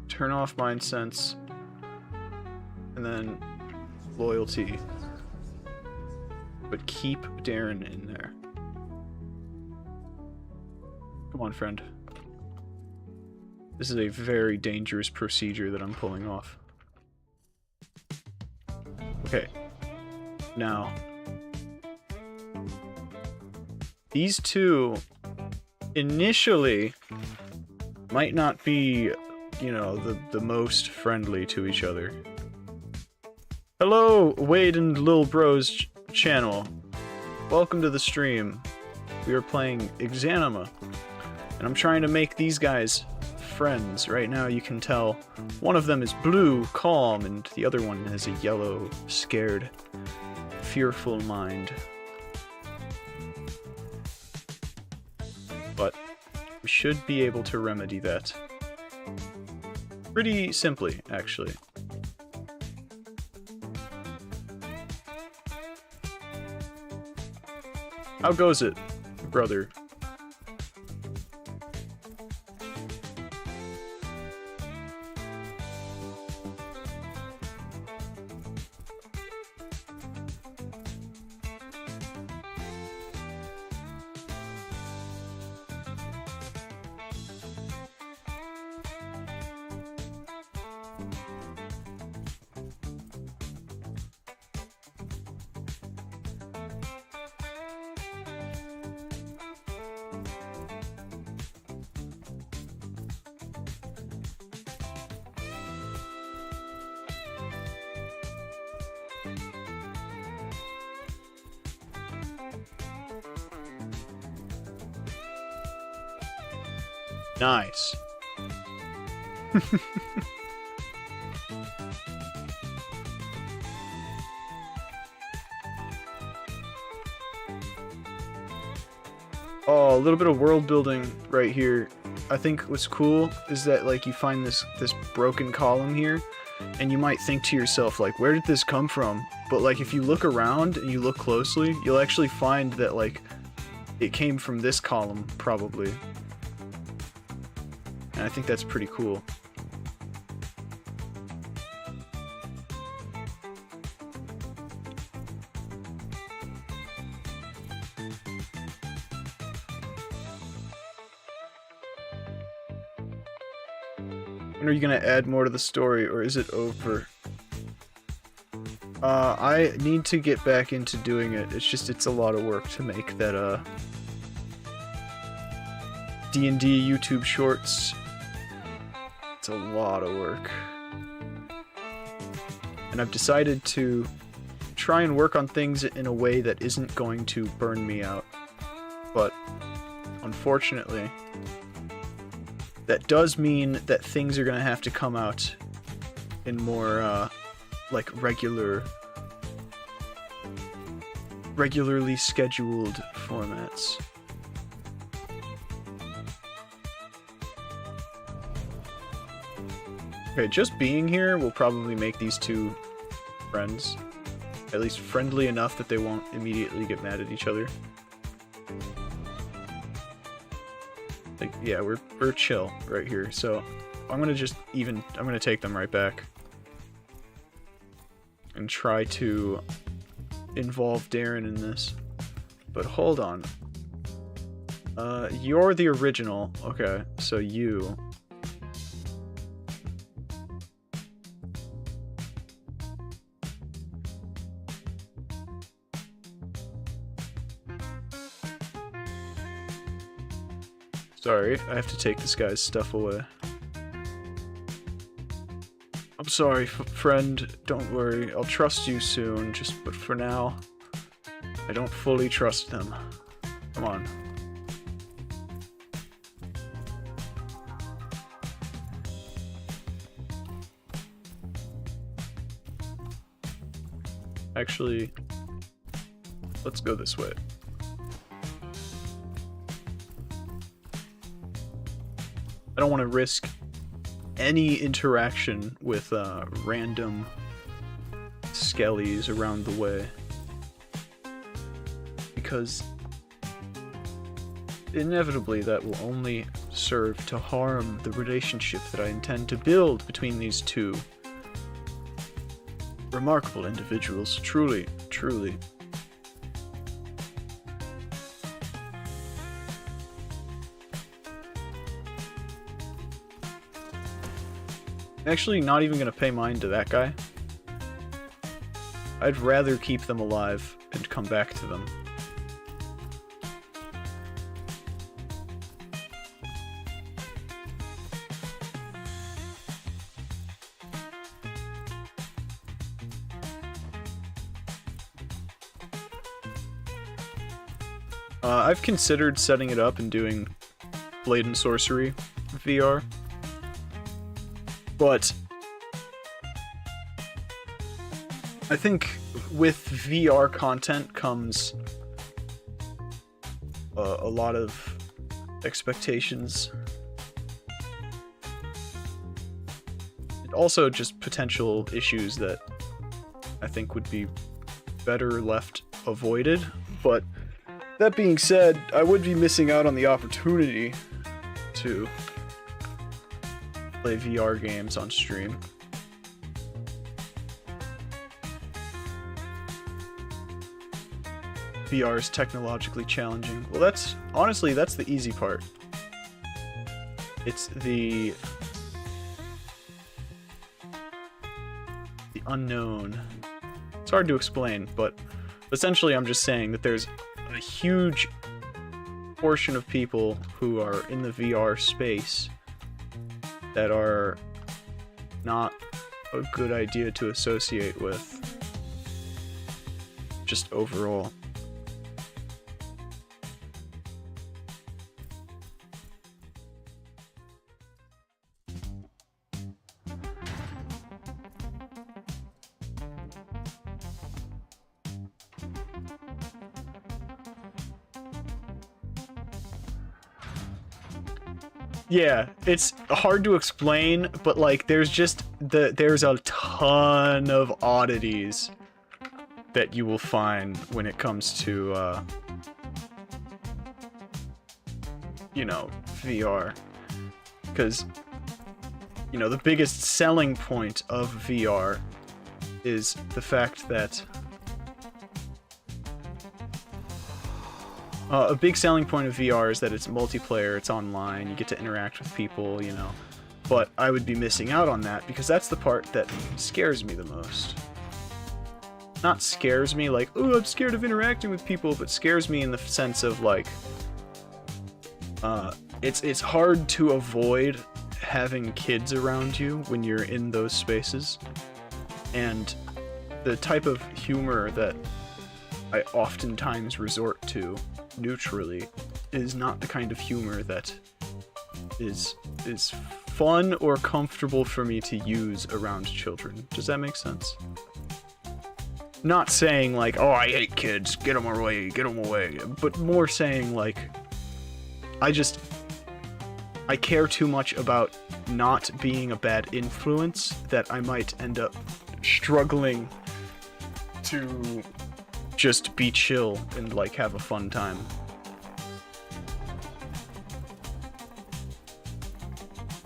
[SPEAKER 1] turn off Mind Sense, and then Loyalty, but keep Darren in there. Come on, friend. This is a very dangerous procedure that I'm pulling off. Okay. Now, these two initially might not be, you know, the most friendly to each other. Hello, Wade and Lil Bro's channel. Welcome to the stream. We are playing Exanima, and I'm trying to make these guys friends. Right now you can tell one of them is blue, calm, and the other one has a yellow, scared, fearful mind. But we should be able to remedy that pretty simply, actually. How goes it, brother? Nice. Oh, a little bit of world building right here. I think what's cool is that like you find this broken column here, and you might think to yourself like, where did this come from? But like if you look around and you look closely, you'll actually find that like it came from this column probably. And I think that's pretty cool. When are you gonna add more to the story, or is it over? I need to get back into doing it. It's just, it's a lot of work to make that, D&D YouTube shorts. It's a lot of work. And I've decided to try and work on things in a way that isn't going to burn me out. But, unfortunately, that does mean that things are gonna have to come out in more, like, regularly scheduled formats. Okay, just being here will probably make these two friends. At least friendly enough that they won't immediately get mad at each other. Like, yeah, we're chill right here, so I'm gonna take them right back. And try to involve Darren in this. But hold on. You're the original. Okay, so you. Sorry, I have to take this guy's stuff away. I'm sorry, friend. Don't worry. I'll trust you soon, but for now, I don't fully trust them. Come on. Actually, let's go this way. I don't want to risk any interaction with random skellies around the way, because inevitably that will only serve to harm the relationship that I intend to build between these two remarkable individuals. Truly, truly. Actually, not even gonna pay mind to that guy. I'd rather keep them alive and come back to them. I've considered setting it up and doing Blade and Sorcery VR. But I think with VR content comes a lot of expectations. And also just potential issues that I think would be better left avoided. But that being said, I would be missing out on the opportunity to play VR games on stream. VR is technologically challenging. Well, honestly, that's the easy part. It's the unknown. It's hard to explain, but essentially I'm just saying that there's a huge portion of people who are in the VR space that are not a good idea to associate with, just overall. Yeah, it's hard to explain, but like there's a ton of oddities that you will find when it comes to you know, VR. Because you know, the biggest selling point of VR is the fact that a big selling point of VR is that it's multiplayer, it's online, you get to interact with people, you know. But I would be missing out on that because that's the part that scares me the most. Not scares me like, oh, I'm scared of interacting with people, but scares me in the sense of like, it's hard to avoid having kids around you when you're in those spaces. And the type of humor that I oftentimes resort to neutrally is not the kind of humor that is fun or comfortable for me to use around children. Does that make sense? Not saying like, oh, I hate kids, get them away, but more saying like, I care too much about not being a bad influence that I might end up struggling to just be chill and like have a fun time.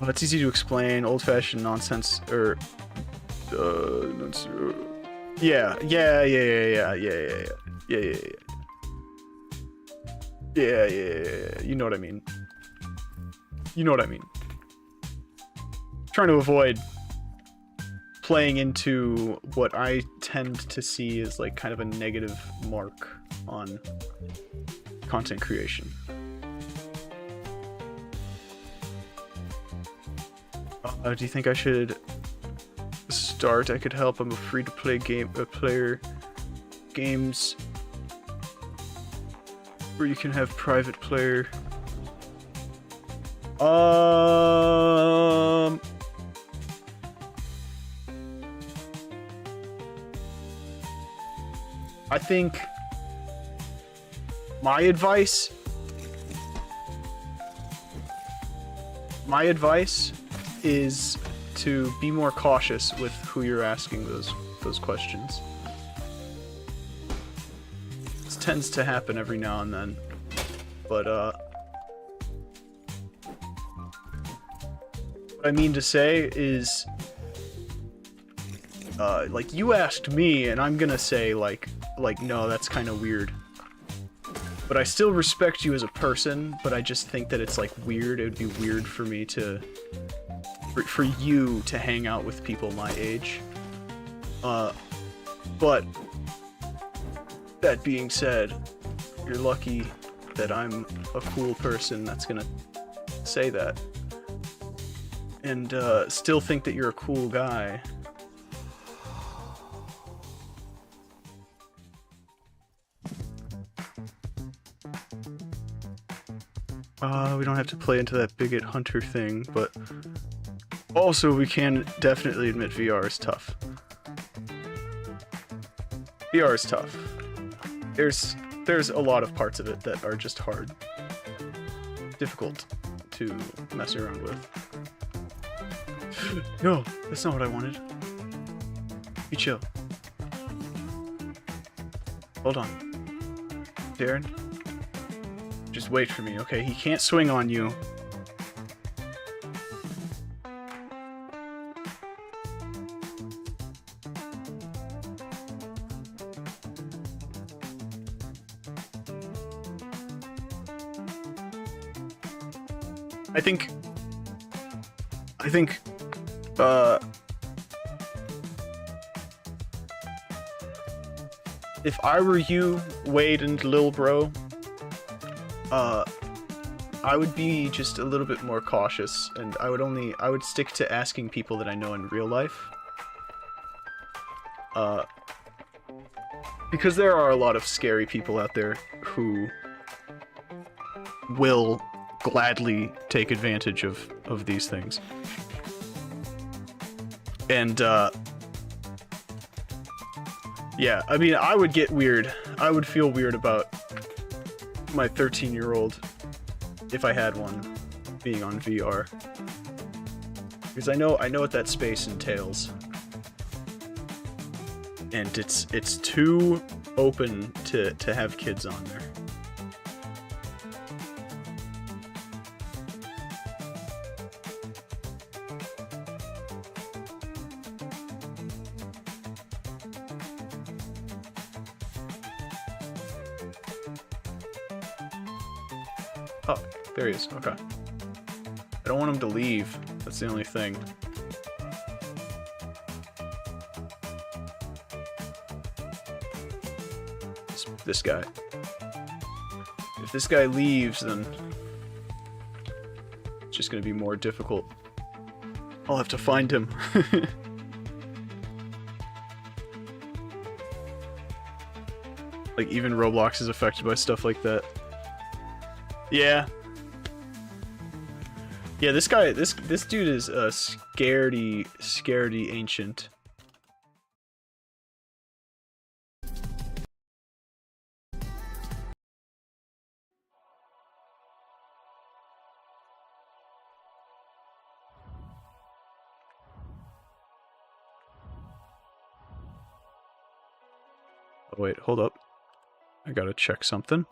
[SPEAKER 1] Well, it's easy to explain, old-fashioned nonsense, or yeah. You know what I mean. Trying to avoid playing into what I tend to see as like kind of a negative mark on content creation. Do you think I should start? I could help. I'm a free-to-play player. Games where you can have private player. I think my advice is to be more cautious with who you're asking those questions. This tends to happen every now and then, but what I mean to say is, like, you asked me, and I'm gonna say, like, no, that's kind of weird. But I still respect you as a person, but I just think that it's, like, weird. It would be weird for me to... for you to hang out with people my age. But... that being said, you're lucky that I'm a cool person that's gonna say that. And, still think that you're a cool guy. We don't have to play into that bigot hunter thing, but also we can definitely admit VR is tough. VR is tough. There's a lot of parts of it that are just hard. Difficult to mess around with. No, that's not what I wanted. Be chill. Hold on. Darren? Just wait for me, okay? He can't swing on you. I think, if I were you, Wade and Lil Bro, I would be just a little bit more cautious, and I would stick to asking people that I know in real life. Because there are a lot of scary people out there who will gladly take advantage of these things. And, yeah, I mean, I would get weird. I would feel weird about my 13-year-old if I had one. being on VR. Because I know what that space entails. And it's too open to have kids on there. Oh, there he is. Okay. I don't want him to leave. That's the only thing. This guy. If this guy leaves, then it's just gonna be more difficult. I'll have to find him. Like, even Roblox is affected by stuff like that. Yeah. Yeah, this guy, this dude is a scaredy ancient. Oh, wait, hold up. I gotta check something.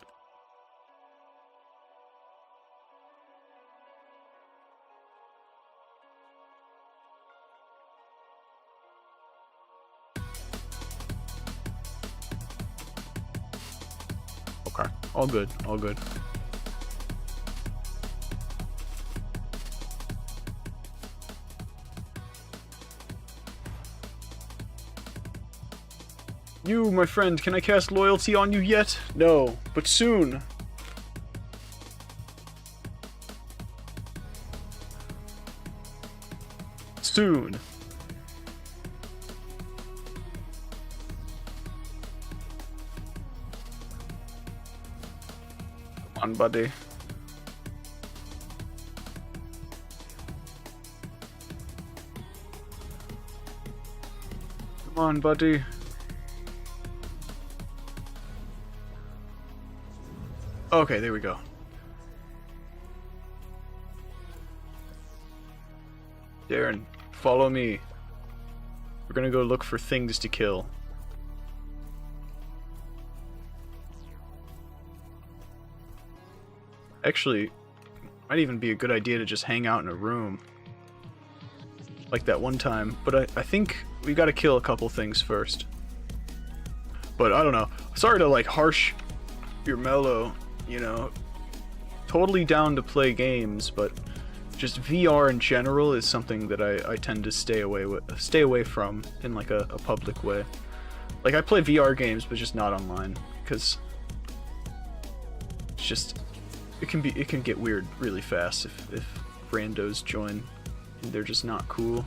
[SPEAKER 1] Okay, all good, all good. You, my friend, can I cast loyalty on you yet? No, but soon. Soon. Come on, buddy. Come on, buddy. Okay, there we go. Darren, follow me. We're gonna go look for things to kill. Actually, might even be a good idea to just hang out in a room. Like that one time. But I think we gotta kill a couple things first. But I don't know. Sorry to like harsh your mellow, you know. Totally down to play games, but just VR in general is something that I tend to stay away from in like a public way. Like I play VR games, but just not online, because it's just it can get weird really fast if randos join and they're just not cool.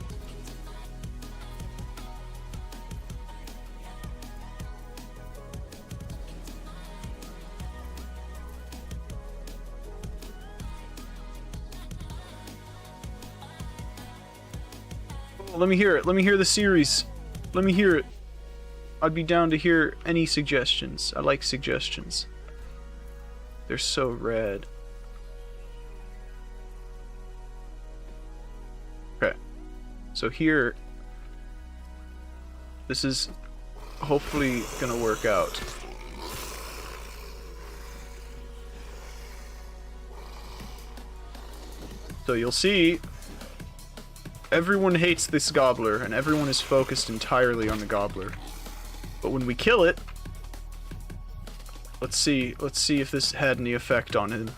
[SPEAKER 1] Let me hear it. Let me hear the series. Let me hear it. I'd be down to hear any suggestions. I like suggestions. They're so rad. Okay. So here, this is hopefully gonna work out. So you'll see everyone hates this gobbler, and everyone is focused entirely on the gobbler. But when we kill it, let's see if this had any effect on him.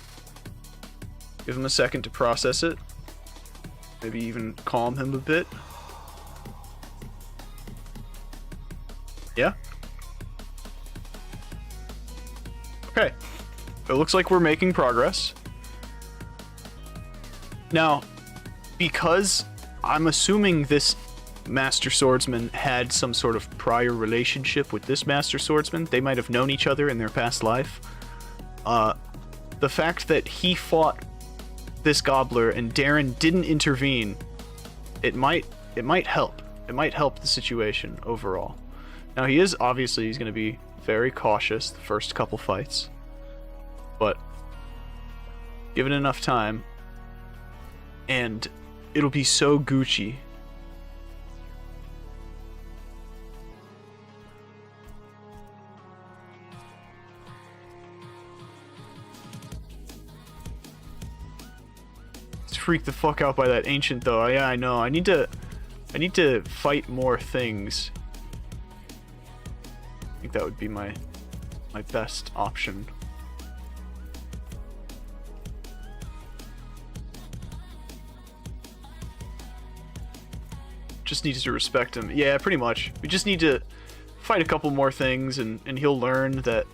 [SPEAKER 1] Give him a second to process it. Maybe even calm him a bit. Yeah? Okay. It looks like we're making progress. Now, because I'm assuming this Master Swordsman had some sort of prior relationship with this Master Swordsman. They might have known each other in their past life. The fact that he fought this gobbler and Darren didn't intervene, it might help. It might help the situation overall. Now he's going to be very cautious the first couple fights, but given enough time, and it'll be so Gucci. Freaked the fuck out by that ancient though. Yeah, I know. I need to fight more things. I think that would be my best option. Just needs to respect him. Yeah, pretty much. We just need to fight a couple more things and he'll learn that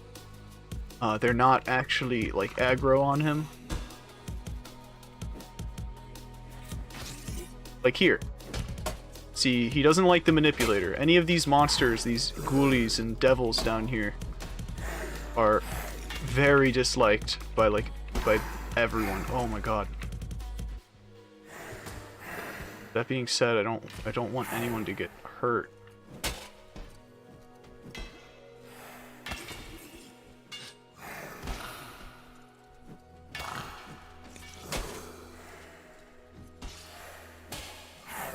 [SPEAKER 1] they're not actually like aggro on him. Like here. See, he doesn't like the manipulator. Any of these monsters, these ghoulies and devils down here, are very disliked by everyone. Oh my god. That being said, I don't want anyone to get hurt.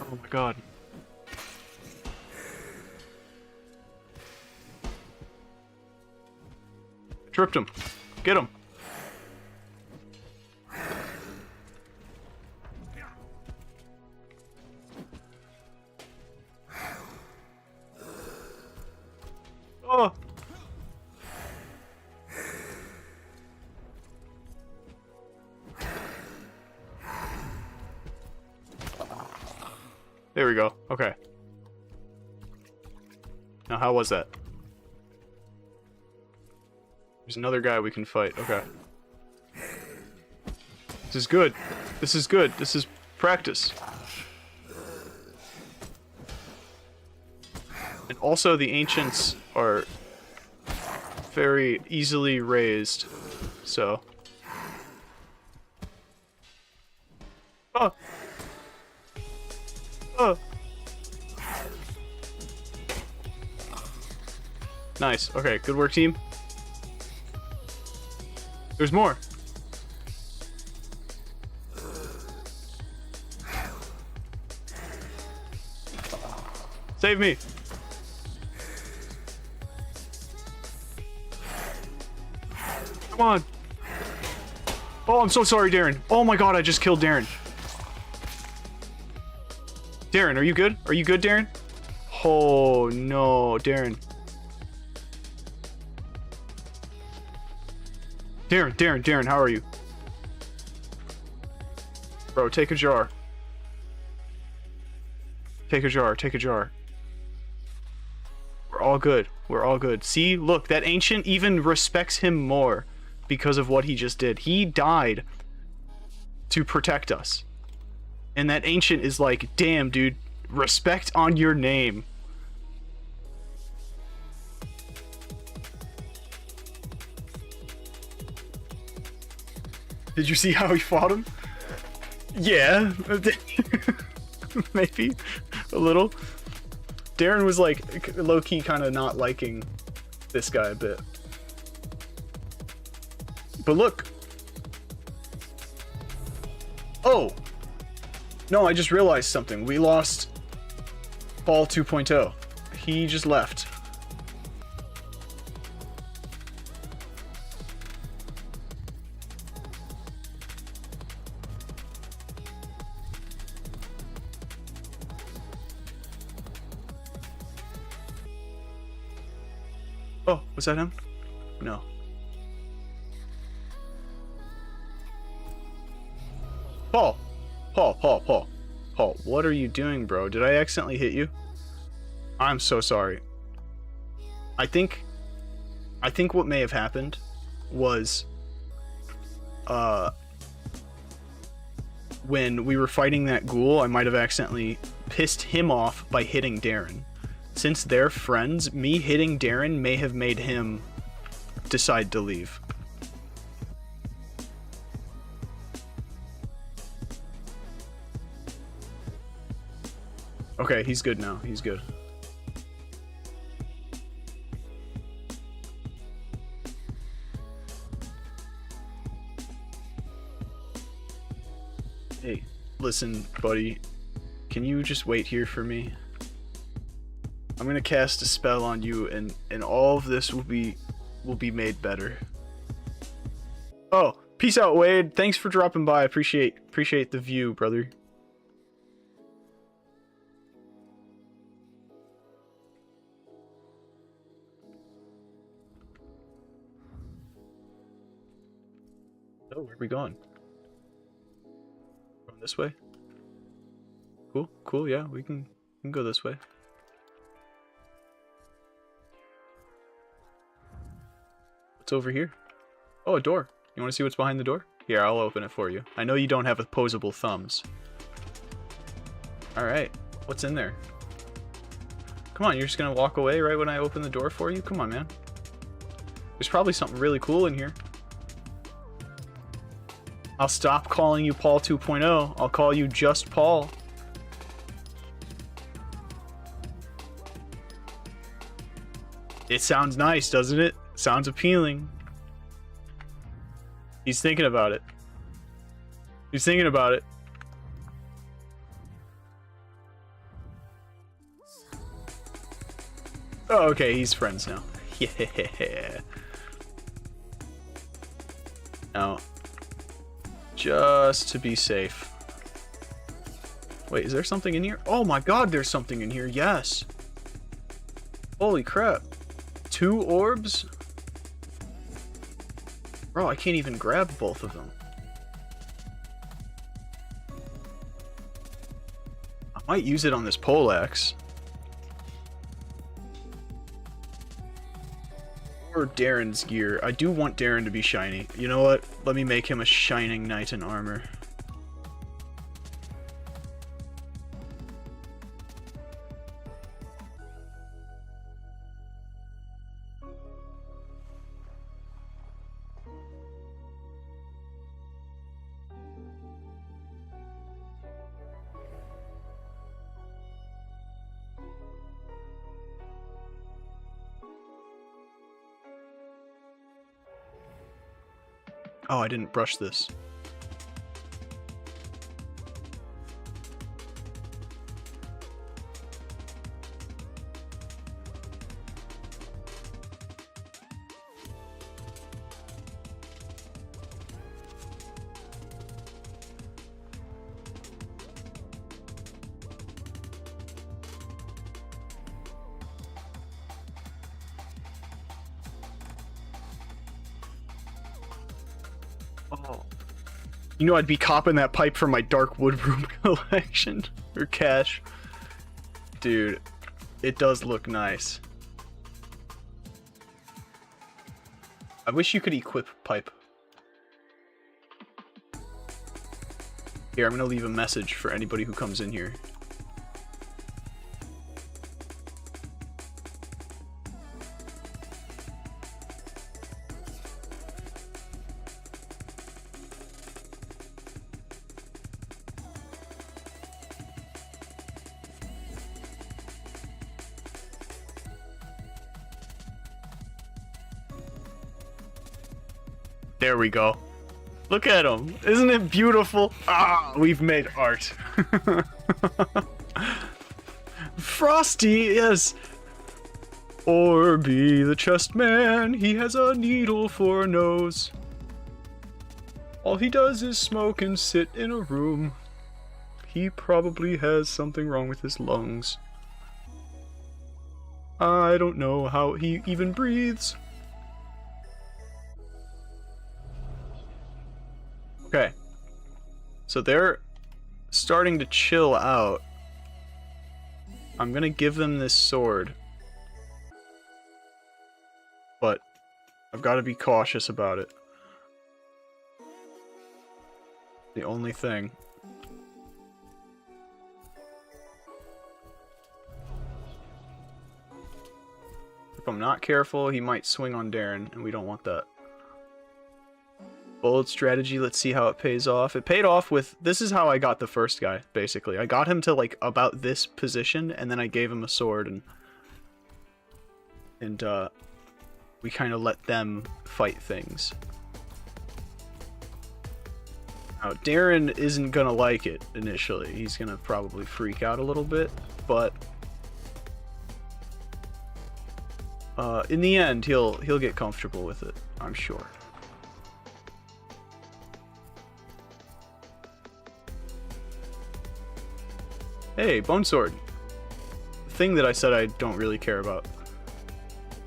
[SPEAKER 1] Oh my god. Tripped him. Get him. Oh. There we go. Okay. Now, how was that? There's another guy we can fight. Okay. This is good. This is good. This is practice. And also, the ancients are very easily raised, so... Oh! Oh! Nice. Okay, good work, team. There's more. Save me. Come on. Oh, I'm so sorry, Darren. Oh my god, I just killed Darren. Darren, are you good? Are you good, Darren? Oh no, Darren. Darren, how are you? Bro, take a jar. Take a jar. We're all good. We're all good. See, look, that ancient even respects him more because of what he just did. He died to protect us. And that ancient is like, damn, dude, respect on your name. Did you see how he fought him? Yeah. Maybe. A little. Darren was like, low-key kind of not liking this guy a bit. But look. Oh. No, I just realized something. We lost Paul 2.0. He just left. Oh, was that him? No. Paul, what are you doing, bro? Did I accidentally hit you? I'm so sorry. I think what may have happened was, when we were fighting that ghoul, I might have accidentally pissed him off by hitting Darren. Since they're friends, me hitting Darren may have made him decide to leave. Okay, he's good now. He's good. Hey, Listen, buddy. Can you just wait here for me? I'm gonna cast a spell on you, and all of this will be made better. Oh, peace out, Wade. Thanks for dropping by. Appreciate the view, brother. Oh, where are we going? Going this way? Cool, cool, yeah, we can go this way. What's over here? Oh, a door. You want to see what's behind the door? Here, I'll open it for you. I know you don't have opposable thumbs. Alright, what's in there? Come on, you're just gonna walk away right when I open the door for you? Come on, man. There's probably something really cool in here. I'll stop calling you Paul 2.0. I'll call you just Paul. It sounds nice, doesn't it? Sounds appealing. He's thinking about it. He's thinking about it. Oh, okay, he's friends now. Yeah. Now, just to be safe. Wait, is there something in here? Oh my god, there's something in here, yes. Holy crap. 2 orbs? Bro, I can't even grab both of them. I might use it on this poleaxe. Or Darren's gear. I do want Darren to be shiny. You know what? Let me make him a shining knight in armor. Oh, I didn't brush this. Oh. You know I'd be copping that pipe from my dark wood room collection. Or cache. Dude, it does look nice. I wish you could equip pipe. Here, I'm gonna leave a message for anybody who comes in here. There we go. Look at him. Isn't it beautiful? Ah, we've made art. Frosty, yes. Or be the chest man. He has a needle for a nose. All he does is smoke and sit in a room. He probably has something wrong with his lungs. I don't know how he even breathes. Okay, so they're starting to chill out. I'm gonna give them this sword, but I've got to be cautious about it. The only thing. If I'm not careful, he might swing on Darren, and we don't want that. Bold strategy, let's see how it pays off. It paid off with, this is how I got the first guy, basically. I got him to, like, about this position, and then I gave him a sword, and we kind of let them fight things. Darren isn't gonna like it initially. He's gonna probably freak out a little bit, but in the end, he'll get comfortable with it, I'm sure. Hey, Bone Sword. The thing that I said I don't really care about.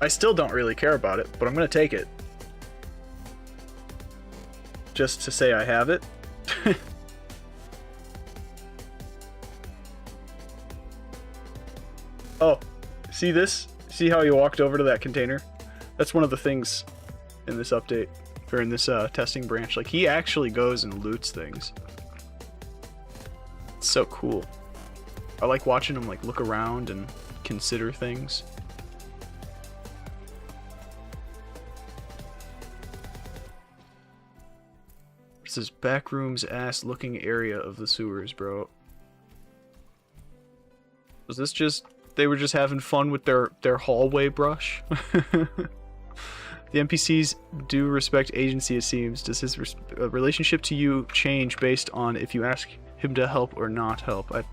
[SPEAKER 1] I still don't really care about it, but I'm gonna take it. Just to say I have it. Oh, see this? See how he walked over to that container? That's one of the things in this update, or in this testing branch. Like, he actually goes and loots things. It's so cool. I like watching him like look around and consider things. This is backrooms ass looking area of the sewers, bro. Was this just... they were just having fun with their hallway brush? The NPCs do respect agency, it seems. Does his relationship to you change based on if you ask him to help or not help? I'm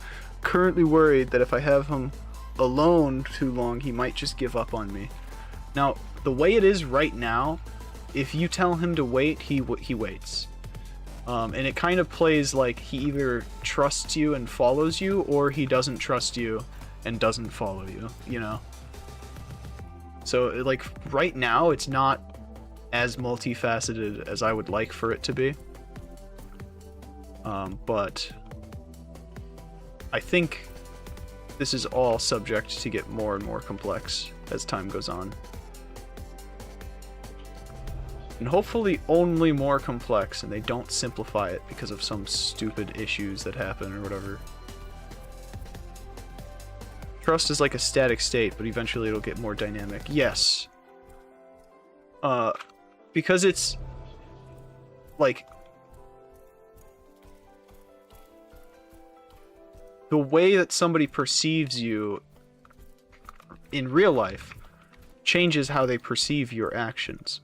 [SPEAKER 1] currently worried that if I have him alone too long, he might just give up on me. Now, the way it is right now, if you tell him to wait, he waits. And it kind of plays like he either trusts you and follows you, or he doesn't trust you and doesn't follow you, you know? So, like, right now, it's not as multifaceted as I would like for it to be. But I think this is all subject to get more and more complex as time goes on. And hopefully only more complex, and they don't simplify it because of some stupid issues that happen or whatever. Trust is like a static state, but eventually it'll get more dynamic. Yes. Because it's like the way that somebody perceives you in real life changes how they perceive your actions.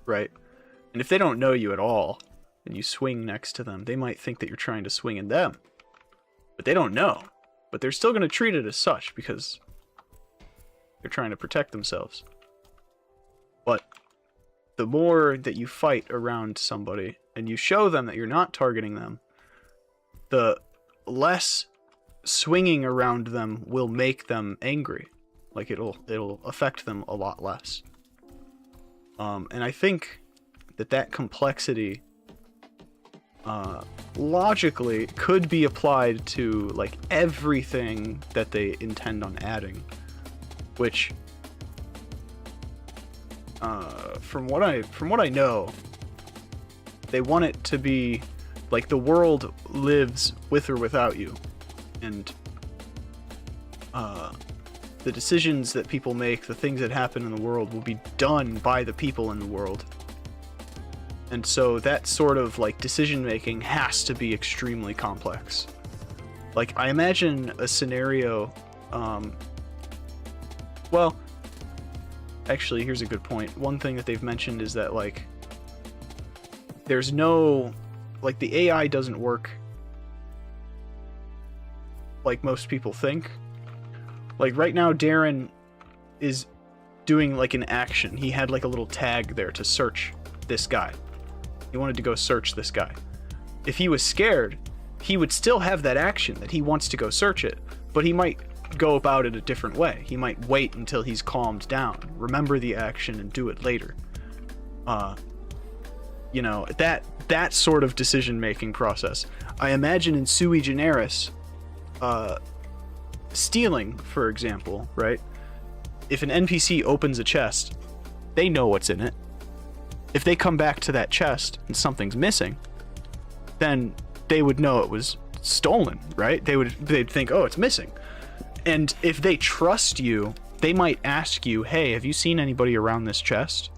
[SPEAKER 1] Right? And if they don't know you at all, and you swing next to them, they might think that you're trying to swing at them. But they don't know. But they're still going to treat it as such because they're trying to protect themselves. But the more that you fight around somebody and you show them that you're not targeting them, the less swinging around them will make them angry. Like it'll affect them a lot less. And I think that complexity logically could be applied to like everything that they intend on adding, which from what I know, they want it to be like the world lives with or without you, and the decisions that people make, the things that happen in the world, will be done by the people in the world. And so that sort of like decision making has to be extremely complex. Like, I imagine a scenario, well, actually, here's a good point. One thing that they've mentioned is that, like, there's no, like, the AI doesn't work like most people think. Like, right now, Darren is doing, like, an action. He had, like, a little tag there to search this guy. He wanted to go search this guy. If he was scared, he would still have that action that he wants to go search it, but he might go about it a different way. He might wait until he's calmed down, remember the action, and do it later. You know, that sort of decision-making process. I imagine in sui generis, stealing, for example, right? If an NPC opens a chest, they know what's in it. If they come back to that chest and something's missing, then they would know it was stolen, right? They'd think, oh, it's missing. And if they trust you, they might ask you, hey, have you seen anybody around this chest?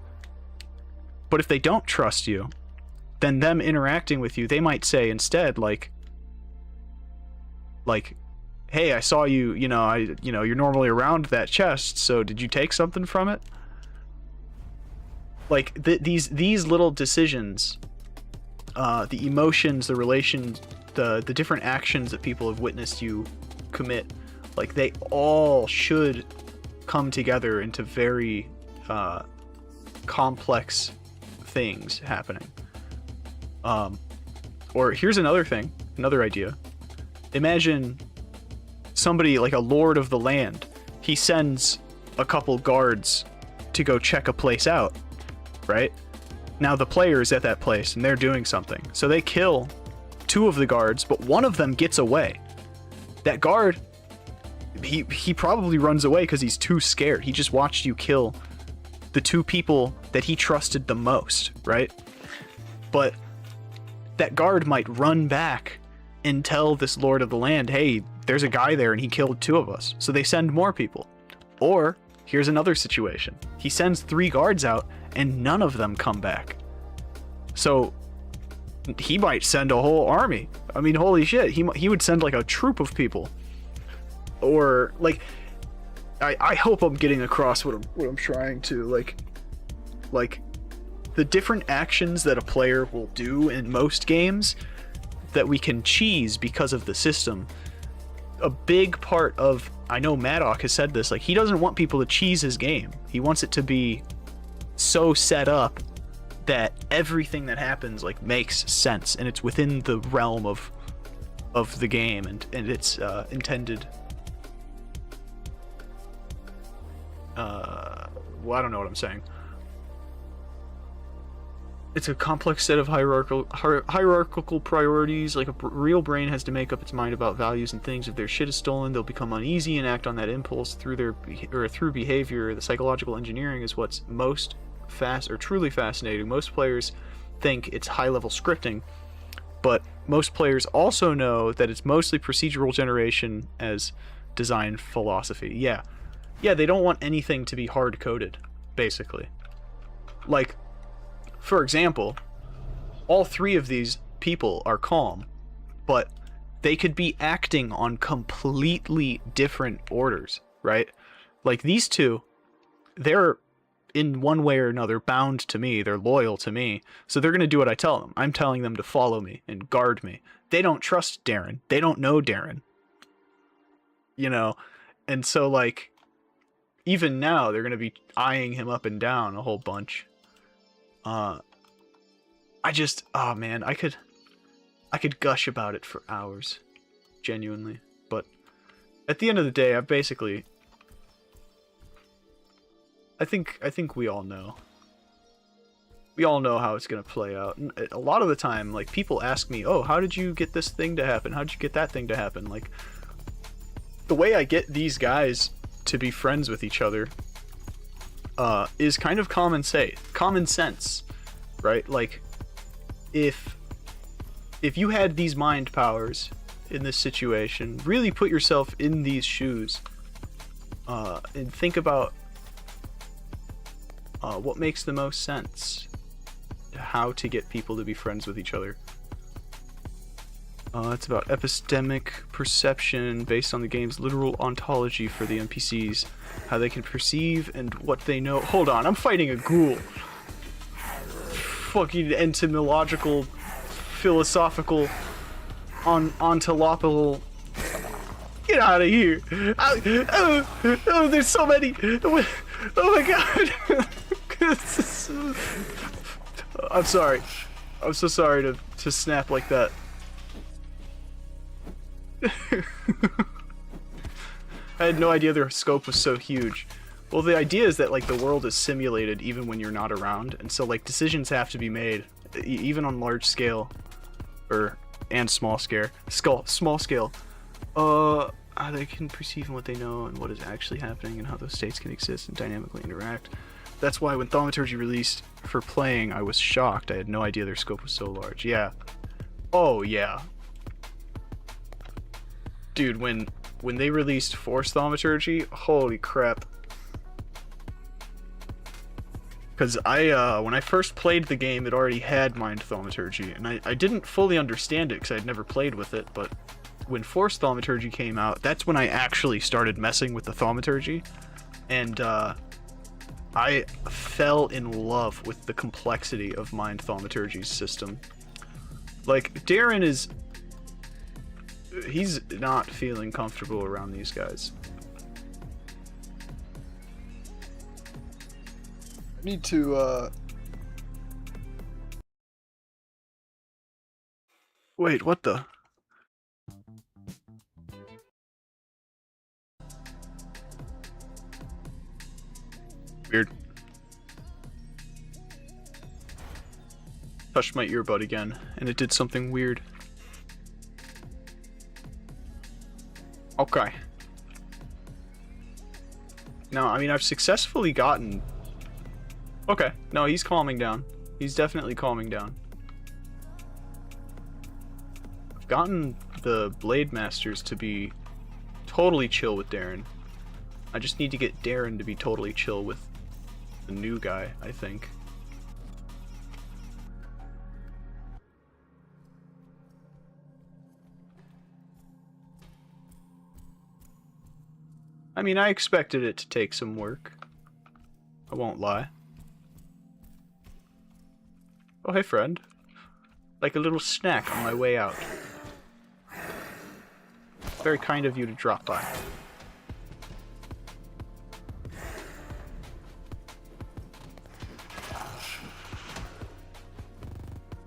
[SPEAKER 1] But if they don't trust you, then them interacting with you, they might say instead, like, hey, I saw you, you're normally around that chest, so did you take something from it? Like, these little decisions the emotions, the relations, the different actions that people have witnessed you commit, like they all should come together into very complex things happening. Or here's another thing, another idea. Imagine somebody like a lord of the land. He sends a couple guards to go check a place out, right? Now the player is at that place and they're doing something. So they kill 2 of the guards, but one of them gets away. That guard, he probably runs away because he's too scared. He just watched you kill the 2 people that he trusted the most, right? But that guard might run back and tell this lord of the land, hey, there's a guy there and he killed 2 of us. So they send more people. Or here's another situation. He sends 3 guards out and none of them come back. So he might send a whole army. I mean, holy shit. He would send like a troop of people. Or like, I hope I'm getting across what I'm trying to like the different actions that a player will do in most games that we can cheese because of the system. A big part of, I know Maddock has said this, like he doesn't want people to cheese his game. He wants it to be so set up that everything that happens like makes sense and it's within the realm of the game and its intended well, I don't know what I'm saying. It's a complex set of hierarchical priorities. Like a real brain has to make up its mind about values and things. If their shit is stolen, they'll become uneasy and act on that impulse through behavior. The psychological engineering is what's most truly fascinating. Most players think it's high-level scripting, but most players also know that it's mostly procedural generation as design philosophy. Yeah, they don't want anything to be hard-coded, basically. Like, for example, all 3 of these people are calm, but they could be acting on completely different orders, right? Like these 2, they're in one way or another bound to me, they're loyal to me, so they're going to do what I tell them. I'm telling them to follow me and guard me. They don't trust Darren. They don't know Darren. You know? And so like, even now, they're going to be eyeing him up and down a whole bunch. Oh man, I could gush about it for hours, genuinely. But at the end of the day, I think we all know. We all know how it's gonna play out. And a lot of the time, like people ask me, "Oh, how did you get this thing to happen? How did you get that thing to happen?" Like the way I get these guys to be friends with each other is kind of common sense, right? Like if you had these mind powers in this situation, really put yourself in these shoes and think about what makes the most sense, how to get people to be friends with each other. It's about epistemic perception based on the game's literal ontology for the NPCs, how they can perceive and what they know. Hold on, I'm fighting a ghoul. Fucking etymological, philosophical, ontological. Get out of here! Oh, there's so many. Oh my god! I'm sorry. I'm so sorry to snap like that. I had no idea their scope was so huge. Well, the idea is that like the world is simulated even when you're not around, and so like decisions have to be made even on large scale and small scale. Small scale. How they can perceive what they know and what is actually happening and how those states can exist and dynamically interact. That's why when Thaumaturgy released for playing, I was shocked. I had no idea their scope was so large. Yeah. Oh yeah. Dude, when they released Force Thaumaturgy, holy crap. Because when I first played the game, it already had Mind Thaumaturgy, and I didn't fully understand it because I'd never played with it, but when Force Thaumaturgy came out, that's when I actually started messing with the Thaumaturgy, and I fell in love with the complexity of Mind Thaumaturgy's system. Like, Darren is... he's not feeling comfortable around these guys.
[SPEAKER 2] I need to,
[SPEAKER 1] Wait, what the? Weird. Touched my earbud again, and it did something weird. Okay. No, I mean, I've successfully gotten... Okay, no, he's calming down. He's definitely calming down. I've gotten the Blade Masters to be totally chill with Darren. I just need to get Darren to be totally chill with the new guy, I think. I mean, I expected it to take some work. I won't lie. Oh, hey, friend. Like a little snack on my way out. Very kind of you to drop by.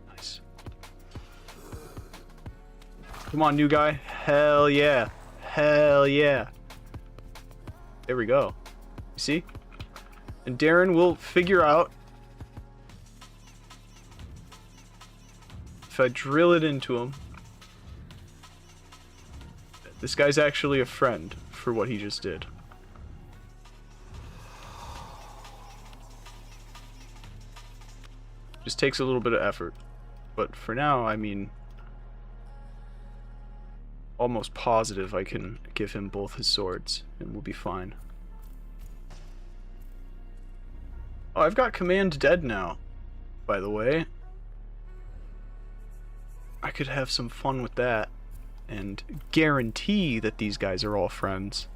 [SPEAKER 1] Nice. Come on, new guy. Hell yeah. Hell yeah. There we go. You see? And Darren will figure out if I drill it into him. This guy's actually a friend for what he just did. Just takes a little bit of effort. But for now, I mean, almost positive I can give him both his swords and we'll be fine. Oh, I've got Command dead now, by the way. I could have some fun with that and guarantee that these guys are all friends.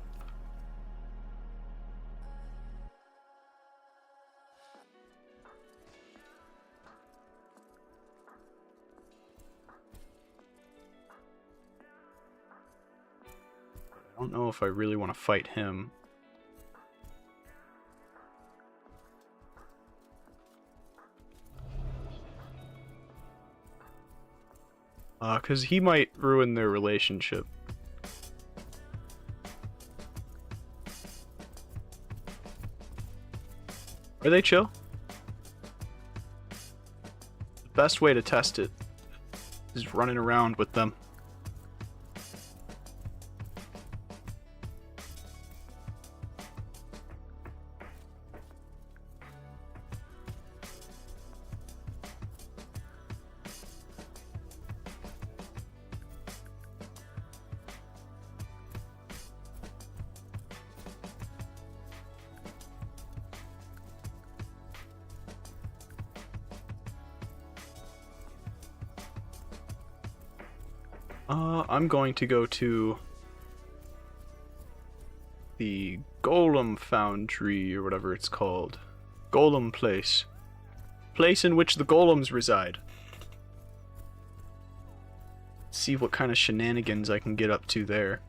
[SPEAKER 1] I don't know if I really want to fight him. Because he might ruin their relationship. Are they chill? The best way to test it is running around with them. I'm going to go to the Golem Foundry, or whatever it's called. Golem Place. Place in which the golems reside. See what kind of shenanigans I can get up to there.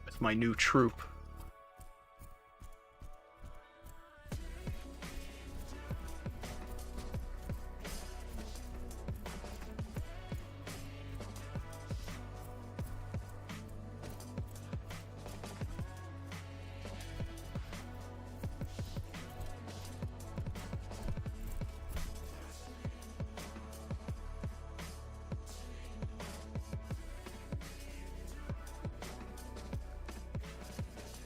[SPEAKER 1] With my new troop.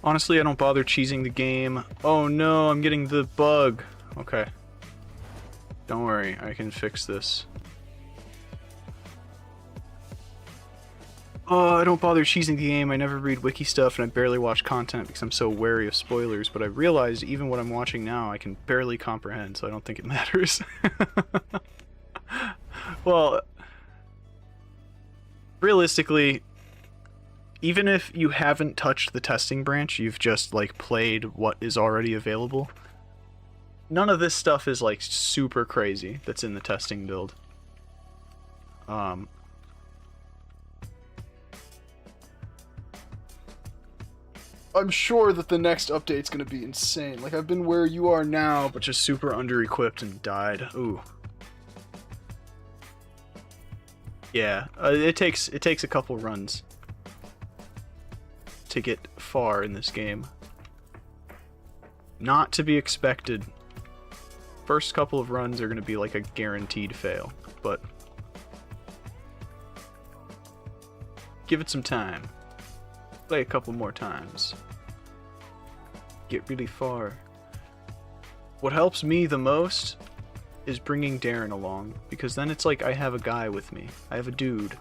[SPEAKER 1] Honestly, I don't bother cheesing the game. Oh no, I'm getting the bug. Okay. Don't worry, I can fix this. Oh, I don't bother cheesing the game. I never read wiki stuff and I barely watch content because I'm so wary of spoilers, but I realized even what I'm watching now I can barely comprehend, so I don't think it matters. Well, realistically, even if you haven't touched the testing branch, you've just, like, played what is already available, none of this stuff is, like, super crazy that's in the testing build. Um,
[SPEAKER 2] I'm sure that the next update's gonna be insane. Like, I've been where you are now,
[SPEAKER 1] but just super under-equipped and died. Ooh. Yeah, it takes a couple runs to get far in this game. Not to be expected. First couple of runs are going to be like a guaranteed fail, but give it some time. Play a couple more times. Get really far. What helps me the most is bringing Darren along, because then it's like I have a guy with me. I have a dude.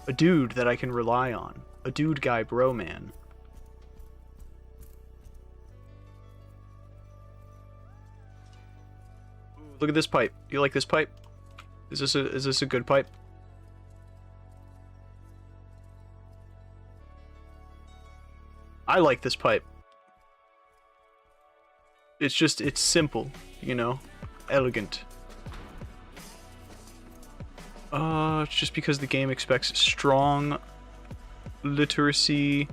[SPEAKER 1] A dude that I can rely on. A dude guy bro man. Look at this pipe. You like this pipe? Is this a good pipe? I like this pipe. It's simple, you know? Elegant. It's just because the game expects strong literacy.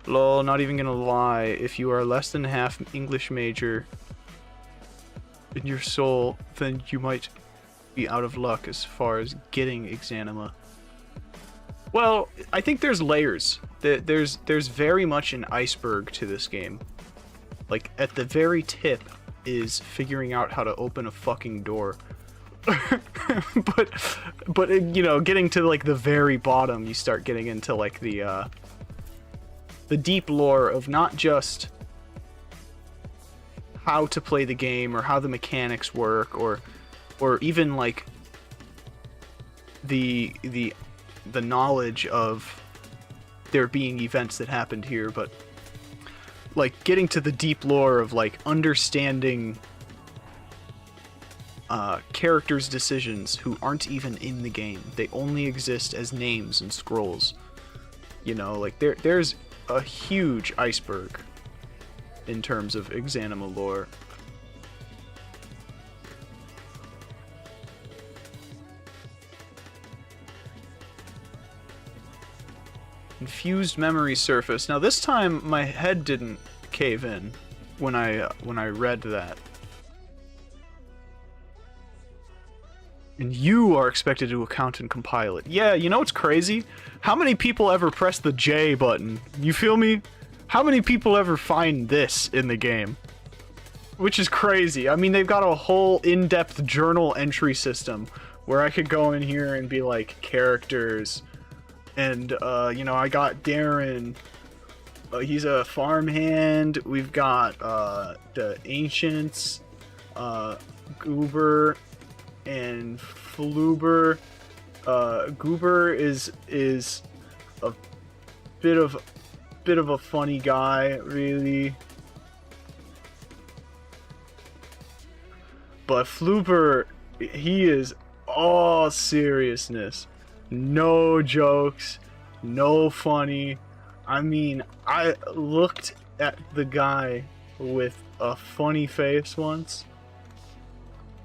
[SPEAKER 1] Lol, not even gonna lie. If you are less than half English major in your soul, then you might be out of luck as far as getting exanima. Well, I think there's layers. There's very much an iceberg to this game. Like, at the very tip is figuring out how to open a fucking door. but you know, getting to like the very bottom, you start getting into like the deep lore of not just how to play the game or how the mechanics work, or even like the knowledge of there being events that happened here, but like getting to the deep lore of like understanding characters' decisions who aren't even in the game. They only exist as names and scrolls. You know, like there's a huge iceberg in terms of exanima lore. Infused memory surface. Now this time my head didn't cave in when I read that. And you are expected to account and compile it. Yeah, you know what's crazy? How many people ever press the J button? You feel me? How many people ever find this in the game? Which is crazy. I mean, they've got a whole in-depth journal entry system where I could go in here and be like, characters. And, you know, I got Darren. He's a farmhand. We've got, the Ancients, Goober, and Fluber. Goober is a bit of a funny guy, really. But Fluber, he is all seriousness. No jokes, no funny. I mean, I looked at the guy with a funny face once,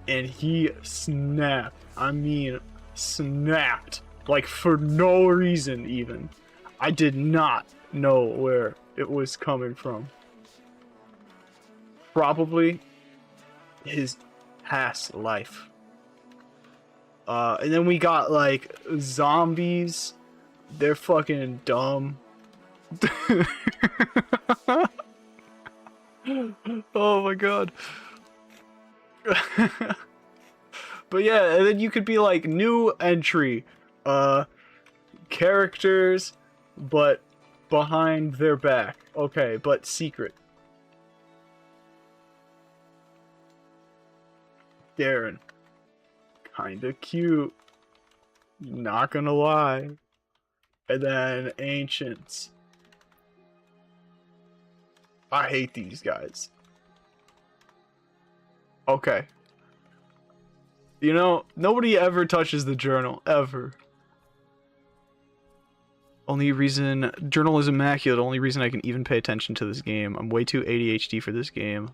[SPEAKER 1] and he snapped. I mean, snapped. Like, for no reason, even. I did not know where it was coming from. Probably his past life. And then we got, like, zombies. They're fucking dumb. Oh my god. But yeah, and then you could be like, new entry, characters, but behind their back. Okay, but secret. Darren. Kinda cute. Not gonna lie. And then Ancients. I hate these guys. Okay. You know, nobody ever touches the journal, ever. Only reason... Journal is immaculate. Only reason I can even pay attention to this game. I'm way too ADHD for this game.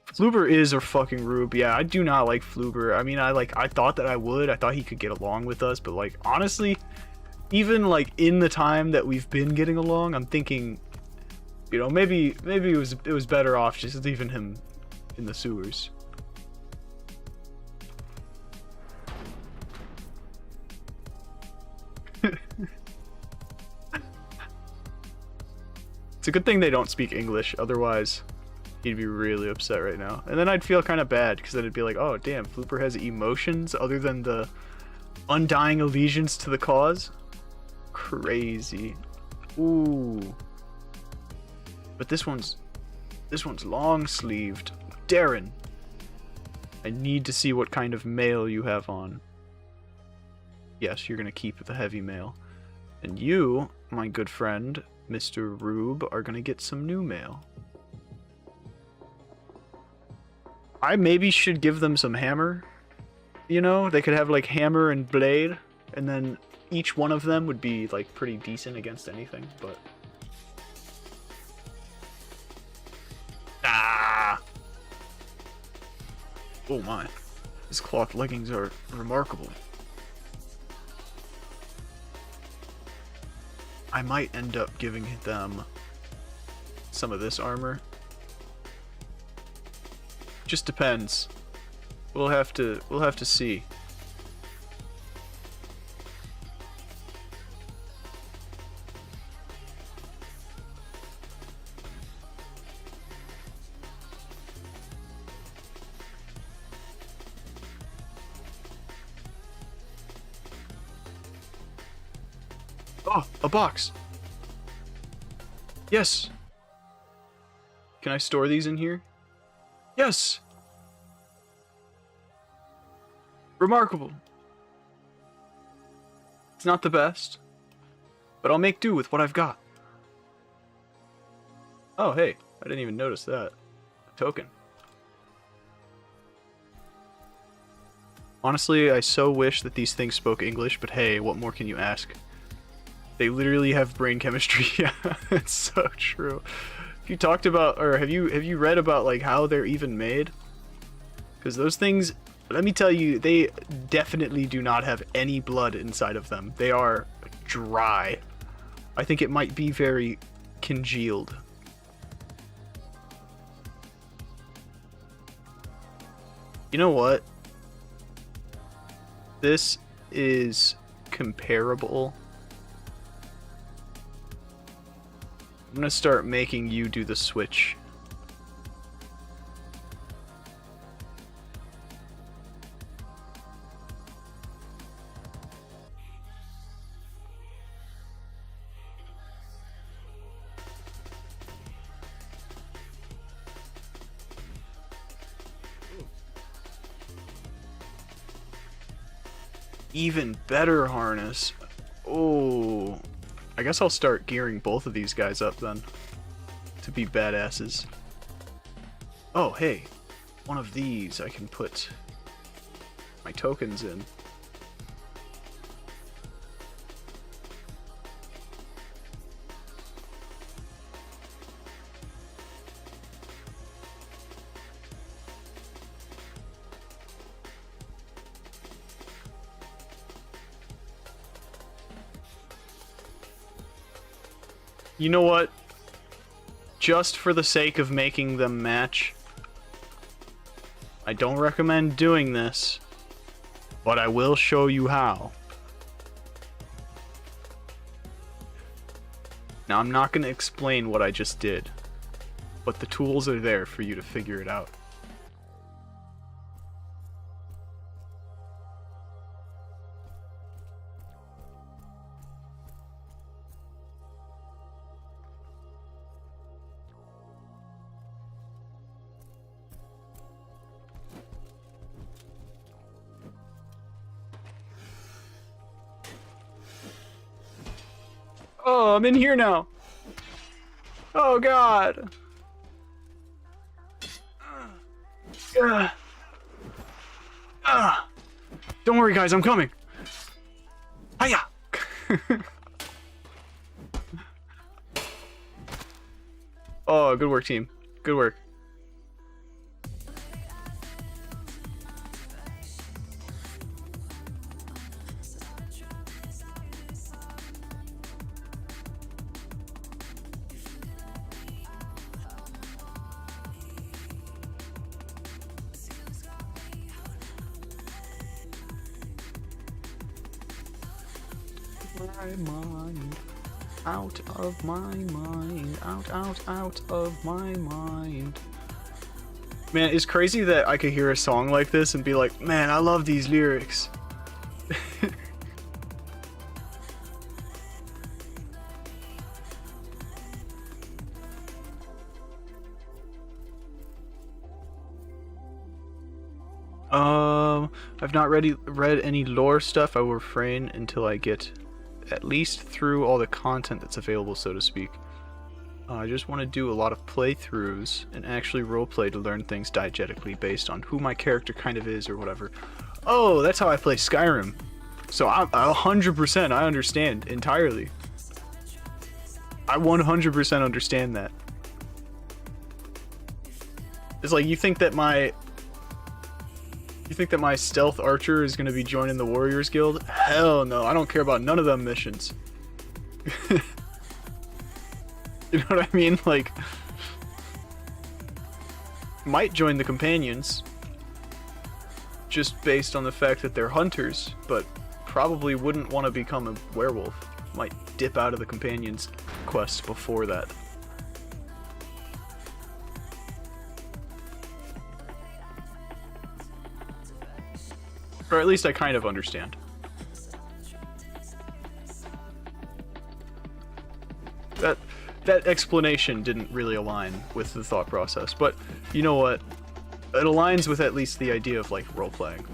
[SPEAKER 1] Fluber is a fucking rube. Yeah, I do not like Fluber. I mean, I thought that I would. I thought he could get along with us, but like honestly, even like in the time that we've been getting along, I'm thinking, you know, maybe it was better off just leaving him in the sewers. It's a good thing they don't speak English, otherwise he'd be really upset right now. And then I'd feel kind of bad, because then it'd be like, oh damn, Flooper has emotions other than the undying allegiance to the cause? Crazy. Ooh. But this one's long-sleeved. Darren, I need to see what kind of mail you have on. Yes, you're gonna keep the heavy mail. And you, my good friend, Mr. Rube, are gonna get some new mail. I maybe should give them some hammer. You know, they could have like hammer and blade, and then each one of them would be like pretty decent against anything, but... Ah! Oh my. His cloth leggings are remarkable. I might end up giving them some of this armor. Just depends. We'll have to see. Oh, a box. Yes. Can I store these in here? Yes. Remarkable. It's not the best, but I'll make do with what I've got. Oh, hey, I didn't even notice that. A token. Honestly, I so wish that these things spoke English, but hey, what more can you ask? They literally have brain chemistry. Yeah, it's so true. Have you talked about, or have you read about like how they're even made? Because those things, let me tell you, they definitely do not have any blood inside of them. They are dry. I think it might be very congealed. You know what? This is comparable. I'm gonna start making you do the switch. Even better harness. Oh, I guess I'll start gearing both of these guys up then to be badasses. Oh, hey, one of these I can put my tokens in. You know what? Just for the sake of making them match, I don't recommend doing this, but I will show you how. Now, I'm not going to explain what I just did, but the tools are there for you to figure it out. Oh, I'm in here now. Oh, God. Don't worry, guys. I'm coming. Hiya. Oh, good work, team. Good work. my mind. Out of my mind. Out of my mind. Man, it's crazy that I could hear a song like this and be like, man, I love these lyrics. I've not read any lore stuff. I will refrain until I get at least through all the content that's available, so to speak. I just want to do a lot of playthroughs and actually roleplay to learn things diegetically based on who my character kind of is or whatever. Oh, that's how I play Skyrim. So I 100% I understand entirely. I 100% understand that. It's like you think that my stealth archer is going to be joining the Warriors Guild? Hell no, I don't care about none of them missions. You know what I mean? Like, might join the companions just based on the fact that they're hunters, but probably wouldn't want to become a werewolf. Might dip out of the companions quest before that. Or at least I kind of understand. That explanation didn't really align with the thought process, but you know what? It aligns with at least the idea of, like, role-playing.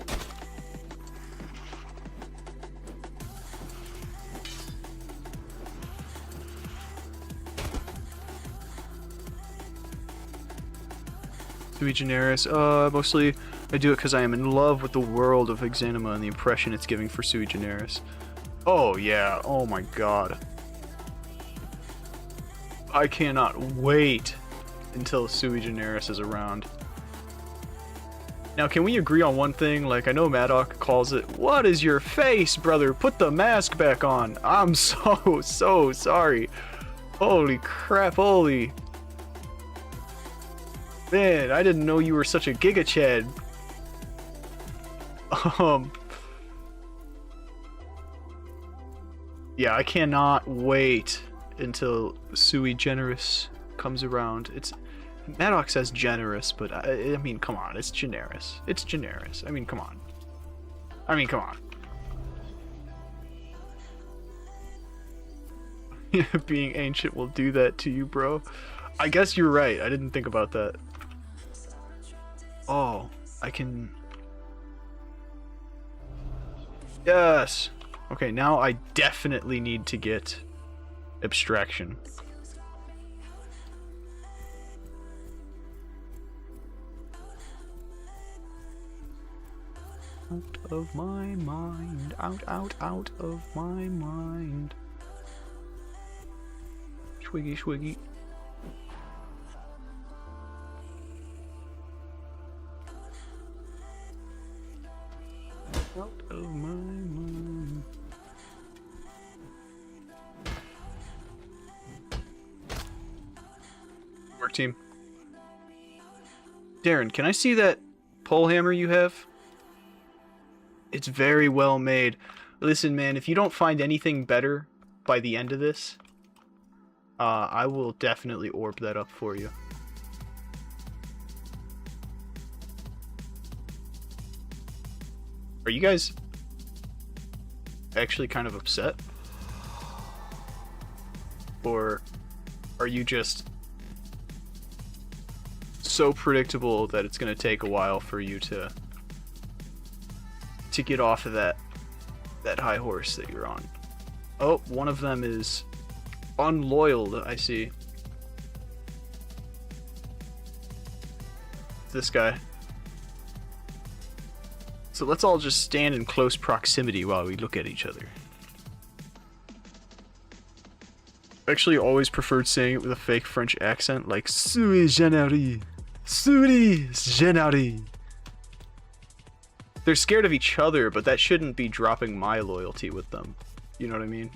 [SPEAKER 1] Sui generis, mostly I do it because I am in love with the world of exanima and the impression it's giving for sui generis. Oh yeah, oh my god. I cannot wait until sui generis is around. Now, can we agree on one thing? Like, I know Maddock calls it, "What is your face, brother? Put the mask back on." I'm so sorry. Holy crap, holy. Man, I didn't know you were such a Giga Chad. Yeah, I cannot wait until sui generis comes around. It's Maddox says generous, but I mean, come on, it's generis. It's generis. I mean, come on. Come on. Being ancient will do that to you, bro. I guess you're right. I didn't think about that. Oh, I can. Yes. Okay, now I definitely need to get abstraction. Out of my mind, out of my mind. Swiggy, swiggy. Out of my mind. Work team. Darren, can I see that pole hammer you have? It's very well made. Listen, man, if you don't find anything better by the end of this, I will definitely orb that up for you. Are you guys actually kind of upset? Or are you just so predictable that it's going to take a while for you to get off of that high horse that you're on? Oh, one of them is unloyal, I see. This guy. So let's all just stand in close proximity while we look at each other. I actually always preferred saying it with a fake French accent, like sui generis. Sui generis. They're scared of each other, but that shouldn't be dropping my loyalty with them. You know what I mean?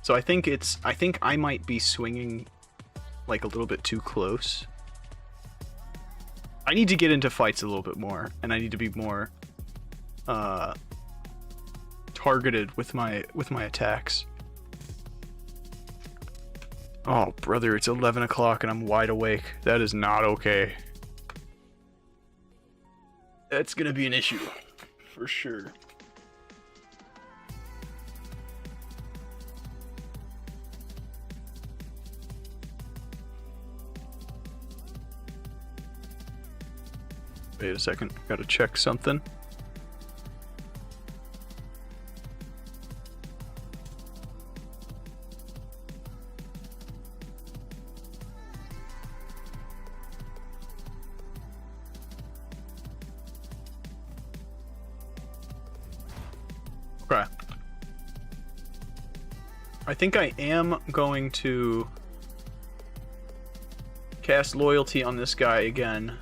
[SPEAKER 1] So I think I might be swinging like a little bit too close. I need to get into fights a little bit more, and I need to be more targeted with my attacks. Oh, brother, it's 11 o'clock and I'm wide awake. That is not okay. That's gonna be an issue. For sure. Wait a second, gotta check something. Okay. I think I am going to cast loyalty on this guy again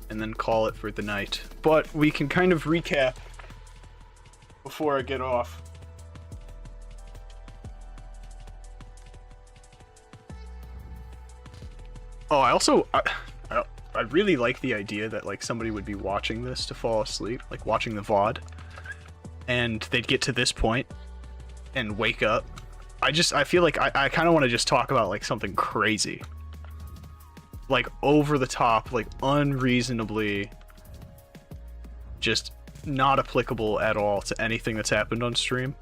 [SPEAKER 1] and then call it for the night. But we can kind of recap before I get off. Oh, I really like the idea that like somebody would be watching this to fall asleep, like watching the VOD, and they'd get to this point and wake up. I feel like I kind of want to just talk about like something crazy. Like over the top, like unreasonably just not applicable at all to anything that's happened on stream.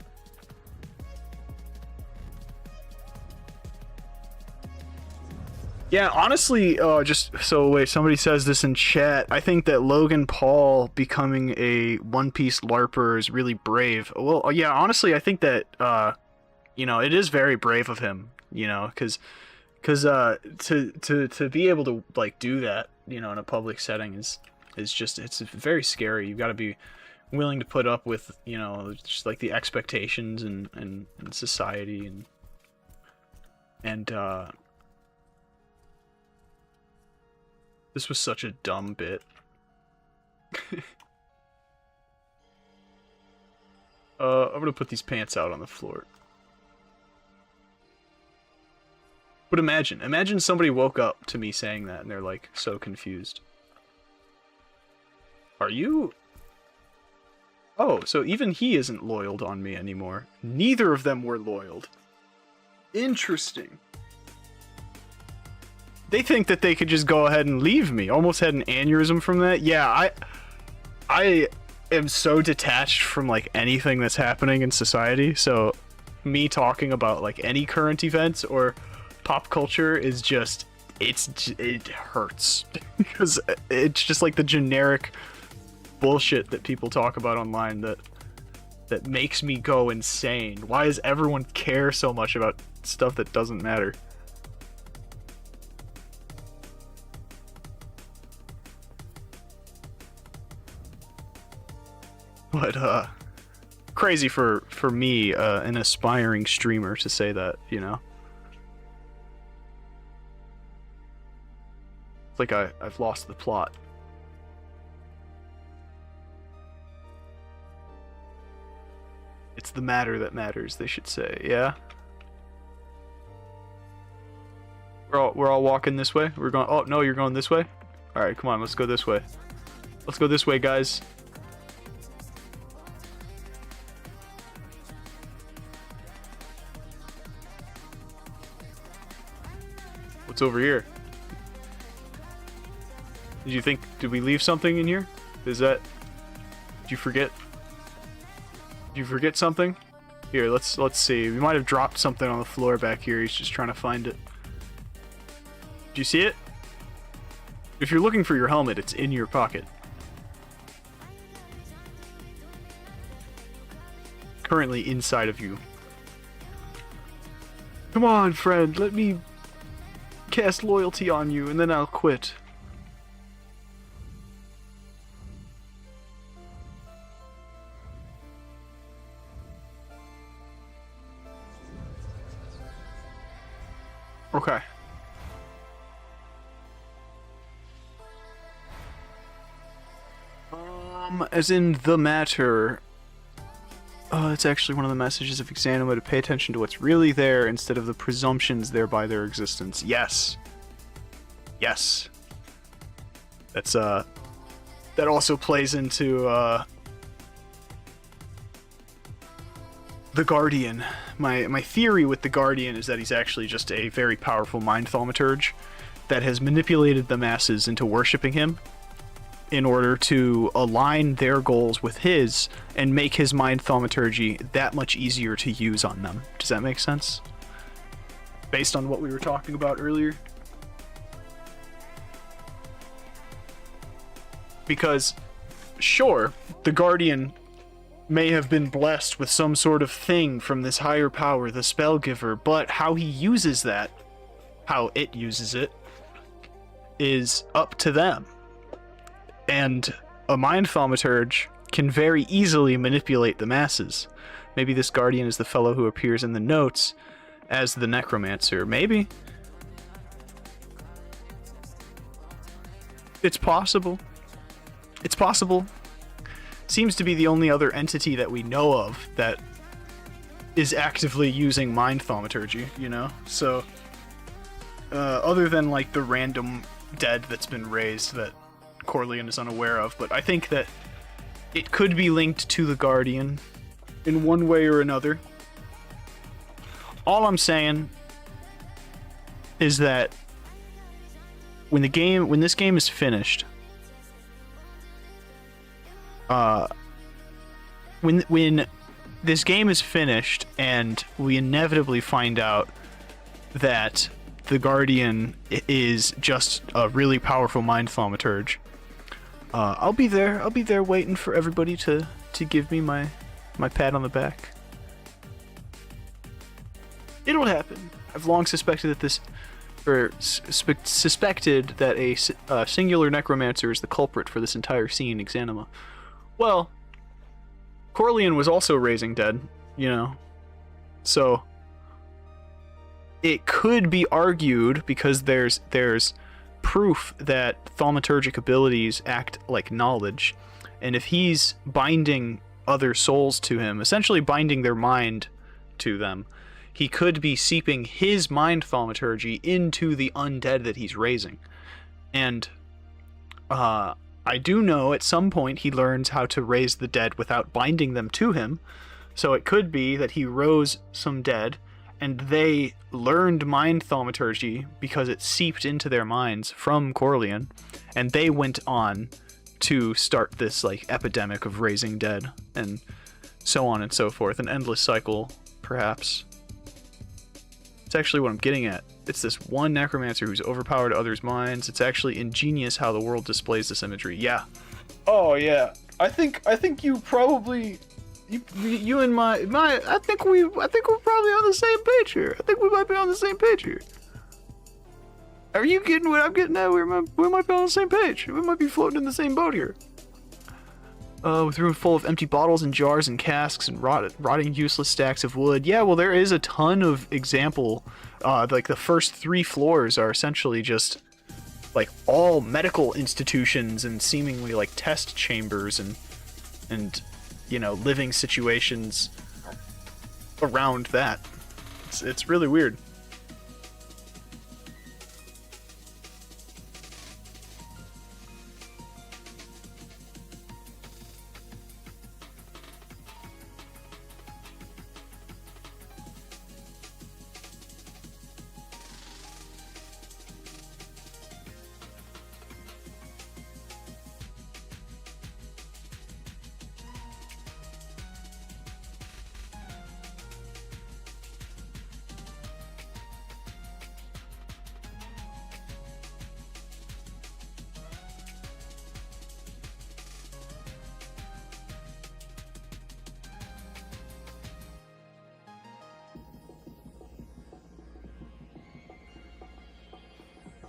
[SPEAKER 1] Yeah, honestly, just so wait, somebody says this in chat. I think that Logan Paul becoming a One Piece LARPer is really brave. Well, yeah, honestly, I think that you know, it is very brave of him, you know, because to be able to like do that, you know, in a public setting is just, it's very scary. You've got to be willing to put up with, you know, just like the expectations and society and this was such a dumb bit. I'm gonna put these pants out on the floor. But imagine somebody woke up to me saying that and they're like so confused. Are you? Oh, so even he isn't loyal on me anymore. Neither of them were loyal. Interesting. They think that they could just go ahead and leave me. Almost had an aneurysm from that. Yeah, I am so detached from like anything that's happening in society. So me talking about like any current events or pop culture is just, it hurts because it's just like the generic bullshit that people talk about online that makes me go insane. Why does everyone care so much about stuff that doesn't matter? But crazy for me, an aspiring streamer, to say that, you know. It's like I've lost the plot. It's the matter that matters, they should say, yeah? We're all walking this way? We're going, oh no, you're going this way? Alright, come on, let's go this way. Let's go this way, guys. What's over here? Did we leave something in here? Did you forget? Did you forget something? Here, let's see. We might have dropped something on the floor back here. He's just trying to find it. Do you see it? If you're looking for your helmet, it's in your pocket. Currently inside of you. Come on, friend, let me cast loyalty on you and then I'll quit. Okay. As in the matter. It's actually one of the messages of exanima to pay attention to what's really there instead of the presumptions thereby their existence. Yes. Yes. That's, that also plays into, the Guardian. My theory with the Guardian is that he's actually just a very powerful mind thaumaturge that has manipulated the masses into worshipping him in order to align their goals with his and make his mind thaumaturgy that much easier to use on them. Does that make sense? Based on what we were talking about earlier? Because, sure, the Guardian may have been blessed with some sort of thing from this higher power, the Spellgiver, but how he uses that, how it uses it, is up to them. And a mind thaumaturge can very easily manipulate the masses. Maybe this Guardian is the fellow who appears in the notes as the Necromancer. Maybe. It's possible. It's possible. Seems to be the only other entity that we know of that is actively using mind thaumaturgy, you know? So, other than like the random dead that's been raised that Corleone is unaware of, but I think that it could be linked to the Guardian in one way or another. All I'm saying is that when this game is finished, when this game is finished and we inevitably find out that the Guardian is just a really powerful mind thaumaturge, I'll be there waiting for everybody to give me my pat on the back. It'll happen. I've long suspected that suspected that a singular necromancer is the culprit for this entire scene, exanima. Well, Corleone was also raising dead, you know, so it could be argued, because there's proof that thaumaturgic abilities act like knowledge, and if he's binding other souls to him, essentially binding their mind to them, he could be seeping his mind thaumaturgy into the undead that he's raising. And I do know at some point he learns how to raise the dead without binding them to him, so it could be that he rose some dead and they learned mind thaumaturgy because it seeped into their minds from Corleone, and they went on to start this like epidemic of raising dead, and so on and so forth, an endless cycle, perhaps. It's actually what I'm getting at. It's this one necromancer who's overpowered others' minds. It's actually ingenious how the world displays this imagery. Yeah. Oh yeah. I think you probably you and my I think we're probably on the same page here. I think we might be on the same page here. Are you getting what I'm getting at? We might be on the same page. We might be floating in the same boat here. With room full of empty bottles and jars and casks and rotting useless stacks of wood. Yeah, well, there is a ton of example. Like the first 3 floors are essentially just like all medical institutions and seemingly like test chambers and you know, living situations around that. It's really weird.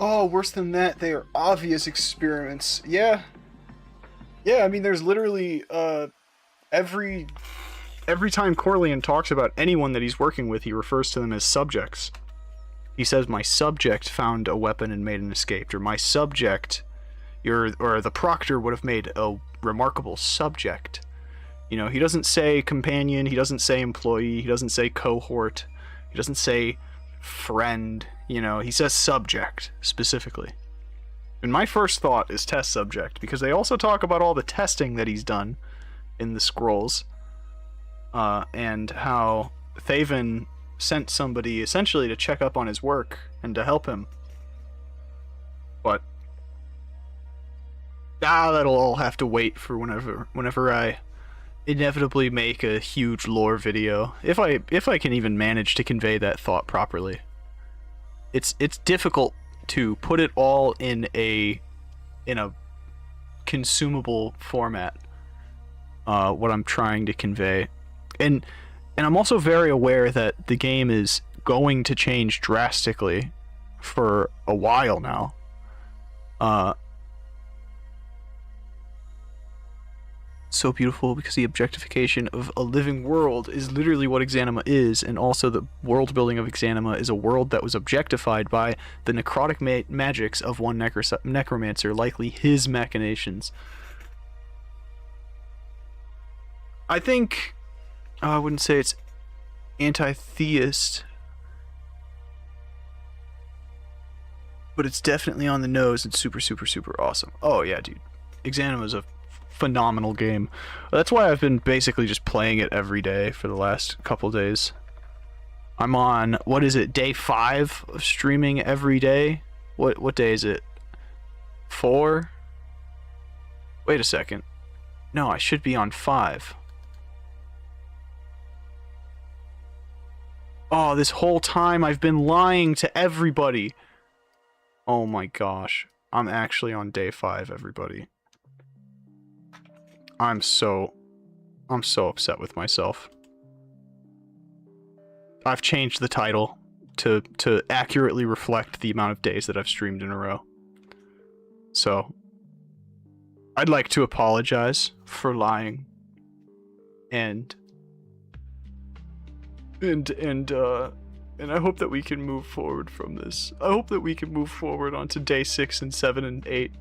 [SPEAKER 1] Oh, worse than that, they are obvious experiments. Yeah. Yeah, I mean, there's literally, every time Corleone talks about anyone that he's working with, he refers to them as subjects. He says, my subject found a weapon and made an escape, or my subject, or the proctor would have made a remarkable subject. You know, he doesn't say companion, he doesn't say employee, he doesn't say cohort, he doesn't say friend, you know, he says subject, specifically. And my first thought is test subject, because they also talk about all the testing that he's done in the scrolls. and how Thaven sent somebody essentially to check up on his work and to help him. But that'll all have to wait for whenever I inevitably make a huge lore video, if I can even manage to convey that thought properly. It's difficult to put it all in a consumable format, what I'm trying to convey. And I'm also very aware that the game is going to change drastically for a while now. So beautiful because the objectification of a living world is literally what exanima is, and also the world building of exanima is a world that was objectified by the necrotic magics of one necromancer, likely his machinations. I think I wouldn't say it's anti-theist, but it's definitely on the nose and super, super, super awesome. Oh yeah, dude. Exanima is a phenomenal game. That's why I've been basically just playing it every day for the last couple days. I'm on, what is it, day 5 of streaming every day? What day is it? 4? Wait a second. No, I should be on 5. Oh, this whole time I've been lying to everybody. Oh my gosh. I'm actually on day 5, everybody. I'm so upset with myself. I've changed the title to accurately reflect the amount of days that I've streamed in a row. So, I'd like to apologize for lying. And I hope that we can move forward from this. I hope that we can move forward onto day 6 and 7 and 8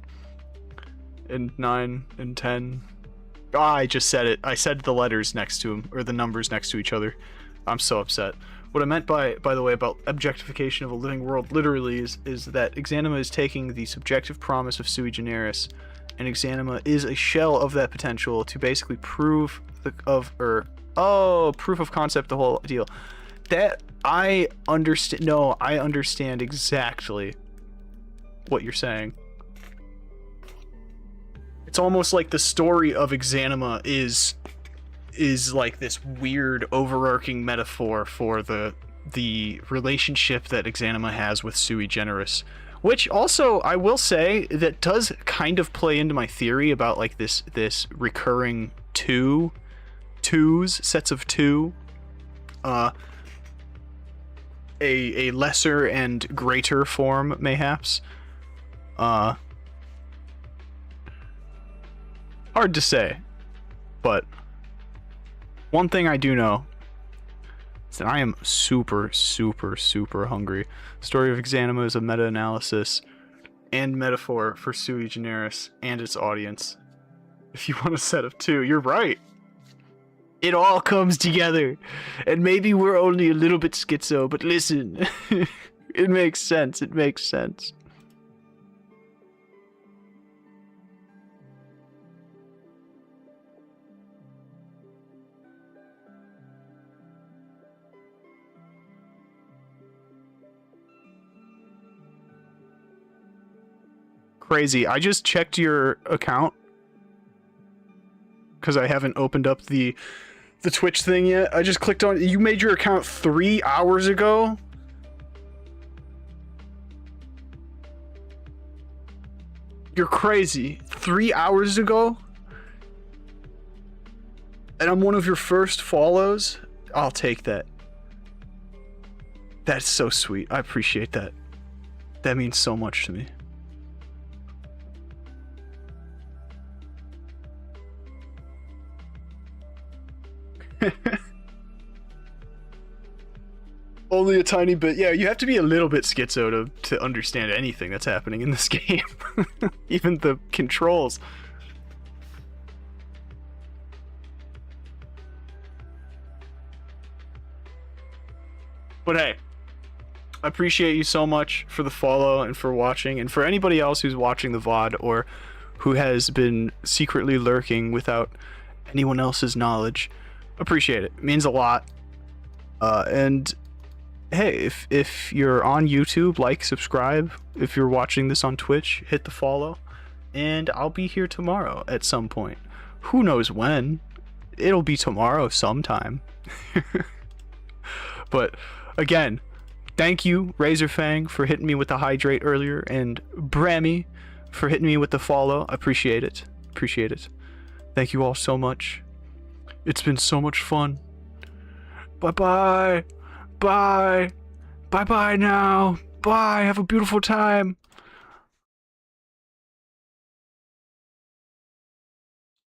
[SPEAKER 1] and 9 and 10. I just said it. I said the letters next to them, or the numbers next to each other. I'm so upset. What I meant by the way, about objectification of a living world, literally, is that exanima is taking the subjective promise of sui generis, and exanima is a shell of that potential to basically prove proof of concept, the whole deal. That I understand. No, I understand exactly what you're saying. It's almost like the story of exanima is like this weird overarching metaphor for the relationship that exanima has with sui generis, which also I will say that does kind of play into my theory about like this recurring sets of two, a lesser and greater form mayhaps. Hard to say, but one thing I do know is that I am super, super, super hungry. Story of exanima is a meta-analysis and metaphor for sui generis and its audience. If you want a set of two, you're right. It all comes together, and maybe we're only a little bit schizo, but listen, it makes sense. It makes sense. Crazy. I just checked your account because I haven't opened up the Twitch thing yet. I just clicked on. You made your account 3 hours ago? You're crazy. 3 hours ago? And I'm one of your first follows? I'll take that. That's so sweet. I appreciate that. That means so much to me. Only a tiny bit. Yeah, you have to be a little bit schizo to understand anything that's happening in this game. Even the controls. But hey, I appreciate you so much for the follow and for watching, and for anybody else who's watching the VOD or who has been secretly lurking without anyone else's knowledge. Appreciate it. It means a lot. And hey, if you're on YouTube, like, subscribe. If you're watching this on Twitch, hit the follow. And I'll be here tomorrow at some point. Who knows when? It'll be tomorrow sometime. But again, thank you, Razorfang, for hitting me with the hydrate earlier, and Brammy for hitting me with the follow. I appreciate it. Appreciate it. Thank you all so much. It's been so much fun. Bye-bye. Bye. Bye-bye now. Bye. Have a beautiful time.